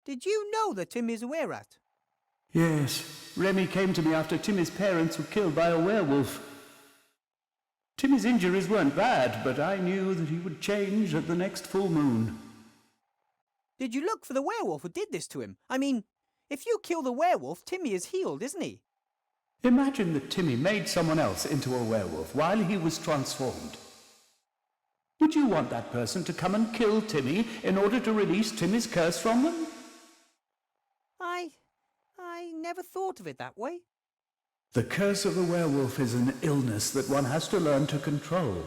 Did you know that Tim is a were-rat? Yes, Remy came to me after Timmy's parents were killed by a werewolf. Timmy's injuries weren't bad, but I knew that he would change at the next full moon. Did you look for the werewolf who did this to him? I mean, if you kill the werewolf, Timmy is healed, isn't he? Imagine that Timmy made someone else into a werewolf while he was transformed. Would you want that person to come and kill Timmy in order to release Timmy's curse from them? I never thought of it that way. The curse of the werewolf is an illness that one has to learn to control.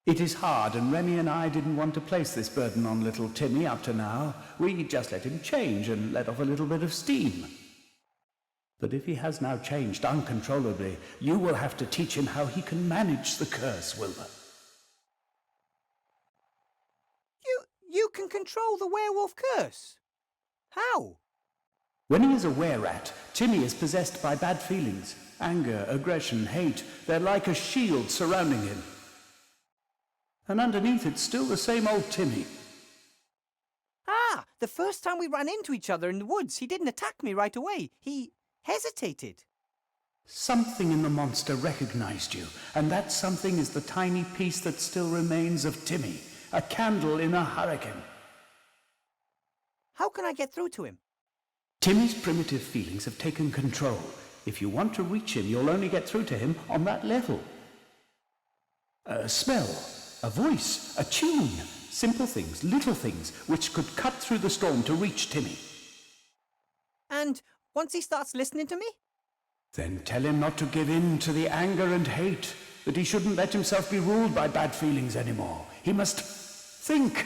It is hard, and Remy and I didn't want to place this burden on little Timmy up to now. We just let him change and let off a little bit of steam. But if he has now changed uncontrollably, you will have to teach him how he can manage the curse, Wilbur. You can control the werewolf curse? How? When he is a were-rat, Timmy is possessed by bad feelings. Anger, aggression, hate. They're like a shield surrounding him. And underneath it's still the same old Timmy. Ah, the first time we ran into each other in the woods, he didn't attack me right away. He hesitated. Something in the monster recognized you, and that something is the tiny piece that still remains of Timmy. A candle in a hurricane. How can I get through to him? Timmy's primitive feelings have taken control. If you want to reach him, you'll only get through to him on that level. A smell, a voice, a tune, simple things, little things, which could cut through the storm to reach Timmy. And once he starts listening to me? Then tell him not to give in to the anger and hate, that he shouldn't let himself be ruled by bad feelings anymore. He must think.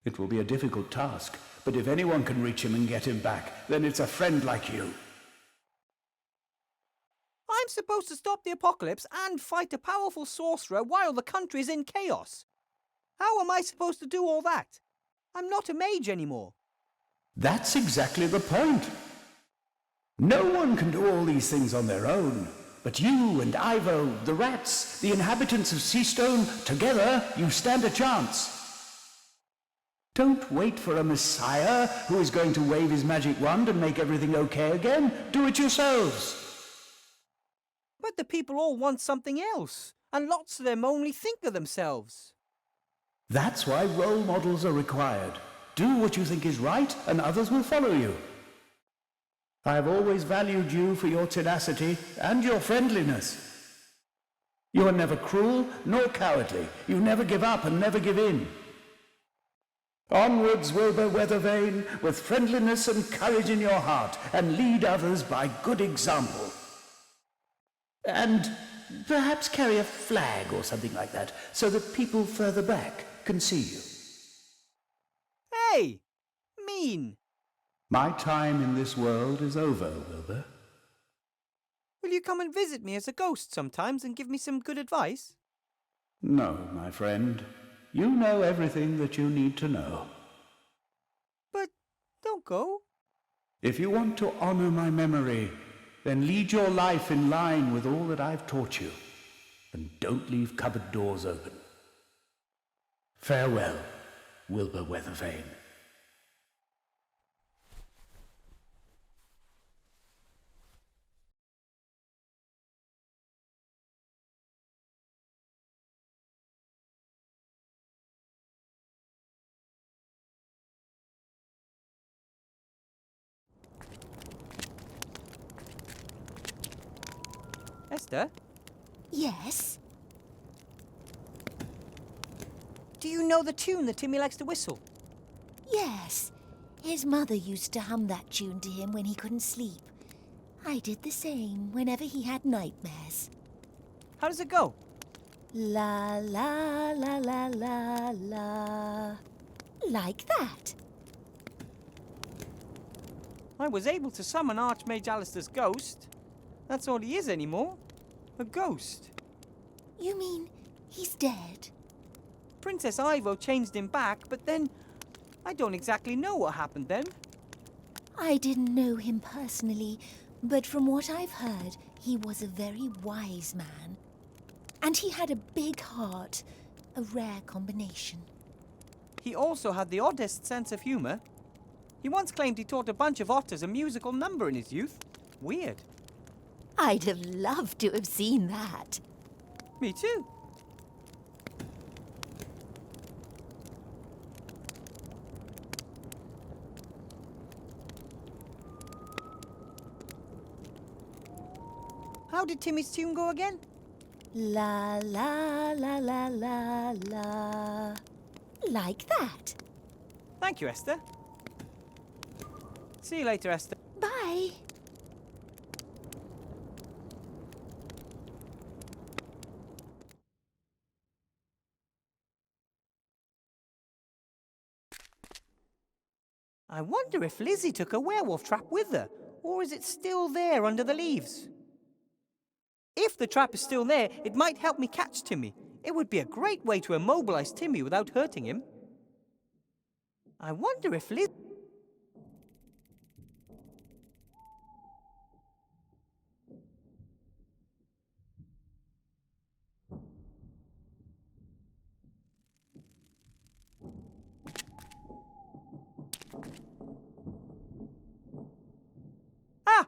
It will be a difficult task, but if anyone can reach him and get him back, then it's a friend like you. I'm supposed to stop the apocalypse and fight a powerful sorcerer while the country's in chaos. How am I supposed to do all that? I'm not a mage anymore. That's exactly the point. No one can do all these things on their own. But you and Ivo, the rats, the inhabitants of Seastone, together you stand a chance. Don't wait for a messiah who is going to wave his magic wand and make everything okay again. Do it yourselves. But the people all want something else, and lots of them only think of themselves. That's why role models are required. Do what you think is right, and others will follow you. I have always valued you for your tenacity and your friendliness. You are never cruel nor cowardly. You never give up and never give in. Onwards, Wilbur Weathervane, with friendliness and courage in your heart, and lead others by good example. And perhaps carry a flag or something like that, so that people further back can see you. Hey! Mean! My time in this world is over, Wilbur. Will you come and visit me as a ghost sometimes and give me some good advice? No, my friend. You know everything that you need to know. But don't go. If you want to honor my memory, then lead your life in line with all that I've taught you. And don't leave cupboard doors open. Farewell, Wilbur Weathervane. Esther, Yes? do you know the tune that Timmy likes to whistle? Yes. His mother used to hum that tune to him when he couldn't sleep. I did the same whenever he had nightmares. How does it go? La la la la la la. Like that. I was able to summon Archmage Alistair's ghost. That's all he is anymore. A ghost. You mean he's dead? Princess Ivo changed him back, but then I don't exactly know what happened then. I didn't know him personally, but from what I've heard, he was a very wise man. And he had a big heart, a rare combination. He also had the oddest sense of humour. He once claimed he taught a bunch of otters a musical number in his youth. Weird. I'd have loved to have seen that. Me too. How did Timmy's tune go again? La la la la la la. Like that. Thank you, Esther. See you later, Esther. Bye. I wonder if Lizzie took a werewolf trap with her, or is it still there under the leaves? If the trap is still there, it might help me catch Timmy. It would be a great way to immobilize Timmy without hurting him. I wonder if Lizzie... Ah!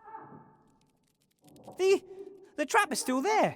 The trap is still there.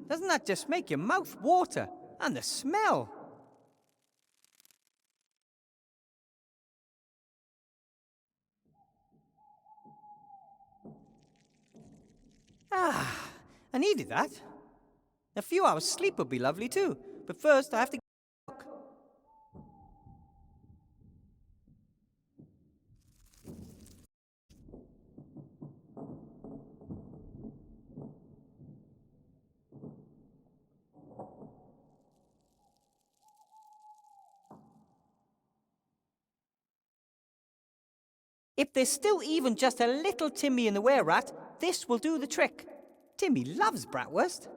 Doesn't that just make your mouth water? And the smell. Ah, I needed that. A few hours sleep would be lovely too, but first I have to... If there's still even just a little Timmy in the were-rat, this will do the trick. Timmy loves bratwurst.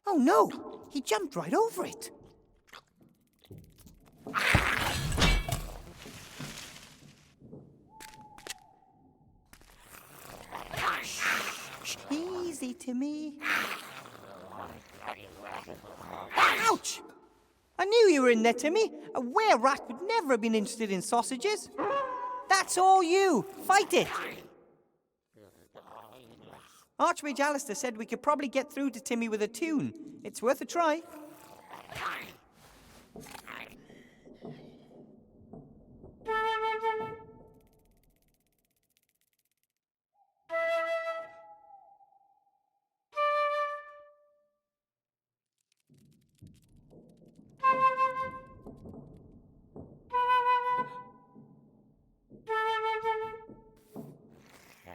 Oh no! He jumped right over it. easy, Timmy. Ouch! I knew you were in there, Timmy. A were-rat would never have been interested in sausages. That's all you. Fight it. Archmage Alistair said we could probably get through to Timmy with a tune. It's worth a try.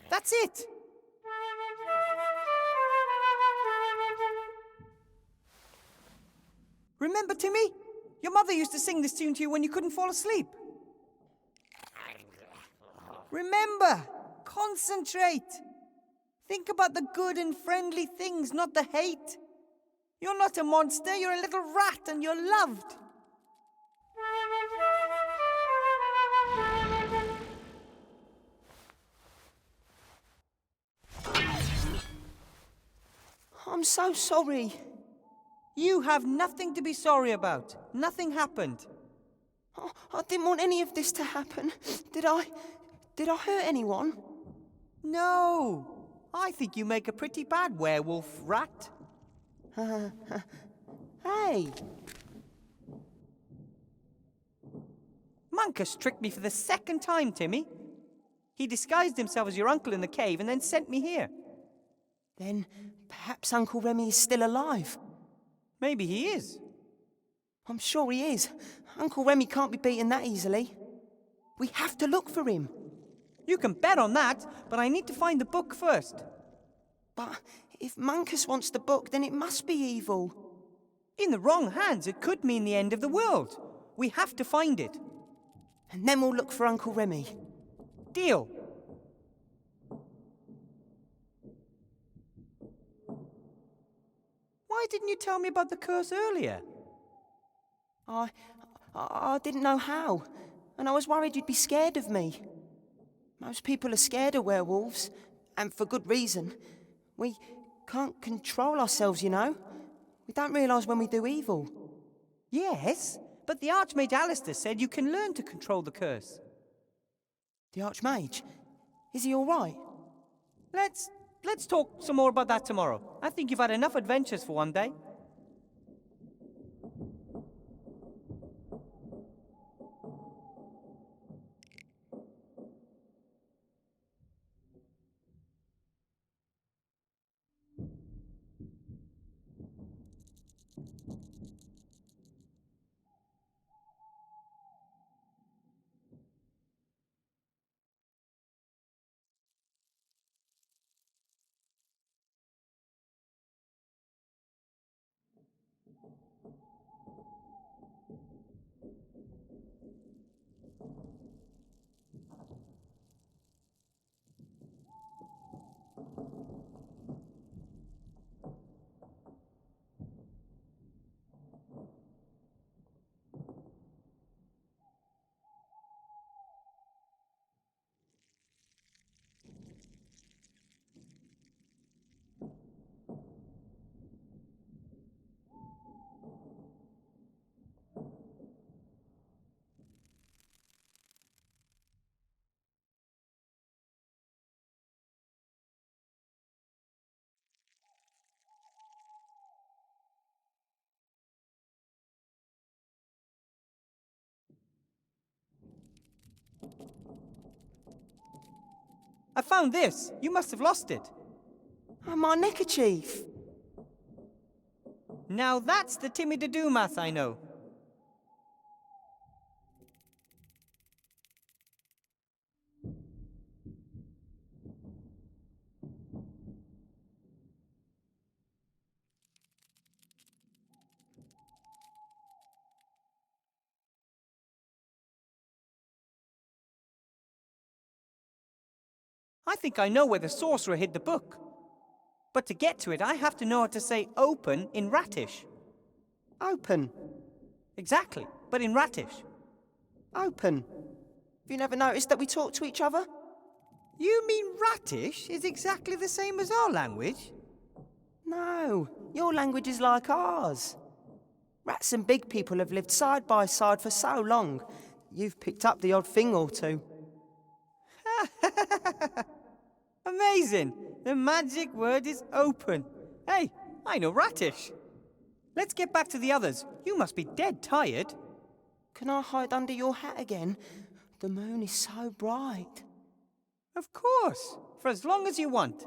That's it. Remember, Timmy? Your mother used to sing this tune to you when you couldn't fall asleep. Remember, concentrate. Think about the good and friendly things, not the hate. You're not a monster, you're a little rat and you're loved. I'm so sorry. You have nothing to be sorry about. Nothing happened. I didn't want any of this to happen. Did I? Did I hurt anyone? No. I think you make a pretty bad werewolf rat. Hey! Mankus tricked me for the second time, Timmy. He disguised himself as your uncle in the cave and then sent me here. Then perhaps Uncle Remy is still alive. Maybe he is. I'm sure he is. Uncle Remy can't be beaten that easily. We have to look for him. You can bet on that, but I need to find the book first. But if Mankus wants the book, then it must be evil. In the wrong hands, it could mean the end of the world. We have to find it. And then we'll look for Uncle Remy. Deal. Why didn't you tell me about the curse earlier? I didn't know how, and I was worried you'd be scared of me. Most people are scared of werewolves, and for good reason. We can't control ourselves, you know. We don't realise when we do evil. Yes, but the Archmage Alistair said you can learn to control the curse. The Archmage? Is he all right? Let's talk some more about that tomorrow. I think you've had enough adventures for one day. I found this. You must have lost it. Oh, my neckerchief. Now that's the Timmy the Doomath I know. I think I know where the Sorcerer hid the book. But to get to it, I have to know how to say open in Ratish. Open? Exactly, but in Ratish. Open? Have you never noticed that we talk to each other? You mean Ratish is exactly the same as our language? No, your language is like ours. Rats and big people have lived side by side for so long. You've picked up the odd thing or two. Amazing! The magic word is open. Hey, I know Ratish. Let's get back to the others. You must be dead tired. Can I hide under your hat again? The moon is so bright. Of course, for as long as you want.